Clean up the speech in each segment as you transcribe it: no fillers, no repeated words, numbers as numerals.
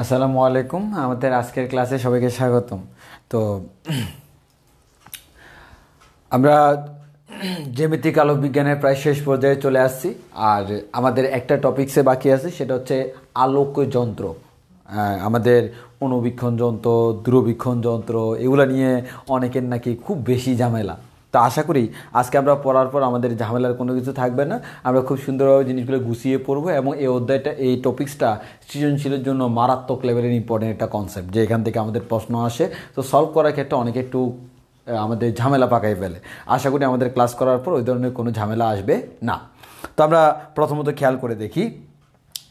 আসসালামু আলাইকুম। আমাদের আজকের ক্লাসে সবাইকে স্বাগতম। তো আমরা জ্যামিতিক আলোক বিজ্ঞানের প্রায় শেষ পর্যায়ে চলে আসছি, আর আমাদের একটা টপিকসে বাকি আছে, সেটা হচ্ছে আলোক যন্ত্র। আমাদের অণুবীক্ষণ যন্ত্র, দূরবীক্ষণ যন্ত্র, এগুলো নিয়ে অনেকের নাকি খুব বেশি ঝামেলা। তো আশা করি আজকে আমরা পড়ার পর আমাদের ঝামেলার কোনো কিছু থাকবে না, আমরা খুব সুন্দরভাবে জিনিসগুলো গুছিয়ে পড়বো। এবং এই অধ্যায়টা, এই টপিক্সটা সৃজনশীলের জন্য মারাত্মক লেভেলের ইম্পর্টেন্ট একটা কনসেপ্ট, যে এখান থেকে আমাদের প্রশ্ন আসে। তো সলভ করার ক্ষেত্রে অনেকে একটু আমাদের ঝামেলা পাকাই ফেলে। আশা করি আমাদের ক্লাস করার পর ওই ধরনের কোনো ঝামেলা আসবে না। তো আমরা প্রথমত খেয়াল করে দেখি।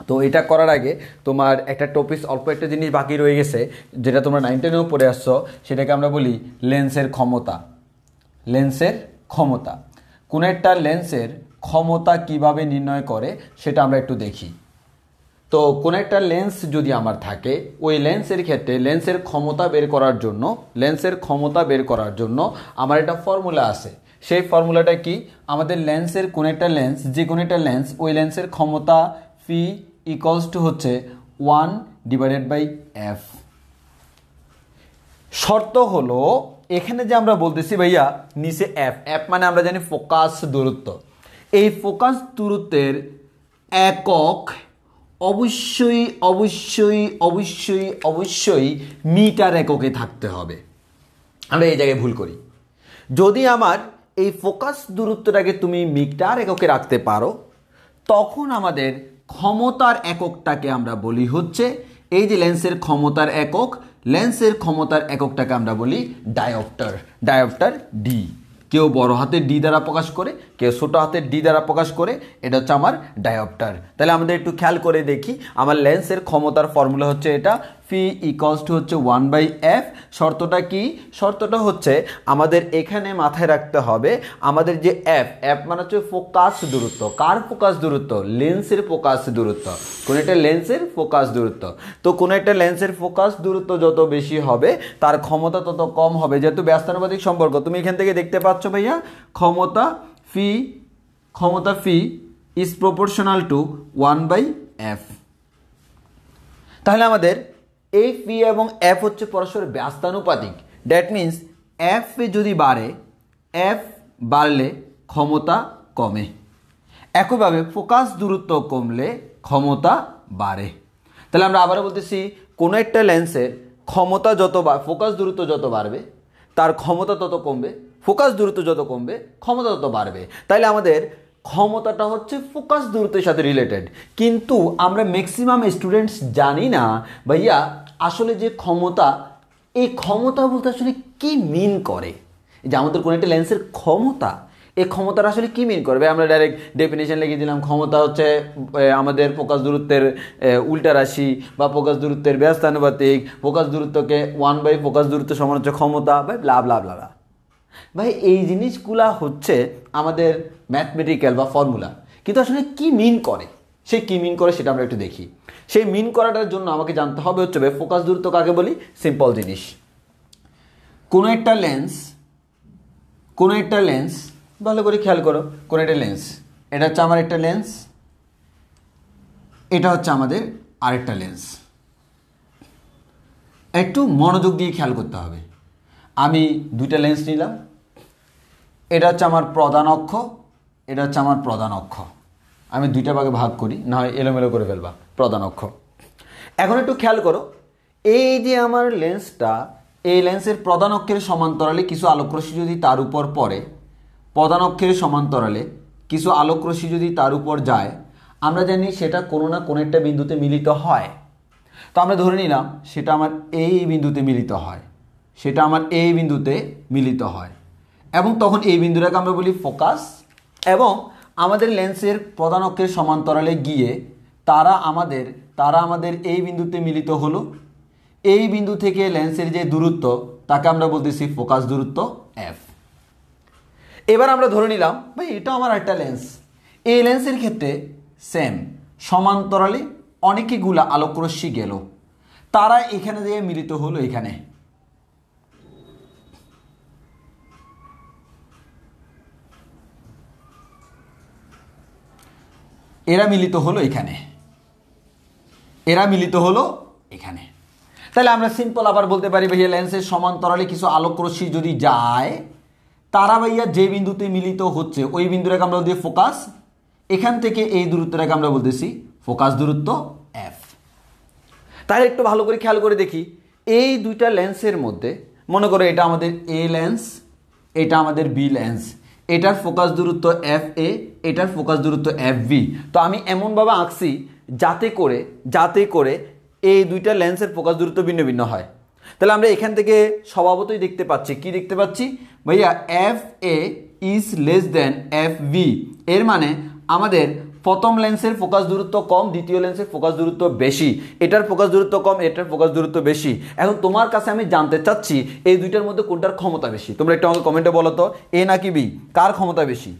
তো এটা করার আগে তোমার একটা টপিক্স, অল্প একটা জিনিস বাকি রয়ে গেছে, যেটা তোমরা 9, 10-এও পড়ে আসছো। সেটাকে আমরা বলি লেন্সের ক্ষমতা। লেন্সের ক্ষমতা, কোনো একটা লেন্সের ক্ষমতা কিভাবে নির্ণয় করে সেটা আমরা একটু দেখি। তো কোনো একটা লেন্স যদি আমার থাকে, ওই লেন্সের ক্ষেত্রে লেন্সের ক্ষমতা বের করার জন্য আমার একটা ফর্মুলা আছে। সেই ফর্মুলাটা কি? আমাদের লেন্সের কোনো একটা লেন্স, যে কোনো একটা লেন্স, ওই লেন্সের ক্ষমতা ফি ইকুয়ালস টু হচ্ছে 1/f। শর্ত হলো এখানে যে আমরা বলতেছি ভাইয়া নিচে এফ মানে আমরা জানি ফোকাস দূরত্ব। এই ফোকাস দূরত্বের একক অবশ্যই অবশ্যই অবশ্যই অবশ্যই মিটার এককে থাকতে হবে। আমরা এই জায়গায় ভুল করি। যদি আমার এই ফোকাস দূরত্বটাকে তুমি মিটার এককে রাখতে পারো, তখন আমাদের ক্ষমতার এককটাকে আমরা বলি হচ্ছে, এই যে লেন্সের ক্ষমতার একক, লেন্সের ক্ষমতার এককটাকে আমরা বলি ডায়োপ্টার ডি। কেউ বড় হাতের ডি দ্বারা প্রকাশ করে, কেউ ছোট হাতের ডি দ্বারা প্রকাশ করে। এটা হচ্ছে আমার ডায়োপ্টার। তাহলে আমাদের একটু খেয়াল করে দেখি, আমার লেন্সের ক্ষমতার ফর্মুলা হচ্ছে এটা, ফি ইকুয়ালস টু হচ্ছে 1/f। শর্তটা কি? শর্তটা হচ্ছে আমাদের এখানে মাথায় রাখতে হবে, আমাদের যে এফ মানে হচ্ছে ফোকাস দূরত্ব। কার ফোকাস দূরত্ব? লেন্সের ফোকাস দূরত্ব। কোন একটা লেন্সের ফোকাস দূরত্ব। তো কোন একটা লেন্সের ফোকাস দূরত্ব যত বেশি হবে, তার ক্ষমতা তত কম হবে। যেহেতু ব্যস্তানুপাতিক সম্পর্ক, তুমি এখান থেকে দেখতে পাচ্ছ ভাইয়া, ক্ষমতা ফি ইজ প্রপোর্শনাল টু 1/f। তাহলে আমাদের এই ফি এবং এফ হচ্ছে পরস্পর ব্যস্তানুপাতিক। দ্যাট মিন্স এফ যদি বাড়ে, এফ বাড়লে ক্ষমতা কমে। একইভাবে ফোকাস দূরত্ব কমলে ক্ষমতা বাড়ে। তাহলে আমরা আবারও বলতেছি, কোনো একটা লেন্সের ক্ষমতা যত ফোকাস দূরত্ব যত বাড়বে, তার ক্ষমতা তত কমবে। ফোকাস দূরত্ব যত কমবে, ক্ষমতা তত বাড়বে। তাইলে আমাদের ক্ষমতাটা হচ্ছে ফোকাস দূরত্বের সাথে রিলেটেড। কিন্তু আমরা ম্যাক্সিমাম স্টুডেন্টস জানি না ভাইয়া আসলে যে ক্ষমতা, এই ক্ষমতা বলতে আসলে কি মিন করে। যে আমাদের কোনো একটা লেন্সের ক্ষমতা, এই ক্ষমতাটা আসলে কি মিন করবে? আমরা ডাইরেক্ট ডেফিনেশন লিখে দিলাম, ক্ষমতা হচ্ছে আমাদের ফোকাস দূরত্বের উল্টা রাশি, বা ফোকাস দূরত্বের ব্যস্তানুপাতিক, ফোকাস দূরত্বকে 1/, ফোকাস দূরত্ব সমান হচ্ছে ক্ষমতা, বা ব্লা ব্লা ব্লা। ভাই এই জিনিসগুলা হচ্ছে আমাদের ম্যাথমেটিক্যাল বা ফর্মুলা, কিন্তু আসলে কি মিন করে, সে কি মিন করে সেটা আমরা একটু দেখি। সেই মিন করাটার জন্য আমাকে জানতে হবে হচ্ছে ভাই ফোকাস দূরত্ব কাকে বলি। সিম্পল জিনিস, কোনো একটা লেন্স ভালো করে খেয়াল করো, কোনো একটা লেন্স, এটা হচ্ছে আমার একটা লেন্স, এটা হচ্ছে আমাদের আরেকটা লেন্স। একটু মনোযোগ দিয়ে খেয়াল করতে হবে। আমি দুইটা লেন্স নিলাম, এটা হচ্ছে আমার প্রধান অক্ষ, এটা হচ্ছে আমার প্রধান অক্ষ। আমি দুইটা ভাগে ভাগ করি, না হয় এলোমেলো করে ফেলবা। প্রধান অক্ষ। এখন একটু খেয়াল করো, এই যে আমার লেন্সটা, এই লেন্সের প্রধান অক্ষের সমান্তরালে কিছু আলোকরশ্মি যদি তার উপর পড়ে, প্রধান অক্ষের সমান্তরালে কিছু আলোকরশ্মি যদি তার উপর যায়, আমরা জানি সেটা কোনো না কোনো একটা বিন্দুতে মিলিত হয়। তো আমরা ধরে নিলাম সেটা আমার এই বিন্দুতে মিলিত হয়, সেটা আমার এই বিন্দুতে মিলিত হয়, এবং তখন এই বিন্দুটাকে আমরা বলি ফোকাস। এবং আমাদের লেন্সের প্রধান অক্ষের সমান্তরালে গিয়ে তারা আমাদের এই বিন্দুতে মিলিত হলো। এই বিন্দু থেকে লেন্সের যে দূরত্ব তাকে আমরা বলতেছি ফোকাস দূরত্ব এফ। এবার আমরা ধরে নিলাম ভাই এটা আমার একটা লেন্স, এই লেন্সের ক্ষেত্রে সেম, সমান্তরালে অনেকগুলা আলোকরশ্মি গেল, তারা এখানে যেয়ে মিলিত হলো, এখানে এরা মিলিত হলো এখানে, এরা মিলিত হলো এখানে। তাহলে আমরা সিম্পল আবার বলতে পারি ভাইয়া লেন্সের সমান্তরালে কিছু আলোকরশ্মি যদি যায়, তারা ভাইয়া যে বিন্দুতে মিলিত হচ্ছে ওই বিন্দুটাকে আমরা বলতে ফোকাস। এখান থেকে এই দূরত্বটাকে আমরা বলতেছি ফোকাস দূরত্ব এফ। তাহলে একটু ভালো করে খেয়াল করে দেখি, এই দুইটা লেন্সের মধ্যে মনে করো এটা আমাদের এ লেন্স, এটা আমাদের বি লেন্স, এটার ফোকাস দূরত্ব এফ এ, এটার ফোকাস দূরত্ব এফ ভি। তো আমি এমনভাবে আঁকছি যাতে করে এই দুইটা লেন্সের ফোকাস দূরত্ব ভিন্ন ভিন্ন হয়। তাহলে আমরা এখান থেকে স্বভাবতই দেখতে পাচ্ছি, কি দেখতে পাচ্ছি ভাইয়া, F A is less than F V. এর মানে আমাদের প্রথম লেন্সের ফোকাস দূরত্ব কম, দ্বিতীয় লেন্সের ফোকাস দূরত্ব বেশি, এটার ফোকাস দূরত্ব কম, এটার ফোকাস দূরত্ব বেশি। এখন তোমার কাছে আমি জানতে চাচ্ছি এই দুইটার মধ্যে কোনটার ক্ষমতা বেশি। তোমরা একটু আমাকে কমেন্টে বলো তো, এ নাকি বি, কার ক্ষমতা বেশি?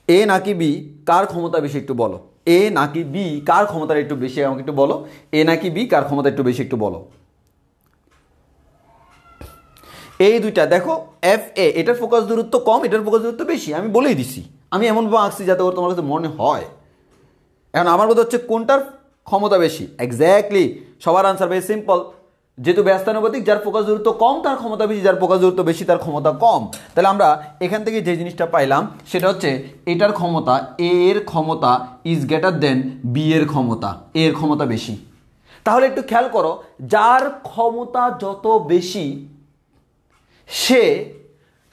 এ নাকি বি, কার ক্ষমতা বেশি একটু বলো। এ নাকি বি, কার ক্ষমতা একটু বেশি আমাকে একটু বলো। এ নাকি বি, কার ক্ষমতা একটু বেশি একটু বলো। এই দুইটা দেখো, এফ এ এটার ফোকাস দূরত্ব কম, এটার ফোকাস দূরত্ব বেশি, আমি বলেই দিছি। আমি এমনভাবে আঁকছি যাতে করে তোমার কাছে মনে হয়। এখন আমার কথা হচ্ছে কোনটার ক্ষমতা বেশি। এক্স্যাক্টলি সবার আনসার ভেরি সিম্পল, যেহেতু ব্যস্তানুপাতিক, যার ফোকাস দূরত্ব কম তার ক্ষমতা বেশি, যার ফোকাস দূরত্ব বেশি তার ক্ষমতা কম। তাহলে আমরা এখান থেকে যে জিনিসটা পাইলাম সেটা হচ্ছে এটার ক্ষমতা, এ এর ক্ষমতা ইজ গ্রেটার দেন বি এর ক্ষমতা, এর ক্ষমতা বেশি। তাহলে একটু খেয়াল করো, যার ক্ষমতা যত বেশি সে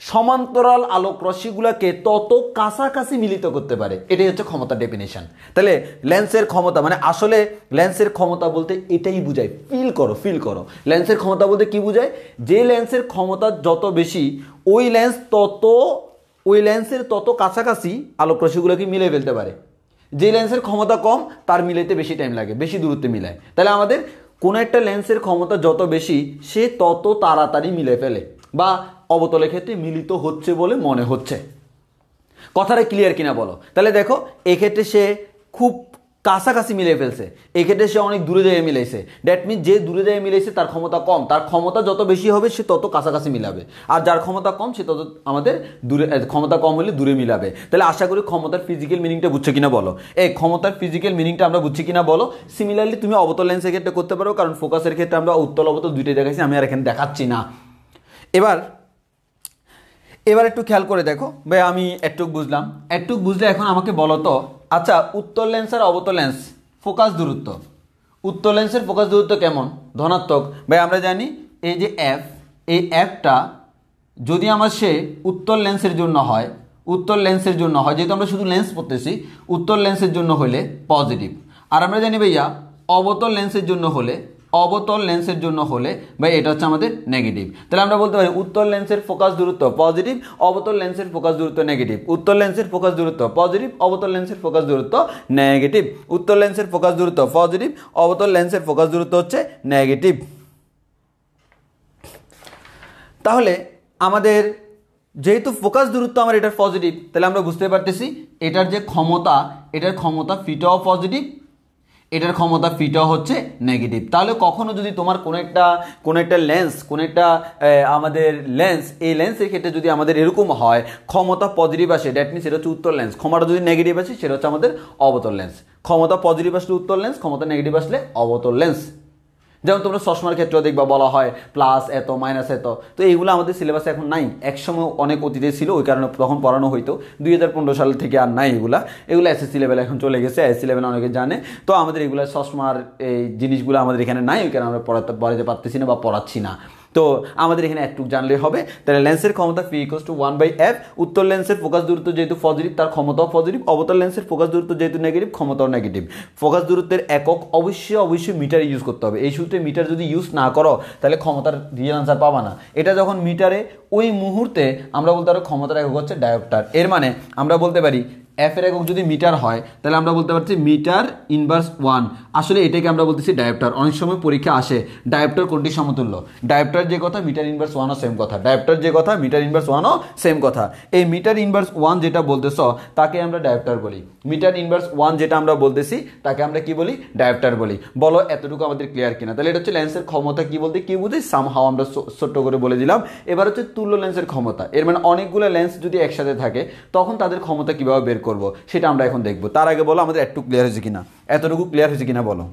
সমান্তরাল আলোক রশ্মিগুলোকে তত কাছাকাছি মিলিত করতে পারে। এটাই হচ্ছে ক্ষমতার ডেফিনেশন। তাহলে লেন্সের ক্ষমতা মানে আসলে লেন্সের ক্ষমতা বলতে এটাই বোঝায়। ফিল করো লেন্সের ক্ষমতা বলতে কি বোঝায়, যে লেন্সের ক্ষমতা যত বেশি ওই লেন্সের তত কাছাকাছি আলোক রশ্মিগুলোকে মিলে ফেলতে পারে। যে লেন্সের ক্ষমতা কম তার মিলাইতে বেশি টাইম লাগে, বেশি দূরত্বে মিলায়। তাহলে আমাদের কোনো একটা লেন্সের ক্ষমতা যত বেশি সে তত তাড়াতাড়ি মিলে ফেলে, বা অবতলের ক্ষেত্রে মিলিত হচ্ছে বলে মনে হচ্ছে। কথাটা ক্লিয়ার কিনা বলো। তাহলে দেখো এক্ষেত্রে সে খুব কাছাকাছি মিলে ফেলছে, এক্ষেত্রে সে অনেক দূরে জায়গায় মিলাইছে। দ্যাট মিনস যে দূরে জায়গায় মিলাইছে তার ক্ষমতা কম, তার ক্ষমতা যত বেশি হবে সে তত কাছাকাছি মিলাবে, আর যার ক্ষমতা কম সে তত আমাদের দূরে, ক্ষমতা কম হলে দূরে মিলাবে। তাহলে আশা করি ক্ষমতার ফিজিক্যাল মিনিংটা বুঝছো কিনা বলো। এই ক্ষমতার ফিজিক্যাল মিনিংটা আমরা বুঝছি কিনা বলো। সিমিলারলি তুমি অবতল লেন্সের ক্ষেত্রে করতে পারো, কারণ ফোকাসের ক্ষেত্রে আমরা উত্তল অবতল দুইটাই দেখাইছি, আমি আর এখানে দেখাচ্ছি না। এবার একটু খেয়াল করে দেখো ভাই, আমি একটু বুঝলে এখন আমাকে বলো তো, আচ্ছা উত্তল লেন্স আর অবতল লেন্স ফোকাস দূরত্ব, উত্তল লেন্সের ফোকাস দূরত্ব কেমন? ধনাত্মক। ভাই আমরা জানি এই যে এফ, এই এফটা যদি আমার সে উত্তল লেন্সের জন্য হয়, যেহেতু আমরা শুধু লেন্স পড়তেছি, উত্তল লেন্সের জন্য হলে পজিটিভ। আর আমরা জানি ভাইয়া অবতল লেন্সের জন্য হলে ভাই এটা হচ্ছে আমাদের নেগেটিভ। তাহলে আমরা বলতে পারি উত্তল লেন্সের ফোকাস দূরত্ব পজিটিভ, অবতল লেন্সের ফোকাস দূরত্ব নেগেটিভ। উত্তল লেন্সের ফোকাস দূরত্ব পজিটিভ, অবতল লেন্সের ফোকাস দূরত্ব নেগেটিভ। উত্তল লেন্সের ফোকাস দূরত্ব পজিটিভ, অবতল লেন্সের ফোকাস দূরত্ব হচ্ছে নেগেটিভ। তাহলে আমাদের যেহেতু ফোকাস দূরত্ব আমার এটার পজিটিভ, তাহলে আমরা বুঝতে পারতেছি এটার যে ক্ষমতা, এটার ক্ষমতা ফিটাও পজিটিভ, এটার ক্ষমতা ফিটাও হচ্ছে নেগেটিভ। তাহলে কখনো যদি তোমার কোনো একটা লেন্স, আমাদের লেন্স, এই লেন্সের ক্ষেত্রে যদি আমাদের এরকম হয় ক্ষমতা পজিটিভ আসে, দ্যাট মিনস এটা হচ্ছে উত্তল লেন্স। ক্ষমতা যদি নেগেটিভ আসে সেটা হচ্ছে আমাদের অবতল লেন্স। ক্ষমতা পজিটিভ আসলে উত্তল লেন্স, ক্ষমতা নেগেটিভ আসলে অবতল লেন্স। যেমন তোমরা চশমার ক্ষেত্রেও দেখবা বলা হয় প্লাস এত মাইনাস এত, তো এইগুলো আমাদের সিলেবাসে এখন নাই, একসময় অনেক অতীতে ছিল, ওই কারণে তখন পড়ানো হইতো। 2015 সাল থেকে আর নাই এগুলো এসএসসি লেভেল এখন চলে গেছে, এসএসসি লেভেল অনেকে জানে। তো আমাদের এগুলো চশমার এই জিনিসগুলো আমাদের এখানে নাই, ওই কারণে আমরা পড়াতে পারতেছি না বা পড়াচ্ছি না। তো আমাদের এখানে একটু জানলে হবে। তাহলে লেন্সের ক্ষমতা ফি ইকুয়ালস টু 1/f। উত্তর লেন্সের ফোকাস দূরত্ব যেহেতু পজিটিভ, তার ক্ষমতাও পজিটিভ। অবতল লেন্সের ফোকাস দূরত্ব যেহেতু নেগেটিভ, ক্ষমতাও নেগেটিভ। ফোকাস দূরত্বের একক অবশ্যই মিটার ইউজ করতে হবে। এই সূত্রে মিটার যদি ইউজ না করো তাহলে ক্ষমতার রিয়েল আনসার পাবা না। এটা যখন মিটারে ওই মুহূর্তে আমরা বলতে পারি ক্ষমতার একক হচ্ছে ডায়োপ্টার। এর মানে আমরা বলতে পারি এফ এর একক যদি মিটার হয় তাহলে আমরা বলতে পারছি মিটার ইনভার্স 1। আসলে এটাকে আমরা বলতেছি ডায়োপ্টার। অনেক সময় পরীক্ষা আসে ডায়োপ্টার কোনটি সমতুল্য, ডায়োপ্টার যে কথা মিটার ইনভার্স 1ও সেম কথা, ডায়োপ্টার যে কথা মিটার ইনভার্স 1ও সেম কথা। এই মিটার ইনভার্স 1 যেটা বলতেছ তাকে আমরা ডায়োপ্টার বলি, মিটার ইনভার্স 1 যেটা আমরা বলতেছি তাকে আমরা কি বলি, ডায়োপ্টার বলি। বলো এতটুকু আমাদের ক্লিয়ার কিনা? তাহলে এটা হচ্ছে লেন্সের ক্ষমতা কি বলতে কি বুঝি, সামহাও আমরা ছোট্ট করে বলে দিলাম। এবার হচ্ছে তুল্য লেন্সের ক্ষমতা। এর মানে অনেকগুলো লেন্স যদি একসাথে থাকে তখন তাদের ক্ষমতা কিভাবে বের করব সেটা আমরা এখন দেখব। তার আগে বলো আমাদের একটু ক্লিয়ার হয়েছে কিনা, এতটুকু ক্লিয়ার হয়েছে কিনা বলো।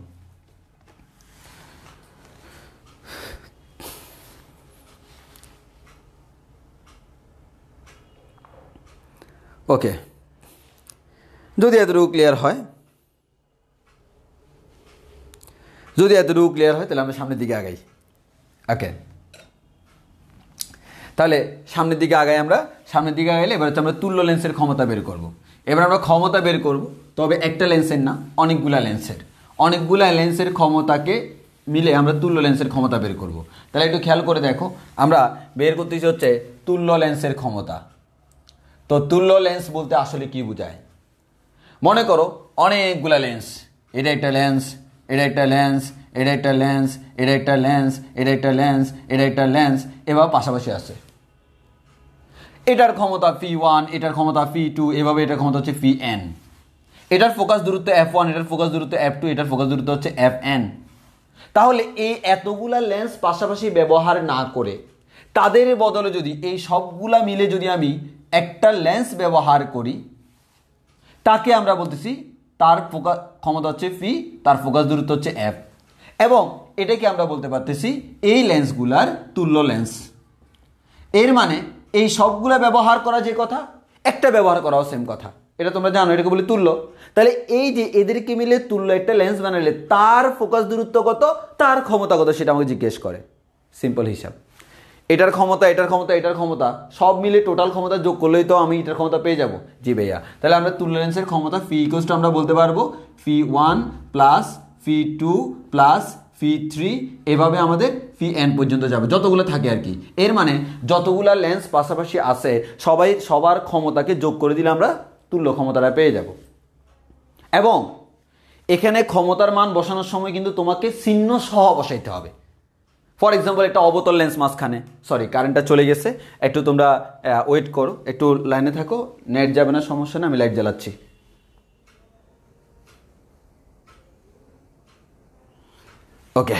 ওকে, যদি এতটুকু ক্লিয়ার হয় তাহলে আমরা সামনের দিকে আগাই। ওকে, তাহলে সামনের দিকে আগাইলে এবার হচ্ছে আমরা তুল্য লেন্সের ক্ষমতা বের করব। এবার আমরা ক্ষমতা বের করব, তবে একটা লেন্সের না, অনেকগুলা লেন্সের ক্ষমতাকে মিলে আমরা তুল্য লেন্সের ক্ষমতা বের করব। তাহলে একটু খেয়াল করে দেখো, আমরা বের করতেছি হচ্ছে তুল্য লেন্সের ক্ষমতা। তো তুল্য লেন্স বলতে আসলে কি বোঝায়? মনে করো অনেকগুলা লেন্স, এটা একটা লেন্স, এটা একটা লেন্স, এটা একটা লেন্স, এটা একটা লেন্স, এটা একটা লেন্স, এটা একটা লেন্স, এভাবে পাশাপাশি আছে। এটার ক্ষমতা ফি1, এটার ক্ষমতা ফি2, এভাবে এটার ক্ষমতা হচ্ছে ফিএন। এটার ফোকাস দূরত্ব f1, এটার ফোকাস দূরত্ব f2, এটার ফোকাস দূরত্ব হচ্ছে fn। তাহলে এই এতগুলা লেন্স পাশাপাশি ব্যবহার না করে তাদের বদলে যদি এই সবগুলা মিলে যদি আমি একটা লেন্স ব্যবহার করি তাকে আমরা বলতেছি তার ফোকাস ক্ষমতা হচ্ছে ফি, তার ফোকাস দূরত্ব হচ্ছে f, এবং এটাকে আমরা বলতে পারতেছি এই লেন্সগুলার তুল্য লেন্স। এর মানে এই সবগুলা ব্যবহার করা যে কথা, একটা ব্যবহার করাও সেম কথা, এটা তোমরা জানো, এটাকে বলি তুল্য। তাহলে এই যে এদেরকে মিলে তুল্য একটা লেন্স বানালে তার ফোকাস দূরত্ব কত, তার ক্ষমতা কত সেটা আমাকে জিজ্ঞেস করে। সিম্পল হিসাব, এটার ক্ষমতা, এটার ক্ষমতা, এটার ক্ষমতা সব মিলে টোটাল ক্ষমতা যোগ করলেই তো আমি এটার ক্ষমতা পেয়ে যাব। জি ভাইয়া, তাহলে আমরা তুল্য লেন্সের ক্ষমতা ফি ইকুয়ালস টু আমরা বলতে পারবো ফি1 প্লাস ফি2 প্লাস ফি3, এভাবে আমাদের ফিএন পর্যন্ত যাবে, যতগুলো থাকে আর কি। এর মানে যতগুলো লেন্স পাশাপাশি আছে সবার ক্ষমতাকে যোগ করে দিলে আমরা তুল্য ক্ষমতাটা পেয়ে যাব। এবং এখানে ক্ষমতার মান বসানোর সময় কিন্তু তোমাকে চিহ্ন সহ বসাইতে হবে। ফর এক্সাম্পল একটা অবতল লেন্স মাঝখানে, সরি কারেন্টটা চলে গেছে, একটু তোমরা ওয়েট করো, একটু লাইনে থাকো, নেট যাবে না, সমস্যা না, আমি লাইট জ্বালাচ্ছি। ওকে,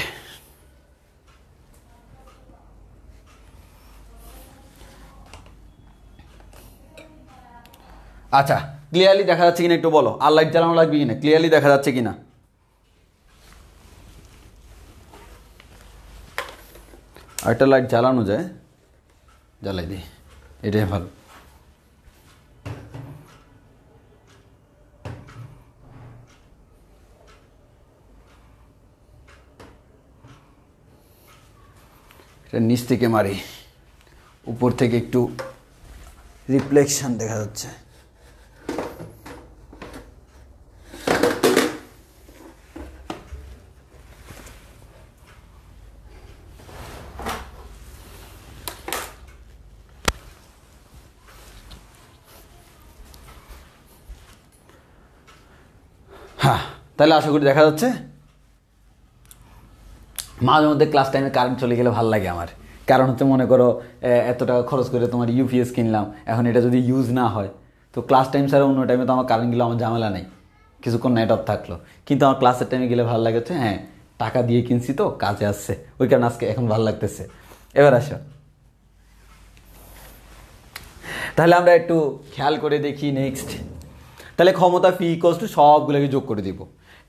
আচ্ছা ক্লিয়ারলি দেখা যাচ্ছে কিনা একটু বলো, আর লাইট জ্বালানো লাগবে কিনা, ক্লিয়ারলি দেখা যাচ্ছে কিনা? আরেকটা লাইট জ্বালানো যায়, জ্বালাই দিই, এটাই ভালো। এটা নিচ থেকে মারি, উপর থেকে একটু রিফ্লেকশন দেখা যাচ্ছে। হ্যাঁ, তাহলে আশা করি দেখা যাচ্ছে। মাঝে মধ্যে ক্লাস টাইমে কারেন্ট চলে গেলে ভালো লাগে আমার, কারণ হচ্ছে মনে করো এত টাকা খরচ করে তোমার ইউপিএস কিনলাম, এখন এটা যদি ইউজ না হয় তো ক্লাস টাইম ছাড়া অন্য টাইমে তো আমার কারেন্ট গেলে আমার ঝামেলা নেই, কিছুক্ষণ নেট অফ থাকলো। কিন্তু আমার ক্লাসের টাইমে গেলে ভালো লাগে হচ্ছে হ্যাঁ টাকা দিয়ে কিনছি তো কাজে আসছে, ওই কারণে আজকে এখন ভালো লাগতেছে। এবার আসো, তাহলে আমরা একটু খেয়াল করে দেখি নেক্সট। তাহলে ক্ষমতা ফি ইকুয়ালস টু সবগুলোকে যোগ করে দিব।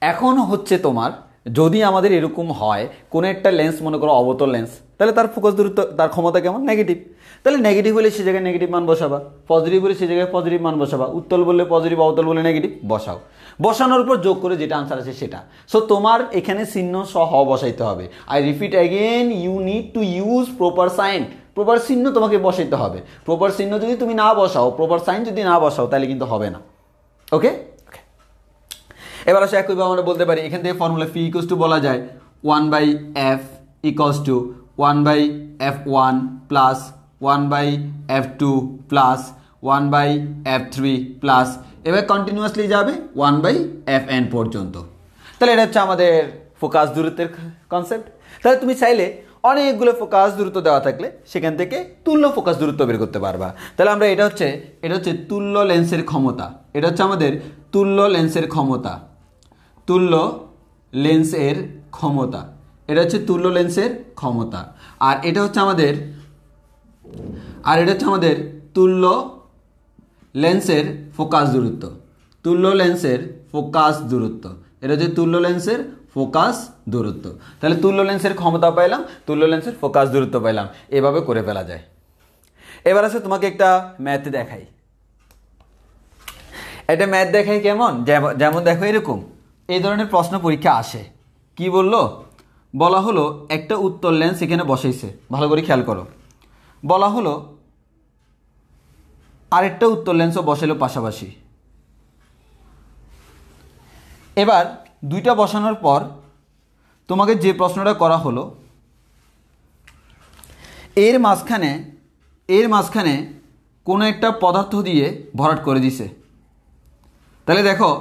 এখন হচ্ছে তোমার যদি আমাদের এরকম হয় কোনো একটা লেন্স মনে করো অবতল লেন্স, তাহলে তার ফোকাস দূরত্ব তার ক্ষমতা কেমন? নেগেটিভ। তাহলে নেগেটিভ হলে সে জায়গায় নেগেটিভ মান বসাবা, পজিটিভ হলে সে জায়গায় পজিটিভ মান বসাবা, উত্তল বললে পজিটিভ, অবতল বলে নেগেটিভ বসাও। বসানোর পর যোগ করে যেটা আনসার আছে সেটা। সো তোমার এখানে চিহ্ন সহ বসাইতে হবে। I repeat again, you need to use proper sign. Proper চিহ্ন তোমাকে বসাইতে হবে। প্রপার চিহ্ন যদি তুমি না বসাও, প্রপার সাইন যদি না বসাও, তাহলে কিন্তু হবে না। ওকে, এবার আসে একইভাবে আমরা বলতে পারি এখান থেকে ফর্মুলা ফি ইকুয়ালস টু বলা যায় 1/f equals to 1/f1 plus 1/f2 plus 1/f3 plus, এবার কন্টিনিউয়াসলি যাবে 1/fn পর্যন্ত। তাহলে এটা হচ্ছে আমাদের ফোকাস দূরত্বের কনসেপ্ট। তাহলে তুমি চাইলে অনেকগুলো ফোকাস দূরত্ব দেওয়া থাকলে সেখান থেকে তুল্য ফোকাস দূরত্ব বের করতে পারবা। তাহলে আমরা এটা হচ্ছে তুল্য লেন্সের ক্ষমতা। এটা হচ্ছে আমাদের তুল্য লেন্সের ক্ষমতা, তুল্য লেন্সের ক্ষমতা। এটা হচ্ছে তুল্য লেন্সের ক্ষমতা। আর এটা হচ্ছে আমাদের তুল্য লেন্সের ফোকাস দূরত্ব। তুল্য লেন্সের ফোকাস দূরত্ব, এটা হচ্ছে তুল্য লেন্সের ফোকাস দূরত্ব। তাহলে তুল্য লেন্সের ক্ষমতা পাইলাম, তুল্য লেন্সের ফোকাস দূরত্ব পাইলাম, এভাবে করে ফেলা যায়। এবার আছে তোমাকে একটা ম্যাথ দেখাই। এটা ম্যাথ দেখাই কেমন, যেমন দেখো এরকম এই ধরনের প্রশ্ন পরীক্ষা আসে। কি বললো? বলা হলো একটা উত্তল লেন্স এখানে বসাইছে, ভালো করে খেয়াল করো। বলা হলো আরেকটা উত্তল লেন্সও বসাইলো পাশাপাশি। এবার দুইটা বসানোর পর তোমাকে যে প্রশ্নটা করা হলো, এর মাঝখানে কোনো একটা পদার্থ দিয়ে ভরাট করে দিছে। তাহলে দেখো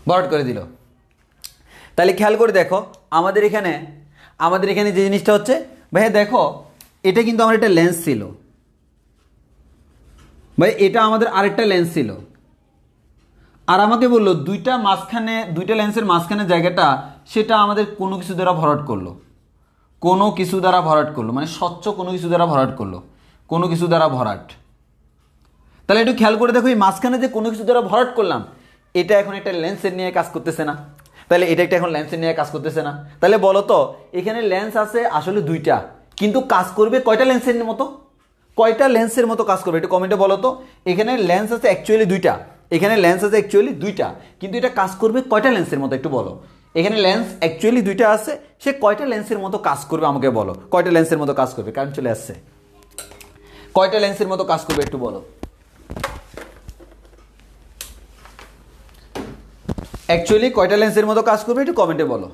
ভরাট করে দিল। তাহলে খেয়াল করে দেখো আমাদের এখানে যে জিনিসটা হচ্ছে, ভাইয়া দেখো এটা কিন্তু আমার একটা লেন্স ছিল, ভাই এটা আমাদের আরেকটা লেন্স ছিল। আর আমাকে বললো দুইটা লেন্সের মাঝখানে জায়গাটা সেটা আমাদের কোনো কিছু দ্বারা ভরাট করলো, মানে স্বচ্ছ কোনো কিছু দ্বারা ভরাট করলো, কোনো কিছু দ্বারা ভরাট। তাহলে একটু খেয়াল করে দেখো এই মাঝখানে যে কোনো কিছু দ্বারা ভরাট করলাম, এটা এখন একটা লেন্সের নিয়ে কাজ করতেছে না? তাহলে এটা একটা এখন লেন্সের নিয়ে কাজ করতেছে না? তাহলে বলো তো এখানে লেন্স আছে আসলে দুইটা, কিন্তু কাজ করবে কয়টা লেন্সের মতো? কয়টা লেন্সের মতো কাজ করবে একটু কমেন্টে বলো তো। এখানে লেন্স আছে অ্যাকচুয়ালি দুইটা, কিন্তু এটা কাজ করবে কয়টা লেন্সের মতো একটু বলো। এখানে লেন্স অ্যাকচুয়ালি দুইটা আছে, সে কয়টা লেন্সের মতো কাজ করবে আমাকে বলো। কয়টা লেন্সের মতো কাজ করবে? কারণ চলে আসছে, কয়টা লেন্সের মতো কাজ করবে একটু বলো। অ্যাকচুয়ালি কয়টা লেন্সের মতো কাজ করবে একটু কমেন্টে বলো।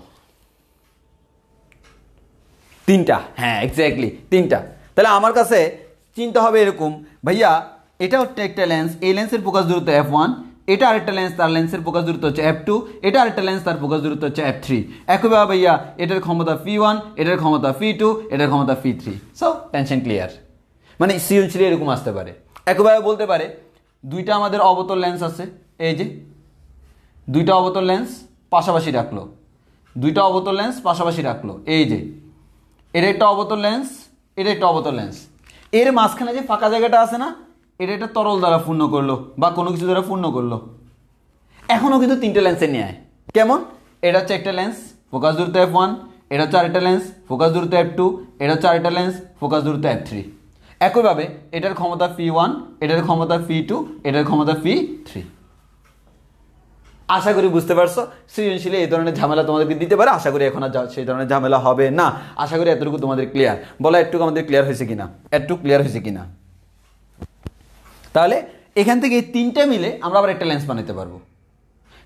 তিনটা, হ্যাঁ এক্স্যাক্টলি তিনটা। তাহলে আমার কাছে চিন্তা হবে এরকম, ভাইয়া এটা হচ্ছে একটা লেন্স, এই লেন্সের ফোকাস দূরত্ব f1, এটা আরেকটা লেন্স, তার লেন্সের ফোকাস দূরত্ব হচ্ছে f2, এটা আরেকটা লেন্স, তার ফোকাস দূরত্ব হচ্ছে f3। একইভাবে ভাইয়া এটার ক্ষমতা f1, এটার ক্ষমতা f2, এটার ক্ষমতা f3। So tension clear. মানে সৃজনশীল এরকম আসতে পারে। একইভাবে বলতে পারে দুইটা আমাদের অবতল লেন্স আছে, এই যে দুইটা অবতল লেন্স পাশাপাশি রাখলো, এই যে এটা একটা অবতল লেন্স, এর মাঝখানে যে ফাঁকা জায়গাটা আছে না, এটা একটা তরল দ্বারা পূর্ণ করলো বা কোনো কিছু দ্বারা পূর্ণ করলো। এখনও কিন্তু তিনটে লেন্সের নিয়ে কেমন? এটা হচ্ছে একটা লেন্স, ফোকাস দূরত্ব f1, এটা হচ্ছে আরেকটা লেন্স, ফোকাস দূরত্ব f2, এটা হচ্ছে আরেকটা লেন্স, ফোকাস দূরত্ব f3। একইভাবে এটার ক্ষমতা f1, এটার ক্ষমতা f2, এটার ক্ষমতা f3। আশা করি বুঝতে পারছো। সৃজনশীলে এই ধরনের ঝামেলা তোমাদেরকে দিতে পারে, আশা করি এখন আর সেই ধরনের ঝামেলা হবে না। আশা করি এতটুকু তোমাদের ক্লিয়ার। বলো একটুকু আমাদের ক্লিয়ার হয়েছে কিনা? তাহলে এখান থেকে এই তিনটা মিলে আমরা আবার একটা লেন্স বানাতে পারবো,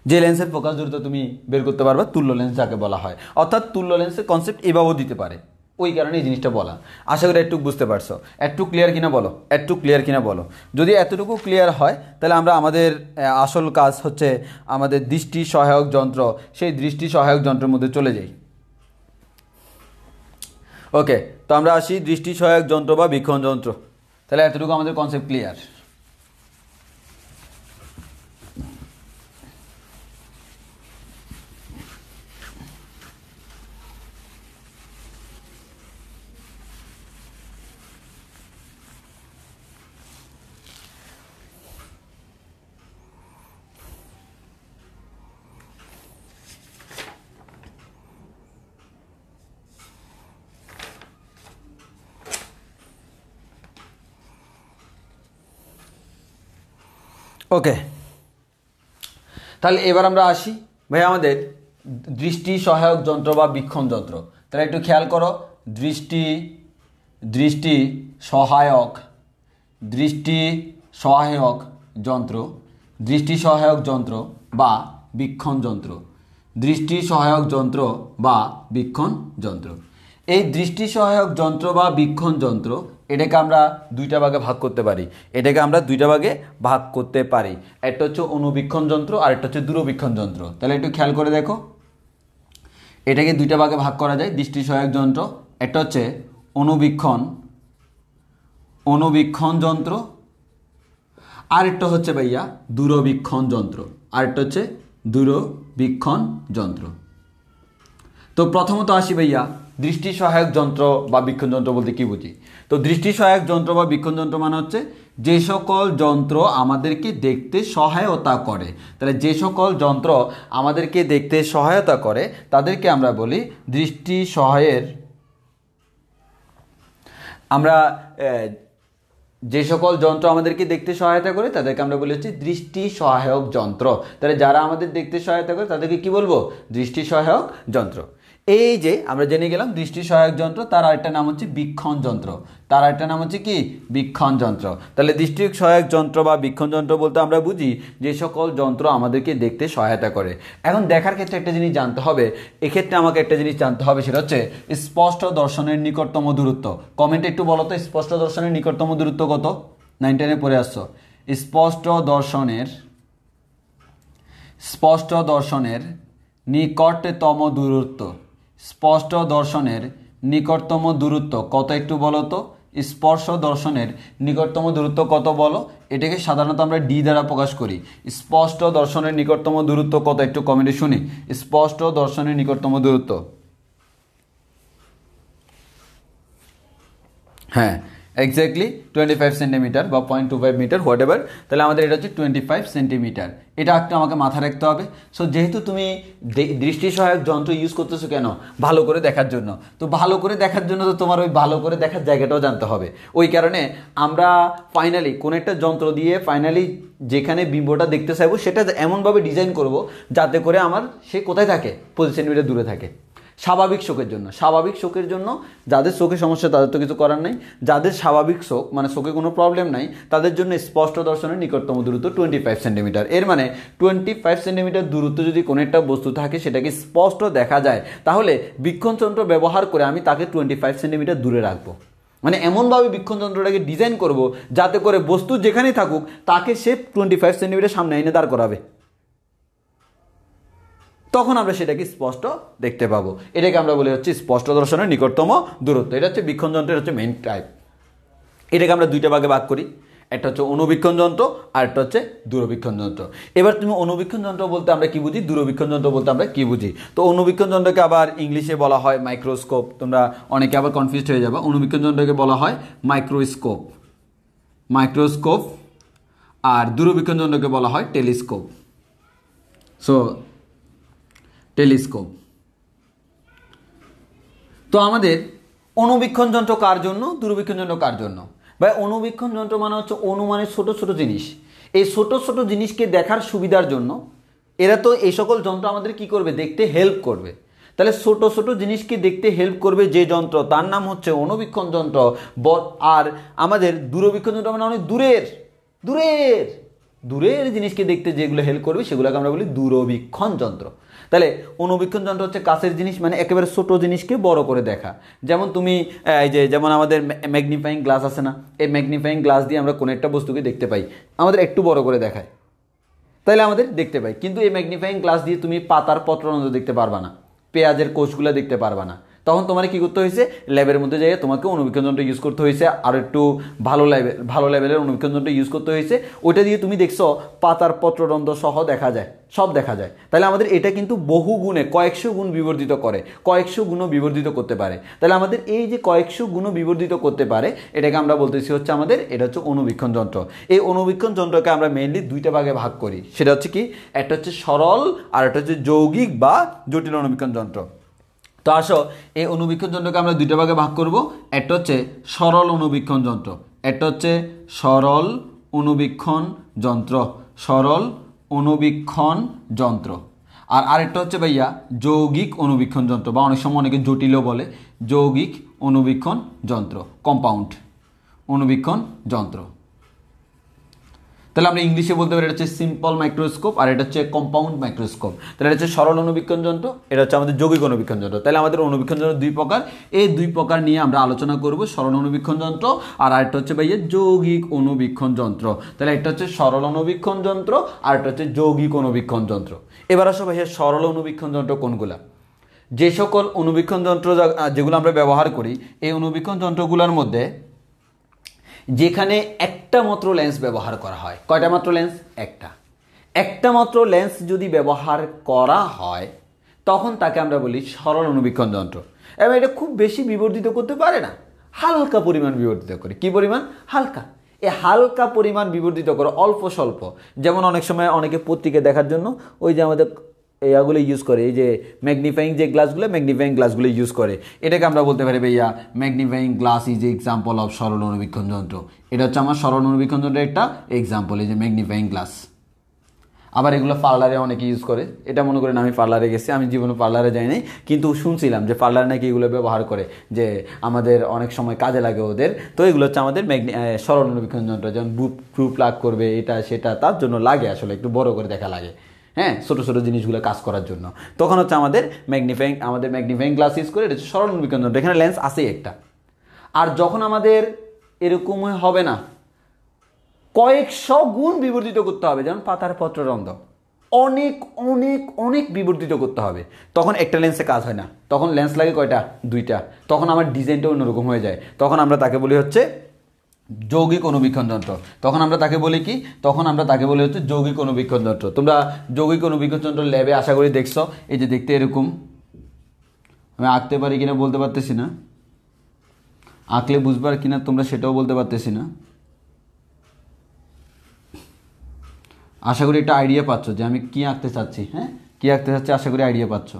যে লেন্সের ফোকাস দূরত্ব তুমি বের করতে পারবে, তুল্য লেন্স যাকে বলা হয়। অর্থাৎ তুল্য লেন্সের কনসেপ্ট এভাবেও দিতে পারে, ওই কারণে এই জিনিসটা বলা। আশা করি একটু বুঝতে পারছো। একটু ক্লিয়ার কিনা বলো। যদি এতটুকু ক্লিয়ার হয় তাহলে আমরা আমাদের আসল কাজ হচ্ছে আমাদের দৃষ্টি সহায়ক যন্ত্র, সেই দৃষ্টি সহায়ক যন্ত্রের মধ্যে চলে যাই। ওকে, তো আমরা আসি দৃষ্টি সহায়ক যন্ত্র বা বীক্ষণ যন্ত্র। তাহলে এতটুকু আমাদের কনসেপ্ট ক্লিয়ার। ওকে, তাহলে এবার আমরা আসি ভাই আমাদের দৃষ্টি সহায়ক যন্ত্র বা বীক্ষণ যন্ত্র। তাহলে একটু খেয়াল করো, দৃষ্টি সহায়ক যন্ত্র, দৃষ্টি সহায়ক যন্ত্র বা বীক্ষণ যন্ত্র, দৃষ্টি সহায়ক যন্ত্র বা বীক্ষণ যন্ত্র। এই দৃষ্টি সহায়ক যন্ত্র বা বীক্ষণ যন্ত্র এটাকে আমরা দুইটা ভাগে ভাগ করতে পারি। একটা হচ্ছে অনুবীক্ষণ যন্ত্র আর একটা হচ্ছে দূরবীক্ষণ যন্ত্র। তাহলে একটু খেয়াল করে দেখো, এটাকে দুইটা ভাগে ভাগ করা যায় দৃষ্টি সহায়ক যন্ত্র। একটা হচ্ছে অনুবীক্ষণ যন্ত্র, আরেকটা হচ্ছে ভাইয়া দূরবীক্ষণ যন্ত্র। তো প্রথমত আসি ভাইয়া দৃষ্টি সহায়ক যন্ত্র বা বীক্ষণ যন্ত্র বলতে কি বুঝি। তো দৃষ্টি সহায়ক যন্ত্র বা বীক্ষণ যন্ত্র মানে হচ্ছে যে সকল যন্ত্র আমাদেরকে দেখতে সহায়তা করে। তাহলে যে সকল যন্ত্র আমাদেরকে দেখতে সহায়তা করে তাদেরকে আমরা বলি দৃষ্টি সহায়ের, যে সকল যন্ত্র আমাদেরকে দেখতে সহায়তা করে তাদেরকে আমরা বলি হচ্ছে দৃষ্টি সহায়ক যন্ত্র। তাহলে যারা আমাদের দেখতে সহায়তা করে তাদেরকে কি বলবো? দৃষ্টি সহায়ক যন্ত্র। এই যে আমরা জেনে গেলাম দৃষ্টি সহায়ক যন্ত্র, তার আরেকটা নাম হচ্ছে বীক্ষণ যন্ত্র। তাহলে দৃষ্টি সহায়ক যন্ত্র বা বীক্ষণ যন্ত্র বলতে আমরা বুঝি যে সকল যন্ত্র আমাদেরকে দেখতে সহায়তা করে। এখন দেখার ক্ষেত্রে একটা জিনিস জানতে হবে, এক্ষেত্রে আমাকে একটা জিনিস জানতে হবে, সেটা হচ্ছে স্পষ্ট দর্শনের নিকটতম দূরত্ব। কমেন্টে একটু বলো তো স্পষ্ট দর্শনের নিকটতম দূরত্ব কত? 9 10-এ পড়ে আসছো। স্পষ্ট দর্শনের নিকটতম দূরত্ব কত একটু বলো তো? স্পর্শ দর্শনের নিকটতম দূরত্ব কত বলো? এটাকে সাধারণত আমরা ডি দ্বারা প্রকাশ করি। স্পষ্ট দর্শনের নিকটতম দূরত্ব কত একটু কমেন্টে শুনি। স্পষ্ট দর্শনের নিকটতম দূরত্ব, হ্যাঁ এক্স্যাক্টলি 25 সেন্টিমিটার বা 0.25 মিটার হোয়াট এভার। তাহলে আমাদের এটা হচ্ছে 25 সেন্টিমিটার। এটা একটু আমাকে মাথায় রাখতে হবে। সো যেহেতু তুমি দৃষ্টি সহায়ক যন্ত্র ইউজ করতেছো কেন? ভালো করে দেখার জন্য। তো ভালো করে দেখার জন্য তো তোমার ওই ভালো করে দেখার জায়গাটাও জানতে হবে। ওই কারণে আমরা ফাইনালি কোনো একটা যন্ত্র দিয়ে ফাইনালি যেখানে বিম্বটা দেখতে চাইবো সেটা এমনভাবে ডিজাইন করব যাতে করে আমার সে কোথায় থাকে? 25 সেন্টিমিটার দূরে থাকে। স্বাভাবিক চোখের জন্য যাদের চোখে সমস্যা তাদের তো কিছু করার নেই। যাদের স্বাভাবিক চোখ মানে চোখে কোনো প্রবলেম নাই তাদের জন্য স্পষ্ট দর্শনের নিকটতম দূরত্ব 25 সেন্টিমিটার। এর মানে 25 সেন্টিমিটার দূরত্ব যদি কোনো একটা বস্তু থাকে সেটাকে স্পষ্ট দেখা যায়, তাহলে বীক্ষণ যন্ত্র ব্যবহার করে আমি তাকে 25 সেন্টিমিটার দূরে রাখবো। মানে এমনভাবে বীক্ষণ যন্ত্রটাকে ডিজাইন করব যাতে করে বস্তু যেখানেই থাকুক তাকে সে 25 সেন্টিমিটার সামনে এনে দাঁড় করাবে, তখন আমরা সেটাকে স্পষ্ট দেখতে পাবো। এটাকে আমরা বলি হচ্ছে স্পষ্ট দর্শনের নিকটতম দূরত্ব। এটা হচ্ছে বীক্ষণ যন্ত্রের হচ্ছে মেইন টাইপ। এটাকে আমরা দুইটা ভাগে ভাগ করি, একটা হচ্ছে অনুবীক্ষণ যন্ত্র আর একটা হচ্ছে দূরবীক্ষণ যন্ত্র। এবার তুমি অনুবীক্ষণ যন্ত্র বলতে আমরা কি বুঝি, দূরবীক্ষণ যন্ত্র বলতে আমরা কি বুঝি। তো অনুবীক্ষণ যন্ত্রকে আবার ইংলিশে বলা হয় মাইক্রোস্কোপ। তোমরা অনেকে আবার কনফিউজড হয়ে যাবে। অনুবীক্ষণ যন্ত্রকে বলা হয় মাইক্রোস্কোপ আর দূরবীক্ষণ যন্ত্রকে বলা হয় টেলিস্কোপ। তো আমাদের অনুবীক্ষণ যন্ত্র কার জন্য, দূরবীক্ষণ যন্ত্র কার জন্য? ভাই অনুবীক্ষণ যন্ত্র মানে হচ্ছে অনুমানের ছোট ছোট জিনিস। এই ছোট ছোট জিনিসকে দেখার সুবিধার জন্য এরা তো এই সকল যন্ত্র আমাদের কি করবে? দেখতে হেল্প করবে। তাহলে ছোট ছোট জিনিসকে দেখতে হেল্প করবে যে যন্ত্র তার নাম হচ্ছে অনুবীক্ষণ যন্ত্র। আর আমাদের দূরবীক্ষণ যন্ত্র মানে অনেক দূরের জিনিসকে দেখতে যেগুলো হেল্প করবে সেগুলোকে আমরা বলি দূরবীক্ষণ যন্ত্র। তাহলে অনুবীক্ষণ যন্ত্র হচ্ছে কাছের জিনিস মানে একেবারে ছোট জিনিসকে বড় করে দেখা। যেমন তুমি যেমন আমাদের ম্যাগনিফাইং গ্লাস আছে না, এই ম্যাগনিফাইং গ্লাস দিয়ে আমরা কোনো একটা বস্তুকে দেখতে পাই, আমাদের একটু বড় করে দেখায় তাহলে আমাদের দেখতে পাই। কিন্তু এই ম্যাগনিফাইং গ্লাস দিয়ে তুমি পাতার পত্ররন্ধ্র দেখতে পারবা না, পেঁয়াজের কোষগুলো দেখতে পারবা না। তখন তোমার কি করতে হয়েছে? ল্যাবের মধ্যে যাই তোমাকে অনুবীক্ষণ যন্ত্র ইউজ করতে হয়েছে, আর একটু ভালো লেভেলের অনুবীক্ষণ যন্ত্র ইউজ করতে হয়েছে। ওইটা দিয়ে তুমি দেখছো পাতার পত্ররন্ধ্র সহ দেখা যায়, সব দেখা যায়। তাহলে আমাদের এটা কিন্তু বহু গুণে কয়েকশো গুণ বিবর্ধিত করে, কয়েকশো গুণও বিবর্ধিত করতে পারে। তাহলে আমাদের এই যে কয়েকশো গুণও বিবর্ধিত করতে পারে এটাকে আমরা বলতেছি হচ্ছে আমাদের এটা হচ্ছে অনুবীক্ষণ যন্ত্র। এই অনুবীক্ষণ যন্ত্রকে আমরা মেইনলি দুইটা ভাগে ভাগ করি, সেটা হচ্ছে কি? একটা হচ্ছে সরল আর একটা হচ্ছে যৌগিক বা জটিল অনুবীক্ষণ যন্ত্র। তো আসো এই অনুবীক্ষণ যন্ত্রকে আমরা দুইটা ভাগে ভাগ করব। একটা হচ্ছে সরল অনুবীক্ষণ যন্ত্র, সরল অনুবীক্ষণ যন্ত্র। আর আরেকটা হচ্ছে ভাইয়া যৌগিক অনুবীক্ষণ যন্ত্র, বা অনেক সময় অনেকে জটিলও বলে, যৌগিক অনুবীক্ষণ যন্ত্র, কম্পাউন্ড অনুবীক্ষণ যন্ত্র। তাহলে আমরা ইংলিশে বলতে পারি এটা হচ্ছে সিম্পল মাইক্রোস্কোপ, আর এটা হচ্ছে কম্পাউন্ড মাইক্রোস্কোপ। তাহলে এটা হচ্ছে সরল অনুবীক্ষণ যন্ত্র, এটা হচ্ছে আমাদের যৌগিক অনুবীক্ষণ যন্ত্র। তাহলে আমাদের অনুবীক্ষণ যন্ত্র দুই প্রকার, এই দুই প্রকার নিয়ে আমরা আলোচনা করব, সরল অনুবীক্ষণ যন্ত্র আর আরেকটা হচ্ছে ভাইয়া যৌগিক অনুবীক্ষণ যন্ত্র। তাহলে একটা হচ্ছে সরল অনুবীক্ষণ যন্ত্র আর একটা হচ্ছে যৌগিক অনুবীক্ষণ যন্ত্র। এবার আসো ভাইয়া সরল অনুবীক্ষণ যন্ত্র কোনগুলা? যে সকল অনুবীক্ষণ যন্ত্র যেগুলো আমরা ব্যবহার করি, এই অনুবীক্ষণ যন্ত্রগুলোর মধ্যে যেখানে একটা মাত্র লেন্স ব্যবহার করা হয়। কয়টা মাত্র লেন্স? একটা মাত্র লেন্স যদি ব্যবহার করা হয় তখন তাকে আমরা বলি সরল অনুবীক্ষণ যন্ত্র। এবং এটা খুব বেশি বিবর্ধিত করতে পারে না, হালকা পরিমাণ বিবর্ধিত করে। কি পরিমাণ? হালকা। এই হালকা পরিমাণ বিবর্ধিত করে, অল্প স্বল্প। যেমন অনেক সময় অনেকে পত্রিকা দেখার জন্য ওই যে আমাদের এগুলো ইউজ করে, এই যে ম্যাগনিফাইং যে গ্লাসগুলো, ম্যাগনিফাইং গ্লাসগুলো ইউজ করে। এটাকে আমরা বলতে পারি ভাইয়া magnifying glass is example of সরল অনুবীক্ষণ যন্ত্র। এটা হচ্ছে আমার সরল অনুবীক্ষণ যন্ত্রের একটা এক্সাম্পল, এই যে ম্যাগনিফাইং গ্লাস। আবার এগুলো পার্লারে অনেকে ইউজ করে। এটা মনে করেন আমি পার্লারে গেছি, আমি জীবনে পার্লারে যাই নাই, কিন্তু শুনছিলাম যে পার্লারে নাকি এগুলো ব্যবহার করে, যে আমাদের অনেক সময় কাজে লাগে ওদের। তো এগুলো হচ্ছে আমাদের সরল অনুবীক্ষণ যন্ত্র। যেমন ব্রু প্লাগ করবে, এটা সেটা, তার জন্য লাগে আসলে একটু বড় করে দেখা লাগে, হ্যাঁ, ছোটো ছোটো জিনিসগুলো কাজ করার জন্য। তখন হচ্ছে আমাদের ম্যাগনিফাইং গ্লাস ইউজ করে, এটা হচ্ছে সরল অনুবীক্ষণ যন্ত্র। এখানে লেন্স আছেই একটা। আর যখন আমাদের এরকম হবে না, কয়েকশো গুণ বিবর্ধিত করতে হবে, যেমন পাতার পত্ররন্ধ্র, অনেক অনেক অনেক বিবর্ধিত করতে হবে, তখন একটা লেন্সে কাজ হয় না, তখন লেন্স লাগে কয়টা? দুইটা। তখন আমার ডিজাইনটা অন্যরকম হয়ে যায়, তখন আমরা তাকে বলি হচ্ছে যৌগিক অনুবীক্ষণ যন্ত্র। তখন আমরা তাকে বলি কি? তখন আমরা তাকে বলি হচ্ছে যৌগিক অনুবীক্ষণ যন্ত্র। তোমরা যৌগিক অনুবীক্ষণ যন্ত্র ল্যাবে আশা করি দেখছো। এই যে দেখতে এরকম, আমি আঁকতে পারি কিনা বলতে পারতেছি না, আঁকলে বুঝবার কিনা তোমরা সেটাও বলতে পারতেছি না। আশা করি একটা আইডিয়া পাচ্ছ যে আমি কি আঁকতে চাচ্ছি। হ্যাঁ, কি আঁকতে চাচ্ছি আশা করি আইডিয়া পাচ্ছ।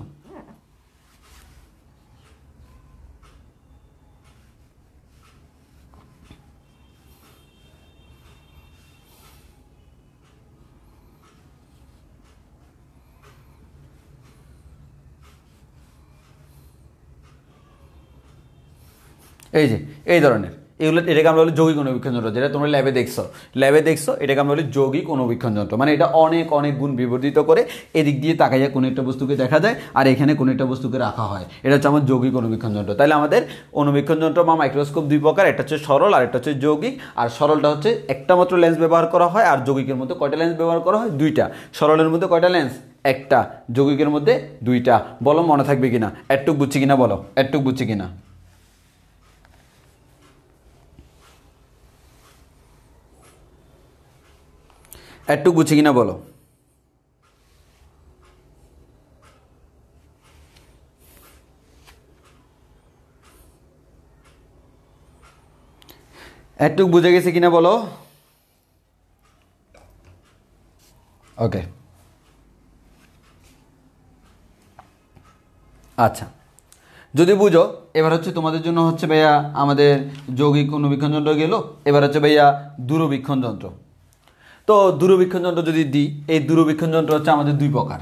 এই যে এই ধরনের এগুলো, এটাকে আমরা বলি যৌগিক অনুবীক্ষণ যন্ত্র, যেটা তোমরা ল্যাবে দেখছো, এটাকে আমরা বলি যৌগিক অনুবীক্ষণ যন্ত্র। মানে এটা অনেক অনেক গুণ বিবর্ধিত করে, এদিক দিয়ে তাকাইয়া কোনো একটা বস্তুকে দেখা যায় আর এখানে কোনো একটা বস্তুকে রাখা হয়। এটা হচ্ছে আমার যৌগিক অনুবীক্ষণ যন্ত্র। তাহলে আমাদের অনুবীক্ষণ যন্ত্র বা মাইক্রোস্কোপ দুই প্রকার, একটা হচ্ছে সরল আর একটা হচ্ছে যৌগিক। আর সরলটা হচ্ছে একটা মাত্র লেন্স ব্যবহার করা হয়, আর যৌগিকের মধ্যে কয়টা লেন্স ব্যবহার করা হয়? দুইটা। সরলের মধ্যে কয়টা লেন্স? একটা। যৌগিকের মধ্যে দুইটা। বলো মনে থাকবে কিনা, একটুক বুঝছি কিনা বলো, একটুক বুঝছি কিনা। একটু বুঝি কিনা বলো। একটু বুঝে গেছে কিনা বলো। ওকে, আচ্ছা, যদি বুঝো এবার হচ্ছে তোমাদের জন্য হচ্ছে ভাইয়া আমাদের যৌগিক অনুবীক্ষণ যন্ত্র গেল। এবার হচ্ছে ভাইয়া দূরবীক্ষণ যন্ত্র। তো দূরবীক্ষণ যন্ত্র যদি দিই, এই দূরবীক্ষণ যন্ত্র হচ্ছে আমাদের দুই প্রকার।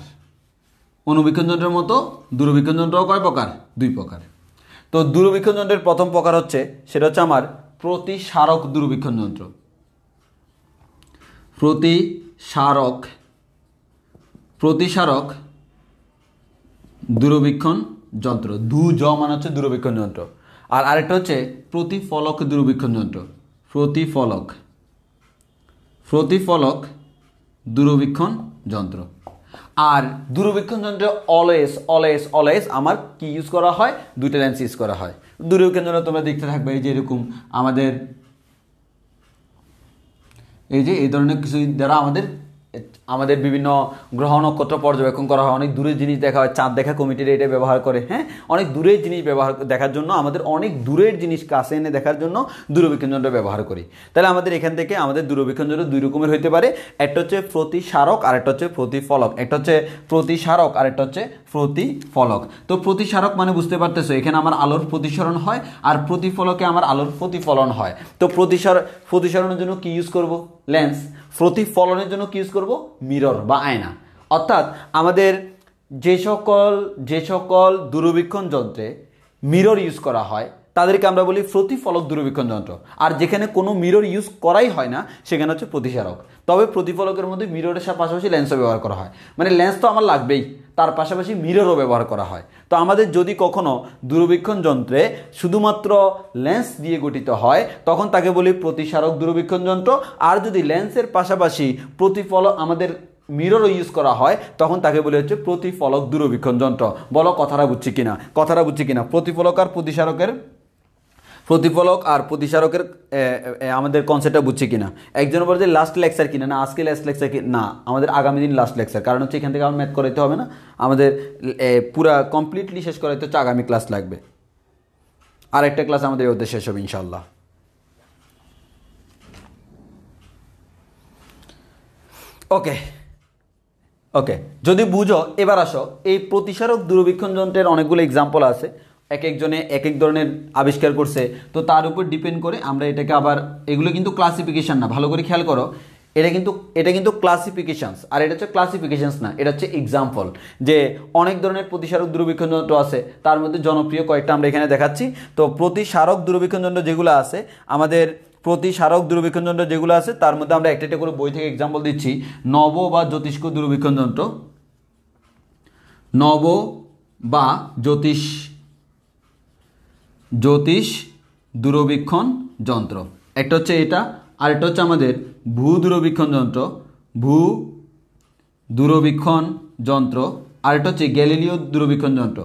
অনুবীক্ষণ যন্ত্রের মতো দূরবীক্ষণ যন্ত্র কয় প্রকার? দুই প্রকার। তো দূরবীক্ষণ যন্ত্রের প্রথম প্রকার হচ্ছে, সেটা হচ্ছে আমার প্রতিসারক দূরবীক্ষণ যন্ত্র। প্রতিসারক দূরবীক্ষণ যন্ত্র, মানে হচ্ছে দূরবীক্ষণ যন্ত্র। আর আরেকটা হচ্ছে প্রতিফলক দূরবীক্ষণ যন্ত্র। প্রতিফলক দূরবীক্ষণ যন্ত্র। আর দূরবীক্ষণ যন্ত্রে অলওয়েজ আমার কি ইউজ করা হয়? দুইটা লেন্স ইউজ করা হয়। দূরবীক্ষণ যন্ত্র তোমরা দেখতে থাকবে, এই যে এরকম আমাদের এই যে এই ধরনের কিছু দ্বারা আমাদের বিভিন্ন গ্রহ নক্ষত্র পর্যবেক্ষণ করা হয়, অনেক দূরের জিনিস দেখা হয়। চাঁদ দেখা কমিটির এটা ব্যবহার করে। হ্যাঁ, অনেক দূরের জিনিস দেখার জন্য, আমাদের অনেক দূরের জিনিস কাছে এনে দেখার জন্য দূরবীক্ষণ যন্ত্র ব্যবহার করি। তাহলে আমাদের এখান থেকে আমাদের দূরবীক্ষণ যন্ত্র দুই রকমের হইতে পারে, একটা হচ্ছে প্রতিসারক আর একটা হচ্ছে প্রতিফলক। একটা হচ্ছে প্রতিসারক আর একটা হচ্ছে প্রতিফলক। তো প্রতিসারক মানে বুঝতে পারতেছো, এখানে আমার আলোর প্রতিসরণ হয়, আর প্রতিফলকে আমার আলোর প্রতিফলন হয়। তো প্রতিসরণের জন্য কি ইউজ করব? লেন্স। প্রতিফলনের জন্য কি ইউজ করব, মিরর বা আয়না। অর্থাৎ আমাদের যে সকল দূরবীক্ষণ যন্ত্রে মিরর ইউজ করা হয় তাদেরকে আমরা বলি প্রতিফলক দূরবীক্ষণ যন্ত্র। আর যেখানে কোনো মিরর ইউজ করাই হয় না সেখানে হচ্ছে প্রতিসারক। তবে প্রতিফলকের মধ্যে মিররের পাশাপাশি লেন্সও ব্যবহার করা হয়, মানে লেন্স তো আমার লাগবেই, তার পাশাপাশি মিররও ব্যবহার করা হয়। তো আমাদের যদি কখনো দূরবীক্ষণ যন্ত্রে শুধুমাত্র লেন্স দিয়ে গঠিত হয় তখন তাকে বলি প্রতিসারক দূরবীক্ষণ যন্ত্র। আর যদি লেন্সের পাশাপাশি প্রতিফলক আমাদের মিররও ইউজ করা হয় তখন তাকে বলে হচ্ছে প্রতিফলক দূরবীক্ষণ যন্ত্র। বলো কথাটা বুঝছি কিনা? প্রতিফলক আর প্রতিসারকের আমাদের কনসেপ্টটা বুঝছি কিনা? একজন বলে যে লাস্ট লেকচার কিনা, না আজকে লাস্ট লেকচার না, আমাদের আগামী দিন লাস্ট লেকচার। কারণ হচ্ছে এখান থেকে আমার ম্যাথ করাইতে হবে না, আমাদের পুরা কমপ্লিটলি শেষ করাইতে হচ্ছে আগামী ক্লাস লাগবে। আর একটা ক্লাস আমাদের ওদের শেষ হবে ইনশাল্লাহ। ওকে, যদি বুঝো এবার আসো, এই প্রতিসারক দূরবীক্ষণ যন্ত্রের অনেকগুলো এক্সাম্পল আছে, এক একজনে এক এক ধরনের আবিষ্কার করছে, তো তার উপর ডিপেন্ড করে আমরা এটাকে আবার, এগুলো কিন্তু ক্লাসিফিকেশন না, ভালো করে খেয়াল করো, এটা কিন্তু ক্লাসিফিকেশনস, আর এটা হচ্ছে ক্লাসিফিকেশনস না, এটা হচ্ছে এক্সাম্পল। যে অনেক ধরনের প্রতিসারক দূরবীক্ষণ যন্ত্র আছে, তার মধ্যে জনপ্রিয় কয়েকটা আমরা এখানে দেখাচ্ছি। তো প্রতিসারক দূরবীক্ষণ যন্ত্র যেগুলো আছে, আমাদের প্রতিসারক দূরবীক্ষণ যন্ত্র যেগুলো আছে তার মধ্যে আমরা একটা একটা করে বই থেকে এক্সাম্পল দিচ্ছি। নব বা জ্যোতিষ্ক দূরবীক্ষণ যন্ত্র, নব বা জ্যোতিষ দূরবীক্ষণ যন্ত্র একটা হচ্ছে এটা, আর একটা হচ্ছে আমাদের ভূ দূরবীক্ষণ যন্ত্র, আর একটা হচ্ছে গ্যালিলিও দূরবীক্ষণ যন্ত্র,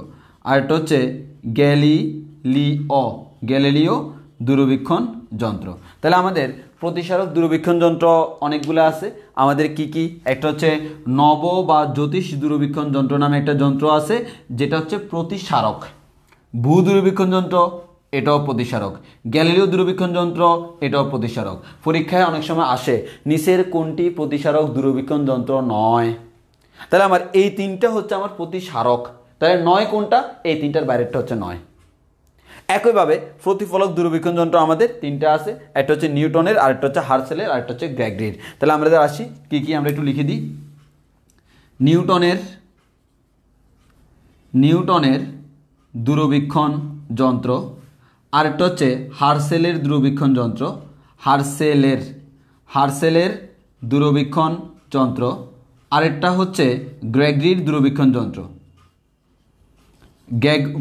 আর একটা হচ্ছে গ্যালিলিও দূরবীক্ষণ যন্ত্র। তাহলে আমাদের প্রতিসারক দূরবীক্ষণ যন্ত্র অনেকগুলো আছে। আমাদের কি একটা হচ্ছে নব বা জ্যোতিষ দূরবীক্ষণ যন্ত্র নামে একটা যন্ত্র আছে, যেটা হচ্ছে প্রতিসারক। ভূ দূরবীক্ষণ যন্ত্র, এটাও প্রতিসারক। গ্যালিলিও দূরবীক্ষণ যন্ত্র, এটাও প্রতিসারক। পরীক্ষায় অনেক সময় আসে নিচের কোনটি প্রতিসারক দূরবীক্ষণ যন্ত্র নয়। তাহলে আমার এই তিনটা হচ্ছে আমার প্রতিসারক, তাহলে নয় কোনটা? এই তিনটার বাইরেরটা হচ্ছে নয়। একইভাবে প্রতিফলক দূরবীক্ষণ যন্ত্র আমাদের তিনটা আছে, একটা হচ্ছে নিউটনের, আরেকটা হচ্ছে হার্সেলের, আরেকটা হচ্ছে গ্রেগরির। তাহলে আমরা আসি কি আমরা একটু লিখে দিই। নিউটনের দূরবীক্ষণ যন্ত্র, আরেকটা হচ্ছে হার্সেলের দূরবীক্ষণ যন্ত্র, হার্সেলের দূরবীক্ষণ যন্ত্র, আরেকটা হচ্ছে গ্রেগরির দূরবীক্ষণ যন্ত্র,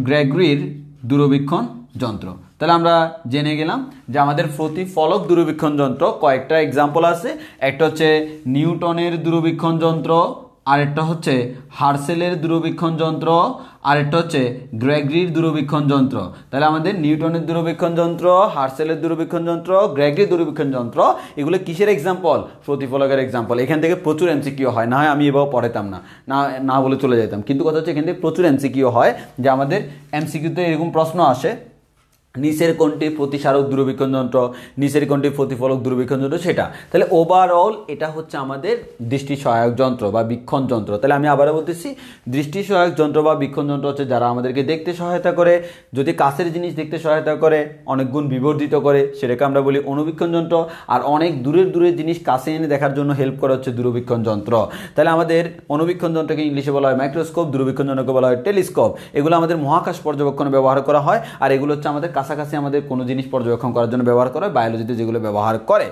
গ্রেগরির দূরবীক্ষণ যন্ত্র। তাহলে আমরা জেনে গেলাম যে আমাদের প্রতিফলক দূরবীক্ষণ যন্ত্র কয়েকটা এক্সাম্পল আছে। একটা হচ্ছে নিউটনের দূরবীক্ষণ যন্ত্র, আরেকটা হচ্ছে হার্সেলের দূরবীক্ষণ যন্ত্র, আরেকটা হচ্ছে গ্রেগরির দূরবীক্ষণ যন্ত্র। তাহলে আমাদের নিউটনের দূরবীক্ষণ যন্ত্র, হার্সেলের দূরবীক্ষণ যন্ত্র, গ্রেগরির দূরবীক্ষণ যন্ত্র, এগুলো কিসের এক্সাম্পল? প্রতিফলকের এক্সাম্পল। এখান থেকে প্রচুর এমসিকিউ হয়, না হয় আমি এবার পড়াতাম না বলে চলে যেতাম, কিন্তু কথা হচ্ছে এখান থেকে প্রচুর এমসিকিউ হয়, যে আমাদের এমসিকিউতে এরকম প্রশ্ন আসে, নিচের কোনটি প্রতিসারক দূরবীক্ষণ যন্ত্র, নিচের কোনটি প্রতিফলক দূরবীক্ষণ যন্ত্র, সেটা। তাহলে ওভারঅল এটা হচ্ছে আমাদের দৃষ্টি সহায়ক যন্ত্র বা বীক্ষণ যন্ত্র। তাহলে আমি আবারও বলতেছি, দৃষ্টি সহায়ক যন্ত্র বা বীক্ষণ যন্ত্র হচ্ছে যারা আমাদেরকে দেখতে সহায়তা করে, যদি কাছের জিনিস দেখতে সহায়তা করে, অনেক গুণ বিবর্ধিত করে, সেটাকে আমরা বলি অনুবীক্ষণ যন্ত্র। আর অনেক দূরের জিনিস কাছে এনে দেখার জন্য হেল্প করা হচ্ছে দূরবীক্ষণ যন্ত্র। তাহলে আমাদের অনুবীক্ষণ যন্ত্রকে ইংলিশে বলা হয় মাইক্রোস্কোপ, দূরবীক্ষণ যন্ত্রকে বলা হয় টেলিস্কোপ। এগুলো আমাদের মহাকাশ পর্যবেক্ষণে ব্যবহার করা হয়, আর এগুলো হচ্ছে আমাদের কাছাকাছি আমাদের কোনো জিনিস পর্যবেক্ষণ করার জন্য ব্যবহার করে, বায়োলজিতে যেগুলো ব্যবহার করে।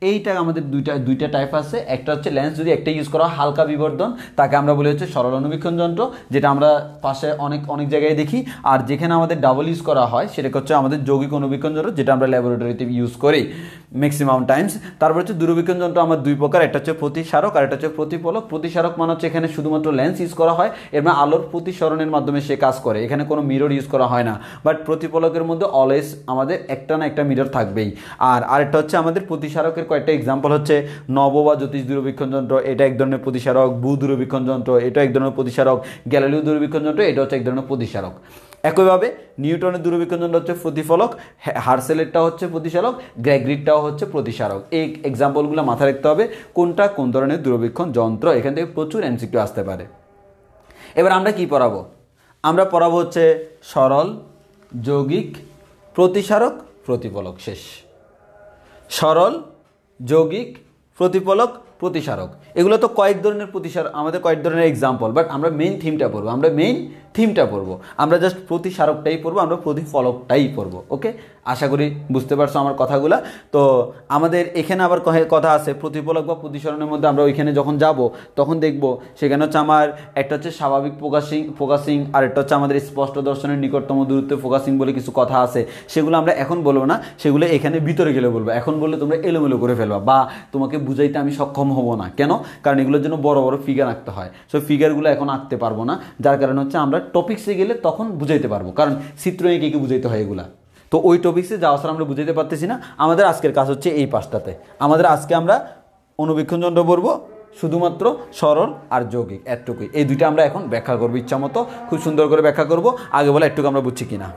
এইটা আমাদের দুইটা টাইপ আছে। একটা হচ্ছে লেন্স যদি একটা ইউজ করা হয় হালকা বিবর্ধন, তাকে আমরা বলি হচ্ছে সরল অনুবীক্ষণ যন্ত্র, যেটা আমরা পাশে অনেক জায়গায় দেখি। আর যেখানে আমাদের ডাবল ইউজ করা হয় সেটা হচ্ছে আমাদের যৌগিক অনুবীক্ষণ যন্ত্র, যেটা আমরা ল্যাবরেটরিতে ইউজ করি ম্যাক্সিমাম টাইমস। তারপর হচ্ছে দূরবীক্ষণ যন্ত্র আমার দুই প্রকার, একটা হচ্ছে প্রতিসারক আর একটা হচ্ছে প্রতিফলক। প্রতিসারক মানে হচ্ছে এখানে শুধুমাত্র লেন্স ইউজ করা হয়, এর মানে আলোর প্রতিসরণের মাধ্যমে সে কাজ করে, এখানে কোনো মিরর ইউজ করা হয় না। বাট প্রতিফলকের মধ্যে অলওয়েজ আমাদের একটা না একটা মিরর থাকবেই। আর আরেকটা হচ্ছে আমাদের প্রতিসারকের কয়েকটা এক্সাম্পল হচ্ছে নব বা জ্যোতিষ দূরবীক্ষণ যন্ত্র, এটা এক ধরনের প্রতিসারক। ভূ দূরবীক্ষণ যন্ত্র, এটা এক ধরনের প্রতিসারক। গ্যালিলিও দূরবীক্ষণ যন্ত্র, এটা হচ্ছে এক ধরনের প্রতিসারক। একইভাবে নিউটনের দূরবীক্ষণ যন্ত্র হচ্ছে প্রতিফলক, হার্সেলেরটা হচ্ছে প্রতিসারক, গ্রেগরিরটাও হচ্ছে প্রতিসারক। এই এক্সাম্পলগুলো মাথায় রাখতে হবে কোনটা কোন ধরনের দূরবীক্ষণ যন্ত্র, এখান থেকে প্রচুর এমসিকিউ আসতে পারে। এবার আমরা কি পড়াবো? আমরা পড়াবো হচ্ছে সরল, যৌগিক, প্রতিসারক, প্রতিফলক। শেষ। সরল, যৌগিক, প্রতিফলক, প্রতিসারক। এগুলো তো কয়েক ধরনের প্রতিসারক, আমাদের কয়েক ধরনের এক্সাম্পল, বাট আমরা মেইন থিমটা পড়বো, আমরা জাস্ট প্রতিসারকটাই পড়বো, আমরা প্রতিফলকটাই পড়বো। ওকে, আশা করি বুঝতে পারছো আমার কথাগুলা। তো আমাদের এখানে আবার কথা আছে প্রতিফলক বা প্রতিসরণের মধ্যে, আমরা ওইখানে যখন যাব তখন দেখব সেখানে হচ্ছে আমার একটা হচ্ছে স্বাভাবিক ফোকাসিং আর একটা হচ্ছে আমাদের স্পষ্ট দর্শনের নিকটতম দূরত্বে ফোকাসিং বলে কিছু কথা আছে, সেগুলো আমরা এখন বলবো না, সেগুলো এখানে ভিতরে গেলে বলবো। এখন বললে তোমরা এলোমেলো করে ফেলবা বা তোমাকে বুঝাইতে আমি সক্ষম হব না। কেন? কারণ এগুলোর জন্য বড় বড় ফিগার আঁকতে হয়, সো ফিগারগুলো এখন আঁকতে পারবো না, যার কারণে হচ্ছে আমরা টপিক্সে গেলে তখন বুঝাইতে পারবো, কারণ চিত্র এঁকে কি বুঝাইতে হয় এগুলা। তো ওই টপিক্সে যাওয়া ছাড়া আমরা বুঝাইতে পারতেছি না। আমাদের আজকের কাজ হচ্ছে এই পাঁচটাতে। আমাদের আজকে আমরা অনুবীক্ষণ যন্ত্র পড়বো, শুধুমাত্র সরল আর যৌগিক, এতটুকুই। এই দুইটা আমরা এখন ব্যাখ্যা করবো ইচ্ছা মতো, খুব সুন্দর করে ব্যাখ্যা করবো। আগে বলে একটুকু আমরা বুঝছি কিনা।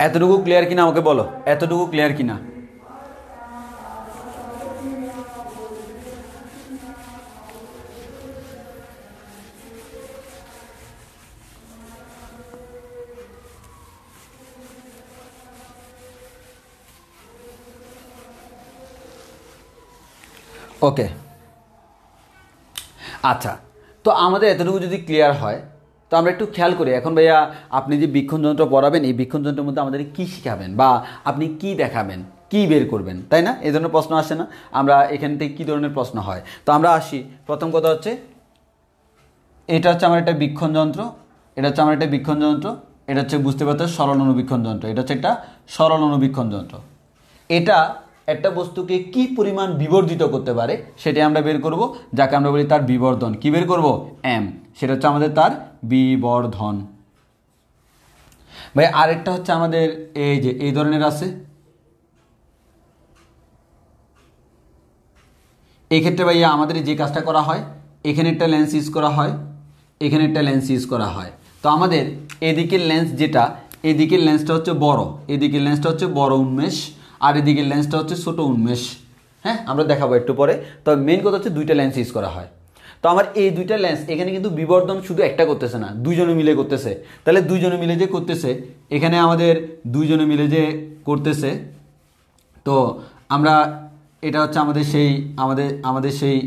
এতটুকু ক্লিয়ার কিনা আমাকে বলো, এতটুকু ক্লিয়ার কিনা? ওকে, আচ্ছা, তো আমাদের এতটুকু যদি ক্লিয়ার হয় তো আমরা একটু খেয়াল করি। এখন ভাইয়া আপনি যে বীক্ষণ যন্ত্র পড়াবেন, এই বীক্ষণ যন্ত্রের মধ্যে আমাদের কী শিখাবেন বা আপনি কি দেখাবেন, কি বের করবেন, তাই না? এই ধরনের প্রশ্ন আসে না? আমরা এখান থেকে কী ধরনের প্রশ্ন হয়, তো আমরা আসি। প্রথম কথা হচ্ছে এটা হচ্ছে আমার একটা বীক্ষণ যন্ত্র, এটা হচ্ছে আমার একটা বীক্ষণ যন্ত্র, এটা হচ্ছে বুঝতে পারতে সরল অনুবীক্ষণ যন্ত্র, এটা হচ্ছে একটা সরল অনুবীক্ষণ যন্ত্র। এটা একটা বস্তুকে কি পরিমাণ বিবর্ধিত করতে পারে সেটা আমরা বের করব, যাকে আমরা বলি তার বিবর্ধন। কি বের করব? এম, সেটা হচ্ছে আমাদের তার বিবর্ধন। ভাই আরেকটা হচ্ছে আমাদের এই যে এই ধরনের আছে, এই ক্ষেত্রে ভাইয়া আমাদের যে কাজটা করা হয়, এখানে একটা লেন্স ইউজ করা হয়, এখানে একটা লেন্স ইউজ করা হয়। তো আমাদের এদিকের লেন্স যেটা, এদিকের লেন্সটা হচ্ছে বড়, এদিকের লেন্সটা হচ্ছে বড় উন্মেষ, আর এদিকের লেন্সটা হচ্ছে ছোট উন্মেষ। হ্যাঁ, আমরা দেখাবো একটু পরে। তবে মেন কথা হচ্ছে দুইটা লেন্স ইউজ করা হয়। তো আমার এই দুইটা লেন্স এখানে কিন্তু বিবর্ধন শুধু একটা করতেছে না, দুইজনে মিলে করতেছে। তাহলে দুইজনে মিলে যে করতেছে, এখানে আমাদের দুইজনে মিলে যে করতেছে, তো আমরা এটা হচ্ছে আমাদের সেই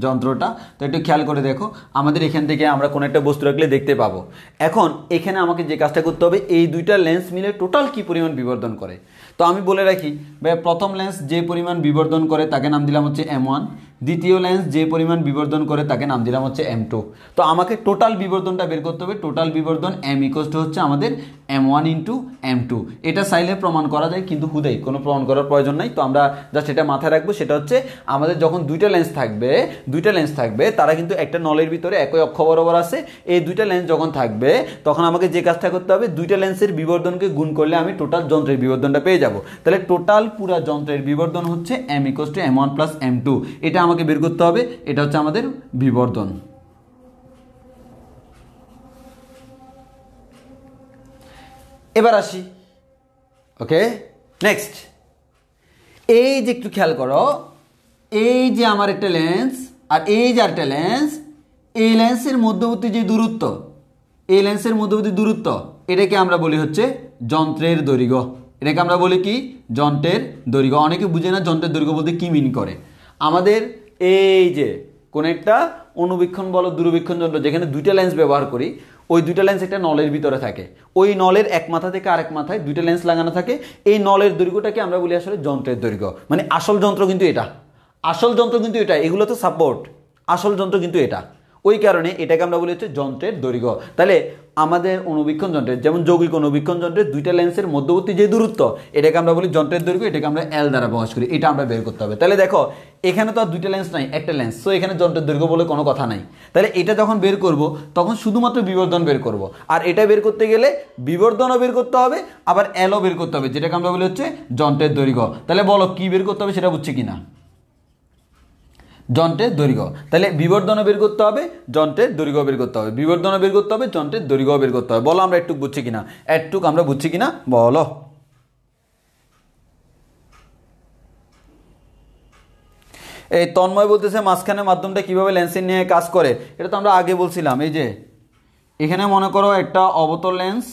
যন্ত্রটা। তো একটু খেয়াল করে দেখো, আমাদের এখান থেকে আমরা কোনো একটা বস্তু রাখলে দেখতে পাবো। এখন এখানে আমাকে যে কাজটা করতে হবে, এই দুইটা লেন্স মিলে টোটাল কি পরিমাণ বিবর্ধন করে। তো আমি বলে রাখি ভাই, প্রথম লেন্স যে পরিমাণ বিবর্ধন করে তাকে নাম দিলাম হচ্ছে M1, দ্বিতীয় লেন্স যে পরিমাণ বিবর্ধন করে তাকে নাম দিলাম হচ্ছে M2। তো আমাকে টোটাল বিবর্ধনটা বের করতে হবে। টোটাল বিবর্ধন M = হচ্ছে আমাদের M1 × M2। এটা চাইলে প্রমাণ করা যায়, কিন্তু হুদেই কোনো প্রমাণ করার প্রয়োজন নাই। তো আমরা জাস্ট এটা মাথায় রাখবো, সেটা হচ্ছে আমাদের যখন দুইটা লেন্স থাকবে তারা কিন্তু একটা নলের ভিতরে একই অক্ষ বরাবর আছে। এই দুইটা লেন্স যখন থাকবে তখন আমাকে যে কাজটা করতে হবে, দুইটা লেন্সের বিবর্ধনকে গুণ করলে আমি টোটাল যন্ত্রের বিবর্ধনটা পেয়ে যাব। তাহলে টোটাল পুরা যন্ত্রের বিবর্ধন হচ্ছে M = M1 + M2। এটা আমাকে বের করতে হবে, এটা হচ্ছে আমাদের বিবর্ধন। এবার আসি, ওকে, নেক্সট। এই যে একটু খেয়াল করো, এই যে আমার একটা লেন্স আর এই যে একটা লেন্স, এই লেন্সের মধ্যবর্তী যে দূরত্ব, এই লেন্সের মধ্যবর্তী দূরত্ব, এটাকে আমরা বলি হচ্ছে যন্ত্রের দৈর্ঘ্য। এটাকে আমরা বলি কি? যন্ত্রের দৈর্ঘ্য। অনেকে বুঝে না যন্ত্রের দৈর্ঘ্য বলতে কি মিন করে। আমাদের এই যে কোন একটা অনুবীক্ষণ বলো দূরবীক্ষণ যন্ত্র, যেখানে দুইটা লেন্স ব্যবহার করি, ওই দুইটা লেন্স একটা নলের ভিতরে থাকে। ওই নলের এক মাথা থেকে আরেক মাথায় দুইটা লেন্স লাগানো থাকে। এই নলের দৈর্ঘ্যটাকে আমরা বলি আসলে যন্ত্রের দৈর্ঘ্য। মানে আসল যন্ত্র কিন্তু এটা, এগুলো তো সাপোর্ট, আসল যন্ত্র কিন্তু এটা। ওই কারণে এটাকে আমরা বলি হচ্ছে যন্ত্রের দৈর্ঘ্য। তাহলে আমাদের অনুবীক্ষণ যন্ত্রের, যেমন যৌগিক অনুবীক্ষণ যন্ত্রের দুইটা লেন্সের মধ্যবর্তী যে দূরত্ব, এটাকে আমরা বলি যন্ত্রের দৈর্ঘ্য। এটাকে আমরা L দ্বারা প্রকাশ করি। এটা আমরা বের করতে হবে। তাহলে দেখো এখানে তো আর দুইটা লেন্স নাই, একটা লেন্স, তো এখানে যন্ত্রের দৈর্ঘ্য বলে কোনো কথা নাই। তাহলে এটা যখন বের করব তখন শুধুমাত্র বিবর্ধন বের করব। আর এটা বের করতে গেলে বিবর্ধনও বের করতে হবে, আবার Lও বের করতে হবে, যেটাকে আমরা বলি হচ্ছে যন্ত্রের দৈর্ঘ্য। তাহলে বলো কি বের করতে হবে, সেটা বুঝছি কিনা? যন্ত্রের দৈর্ঘ্য। তাহলে বিবর্ধনও বের করতে হবে, যন্ত্রের দৈর্ঘ্য বের করতে হবে, বিবর্ধনও বের করতে হবে, যন্ত্রের দৈর্ঘ্য বের করতে হবে। বলো আমরা একটু বুঝছি কিনা, আমরা বুঝছি কিনা বলো। এই তন্ময় বলতেছে মাঝখানে মাধ্যমটা কিভাবে লেন্সের নিয়ে কাজ করে। এটা তো আমরা আগে বলছিলাম। এই যে এখানে মনে করো একটা অবতল লেন্স,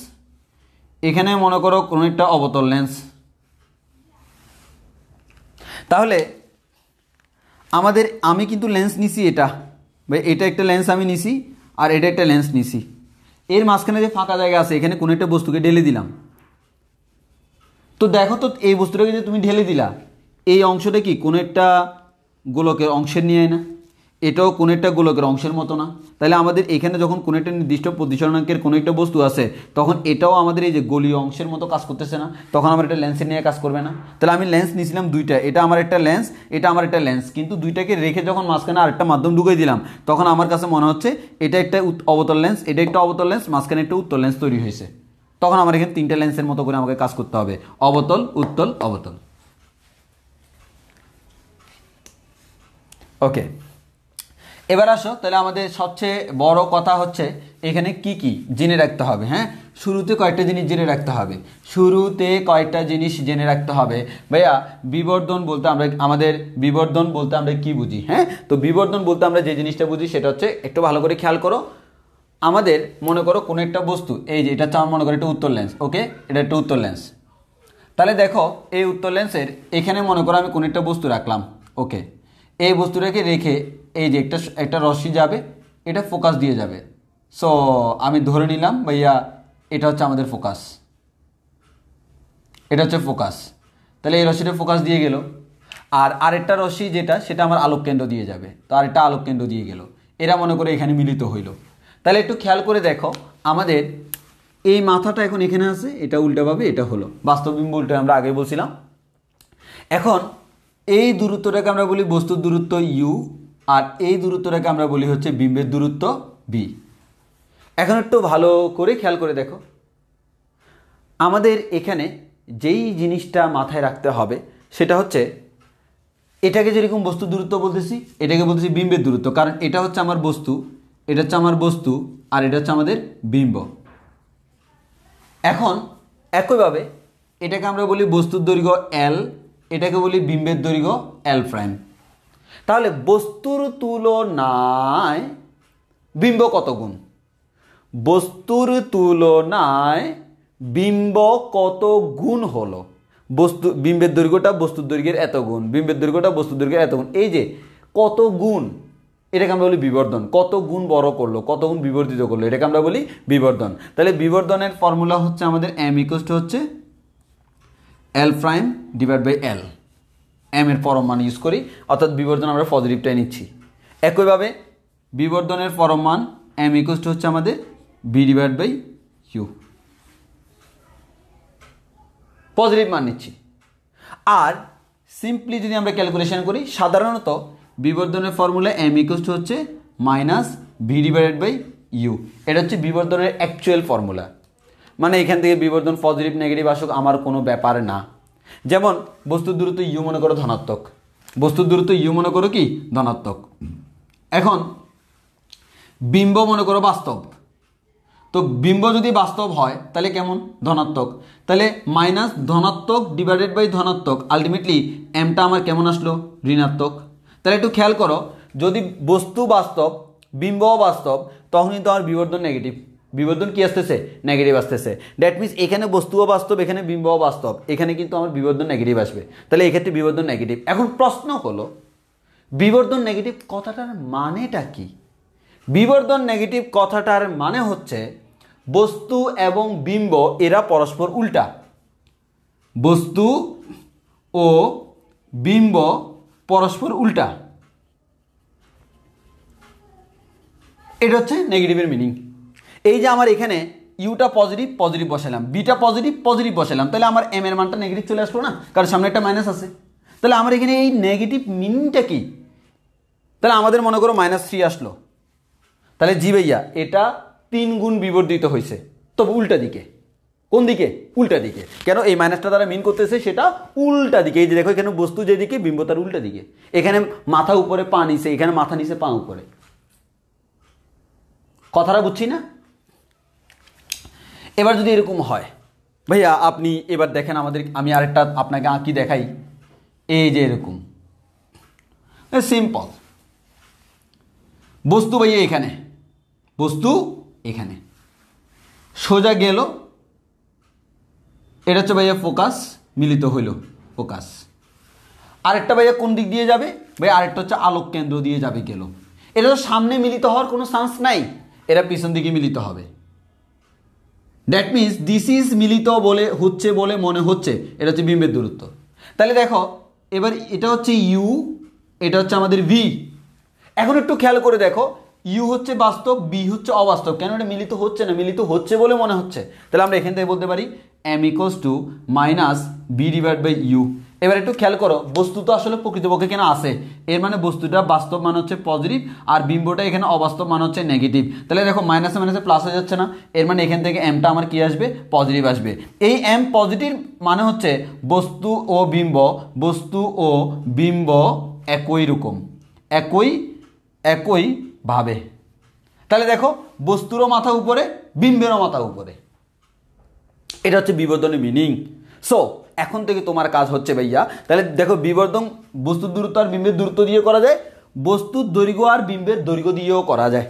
এখানে মনে করো কোনো একটা অবতল লেন্স, তাহলে আমি কিন্তু লেন্স নিছি, এটা একটা লেন্স আমি নিছি আর এটা একটা লেন্স নিছি। এর মাঝখানে যে ফাঁকা জায়গা আছে এখানে কোনো একটা বস্তুকে ঢেলে দিলাম। তো দেখো তো এই বস্তুটাকে যে তুমি ঢেলে দিলা, এই অংশটা কি কোনো একটা গোলকের অংশের নিয়ে না, এটাও কোনো একটা গোলকের অংশের মতো না। তাহলে আমাদের এখানে যখন কোনো একটা নির্দিষ্ট প্রতিসরণাঙ্কের কোনো একটা বস্তু আছে তখন এটাও আমাদের এই যে গোলীয় অংশের মতো কাজ করতেছে না, তখন আমার এটা লেন্সের নিয়ে কাজ করবে না। তাহলে আমি লেন্স নিয়েছিলাম দুইটা, এটা আমার একটা লেন্স, এটা আমার একটা লেন্স, কিন্তু দুইটাকে রেখে যখন মাঝখানে আরেকটা মাধ্যম ঢুকিয়ে দিলাম তখন আমার কাছে মনে হচ্ছে এটা একটা অবতল লেন্স, এটা একটা অবতল লেন্স, মাঝখানে একটা উত্তল লেন্স তৈরি হয়েছে। তখন আমার এখানে তিনটা লেন্সের মতো করে আমাকে কাজ করতে হবে, অবতল, উত্তল, অবতল। ওকে, এবার আসো তাহলে আমাদের সবচেয়ে বড় কথা হচ্ছে এখানে কি কি জেনে রাখতে হবে। হ্যাঁ, শুরুতে কয়েকটা জিনিস জেনে রাখতে হবে, ভাইয়া। বিবর্ধন বলতে আমরা কি বুঝি? হ্যাঁ, তো বিবর্ধন বলতে আমরা যে জিনিসটা বুঝি সেটা হচ্ছে, একটু ভালো করে খেয়াল করো, আমাদের মনে করো কোনো একটা বস্তু, এই যে এটা হচ্ছে আমার মনে করো একটা উত্তর লেন্স। ওকে, এটা একটা উত্তর লেন্স। তাহলে দেখো এই উত্তর লেন্সের এখানে মনে করো আমি কোনো একটা বস্তু রাখলাম। ওকে, এই বস্তুটাকে রেখে এই যে একটা রশ্মি যাবে, এটা ফোকাস দিয়ে যাবে। সো আমি ধরে নিলাম ভাইয়া এটা হচ্ছে আমাদের ফোকাস, এটা হচ্ছে ফোকাস। তাহলে এই রশ্মিটা ফোকাস দিয়ে গেল, আর আরেকটা রশ্মি সেটা আমার আলোক কেন্দ্র দিয়ে যাবে, তো আরেকটা আলোক কেন্দ্র দিয়ে গেল, এরা মনে করে এখানে মিলিত হইল। তাহলে একটু খেয়াল করে দেখো, আমাদের এই মাথাটা এখন এখানে আছে, এটা উল্টাভাবে এটা হলো বাস্তব বিম্ব, উল্টা আমরা আগে বলছিলাম। এখন এই দূরত্বটাকে আমরা বলি বস্তুর দূরত্ব ইউ, আর এই দূরত্বটাকে আমরা বলি হচ্ছে বিম্বের দূরত্ব বি। এখন একটু ভালো করে খেয়াল করে দেখো, আমাদের এখানে যেই জিনিসটা মাথায় রাখতে হবে সেটা হচ্ছে, এটাকে যেরকম বস্তুর দূরত্ব বলতেছি, এটাকে বলতেছি বিম্বের দূরত্ব, কারণ এটা হচ্ছে আমার বস্তু, এটা হচ্ছে আমার বস্তু, আর এটা হচ্ছে আমাদের বিম্ব। এখন একইভাবে এটাকে আমরা বলি বস্তুর দৈর্ঘ্য এল, এটাকে বলি বিম্বের দৈর্ঘ্য এল প্রাইম। তাহলে বস্তুর তুলনায় বিম্ব কত গুণ? বস্তুর তুলনায় বিম্ব কত গুণ হলো? বিম্বের দৈর্ঘ্যটা বস্তুর দৈর্ঘ্যের এত গুণ, বিম্বের দৈর্ঘ্যটা বস্তুর দৈর্ঘ্যের এত গুণ, এই যে কত গুণ, এটাকে আমরা বলি বিবর্ধন। কত গুণ বড় করলো, কত গুণ বিবর্ধিত করলো, এটাকে আমরা বলি বিবর্ধন। তাহলে বিবর্ধনের ফর্মুলা হচ্ছে আমাদের এম ইকুয়াল টু হচ্ছে L prime divide by L, M এর পরম মান ইউজ করি, অর্থাৎ বিবর্ধন আমরা পজিটিভটাই নিচ্ছি। একইভাবে বিবর্ধনের পরম মান এম ইকুয়াল টু হচ্ছে আমাদের V divide by U, positive মান নিচ্ছি। আর সিম্পলি যদি আমরা ক্যালকুলেশন করি, সাধারণত বিবর্ধনের ফর্মুলা এম ইকুয়াল টু হচ্ছে minus V divided by U, এটা হচ্ছে বিবর্ধনের অ্যাকচুয়াল ফর্মুলা। মানে এখান থেকে বিবর্ধন পজিটিভ নেগেটিভ আসুক আমার কোনো ব্যাপার না। যেমন বস্তুর দূরত্ব ইউ মনে করো ধনাত্মক, বস্তুর দূরত্ব ইউ মনে করো কি ধনাত্মক। এখন বিম্ব মনে করো বাস্তব, তো বিম্ব যদি বাস্তব হয় তাহলে কেমন? ধনাত্মক। তাহলে মাইনাস ধনাত্মক ডিভাইডেড বাই ধনাত্মক, আলটিমেটলি এমটা আমার কেমন আসলো? ঋণাত্মক। তাহলে একটু খেয়াল করো, যদি বস্তু বাস্তব বিম্বও বাস্তব তখন কিন্তু আমার বিবর্ধন নেগেটিভ, বিবর্ধন কি আসতেছে? নেগেটিভ আসতেছে। দ্যাট মিনস এখানে বস্তুও বাস্তব, এখানে বিম্বও বাস্তব, এখানে কিন্তু আমার বিবর্ধন নেগেটিভ আসবে। তাহলে এক্ষেত্রে বিবর্ধন নেগেটিভ। এখন প্রশ্ন হলো বিবর্ধন নেগেটিভ কথাটার মানেটা কি? বিবর্ধন নেগেটিভ কথাটার মানে হচ্ছে বস্তু এবং বিম্ব এরা পরস্পর উল্টা, বস্তু ও বিম্ব পরস্পর উল্টা, এটা হচ্ছে নেগেটিভের মিনিং। এই যে আমার এখানে ইউটা পজিটিভ পজিটিভ বসালাম, বিটা পজিটিভ পজিটিভ বসালাম, তাহলে আমার এম এর মানটা নেগেটিভ চলে আসলো না, কারণ সামনে একটা মাইনাস আছে। তাহলে আমার এখানে এই নেগেটিভ মিনিংটা কি? তাহলে আমাদের মনে করো -3 আসলো, তাহলে জি ভাইয়া এটা 3 গুণ বিবর্ধিত হয়েছে, তবে উল্টা দিকে। কোন দিকে? উল্টা দিকে। কেন? এই মাইনাসটা দ্বারা মিন করতেছে সেটা উল্টা দিকে। এই যে দেখো এখানে বস্তু যেদিকে, বিম্ব তার উল্টা দিকে। এখানে মাথা উপরে পা নিচে, এখানে মাথা নিচে পা উপরে। কথাটা বুঝছি না? এবার যদি এরকম হয় ভাইয়া, আপনি এবার দেখেন আমাদের, আমি আরেকটা আপনাকে আঁকি দেখাই। এই যে এরকম সিম্পল বস্তু ভাইয়া, এখানে বস্তু, এখানে সোজা গেল, এটা হচ্ছে ভাইয়া ফোকাস, মিলিত হইল ফোকাস। আরেকটা ভাইয়া কোন দিক দিয়ে যাবে ভাই, আরেকটা হচ্ছে আলোক কেন্দ্র দিয়ে যাবে গেল। এটা তো সামনে মিলিত হওয়ার কোনো চান্স নাই, এরা পিছন দিকে মিলিত হবে। দ্যাট মিনস দিস ইজ মিলিত বলে মনে হচ্ছে, এটা হচ্ছে বিম্বের দূরত্ব। তাহলে দেখো এবার এটা হচ্ছে ইউ, এটা হচ্ছে আমাদের ভি। এখন একটু খেয়াল করে দেখো, ইউ হচ্ছে বাস্তব, বি হচ্ছে অবাস্তব, কেন এটা মিলিত হচ্ছে না? মিলিত হচ্ছে বলে মনে হচ্ছে। তাহলে আমরা এখান থেকে বলতে পারি M equals to minus B divide by U. এবার একটু খেয়াল করো, বস্তু তো আসলে প্রকৃতপক্ষে কেন আছে, এর মানে বস্তুটা বাস্তব মান হচ্ছে পজিটিভ, আর বিম্বটা এখানে অবাস্তব মান হচ্ছে নেগেটিভ। তাহলে দেখো মাইনাসে মাইনাসে প্লাস হয়ে যাচ্ছে না, এর মানে এখান থেকে এমটা আমার কি আসবে, পজিটিভ আসবে। এই এম পজিটিভ মানে হচ্ছে বস্তু ও বিম্ব একই রকম, একইভাবে। তাহলে দেখো বস্তুরও মাথা উপরে, বিম্বেরও মাথা উপরে, এটা হচ্ছে বিবর্ধনের মিনিং। সো এখন থেকে তোমার কাজ হচ্ছে ভাইয়া, তাহলে দেখো বিবর্ধন বস্তুর দূরত্ব আর বিম্বের দূরত্ব দিয়ে করা যায়, বস্তুর দৈর্ঘ্য আর বিম্বের দৈর্ঘ্য দিয়েও করা যায়,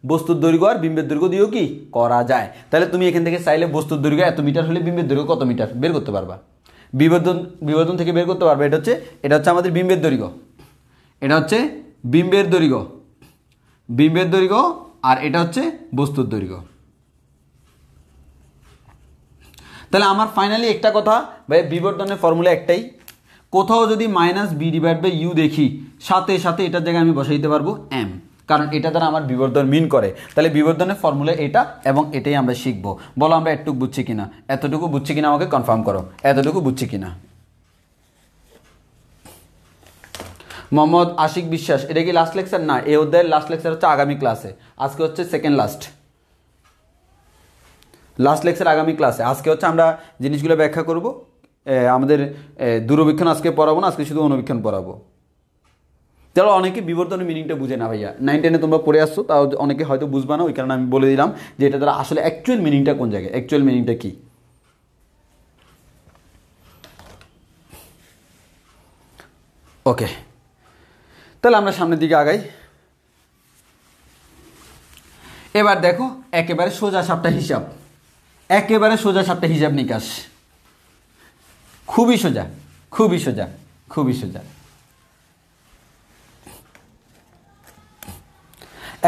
বস্তুর দৈর্ঘ্য আর বিম্বের দৈর্ঘ্য দিয়েও কি করা যায়। তাহলে তুমি এখান থেকে চাইলে বস্তুর দৈর্ঘ্য এত মিটার হলে বিম্বের দৈর্ঘ্য কত মিটার বের করতে পারবা, বিবর্ধন থেকে বের করতে পারবে। এটা হচ্ছে আমাদের বিম্বের দৈর্ঘ্য, এটা হচ্ছে বিম্বের দৈর্ঘ্য, আর এটা হচ্ছে বস্তুর দৈর্ঘ্য। তাহলে আমার ফাইনালি একটা কথা ভাই, বিবর্ধনের ফর্মুলা একটাই, কোথাও যদি minus B divide by U দেখি, সাথে সাথে এটার জায়গায় আমি বসাইতে পারবো এম, কারণ এটা দ্বারা আমার বিবর্ধন মিন করে। তাহলে বিবর্ধনের ফর্মুলা এটা, এবং এটাই আমরা শিখবো। বলো আমরা এতটুকু বুঝছি কিনা, এতটুকু বুঝছি কিনা আমাকে কনফার্ম করো, এতটুকু বুঝছি কিনা। মোহাম্মদ আশিক বিশ্বাস, এটা কি লাস্ট লেকচার? না, এই অধ্যায়ের লাস্ট লেকচার হচ্ছে আগামী ক্লাসে, আজকে হচ্ছে সেকেন্ড লাস্ট লেকচার আগামী ক্লাসে। আজকে হচ্ছে আমরা জিনিসগুলো ব্যাখ্যা করব, আমাদের দূরবীক্ষণ আজকে পড়াবো না, আজকে শুধু অনুবীক্ষণ পড়াবো। তাহলে অনেকে বিবর্ধনের মিনিংটা বুঝে না ভাইয়া, 9-10-এ তোমরা পড়ে আসছো, তাও অনেকে হয়তো বুঝবা না, ওই কারণে আমি বলে দিলাম যে এটা দ্বারা আসলে অ্যাকচুয়াল মিনিংটা কোন জায়গায়, অ্যাকচুয়াল মিনিংটা কি। ওকে, তাহলে আমরা সামনের দিকে আগাই। এবার দেখো একেবারে সোজা সাপটা হিসাব, একেবারে সোজা সাপটা হিসাব নিকাশ, খুবই সোজা, খুবই সোজা, খুবই সোজা।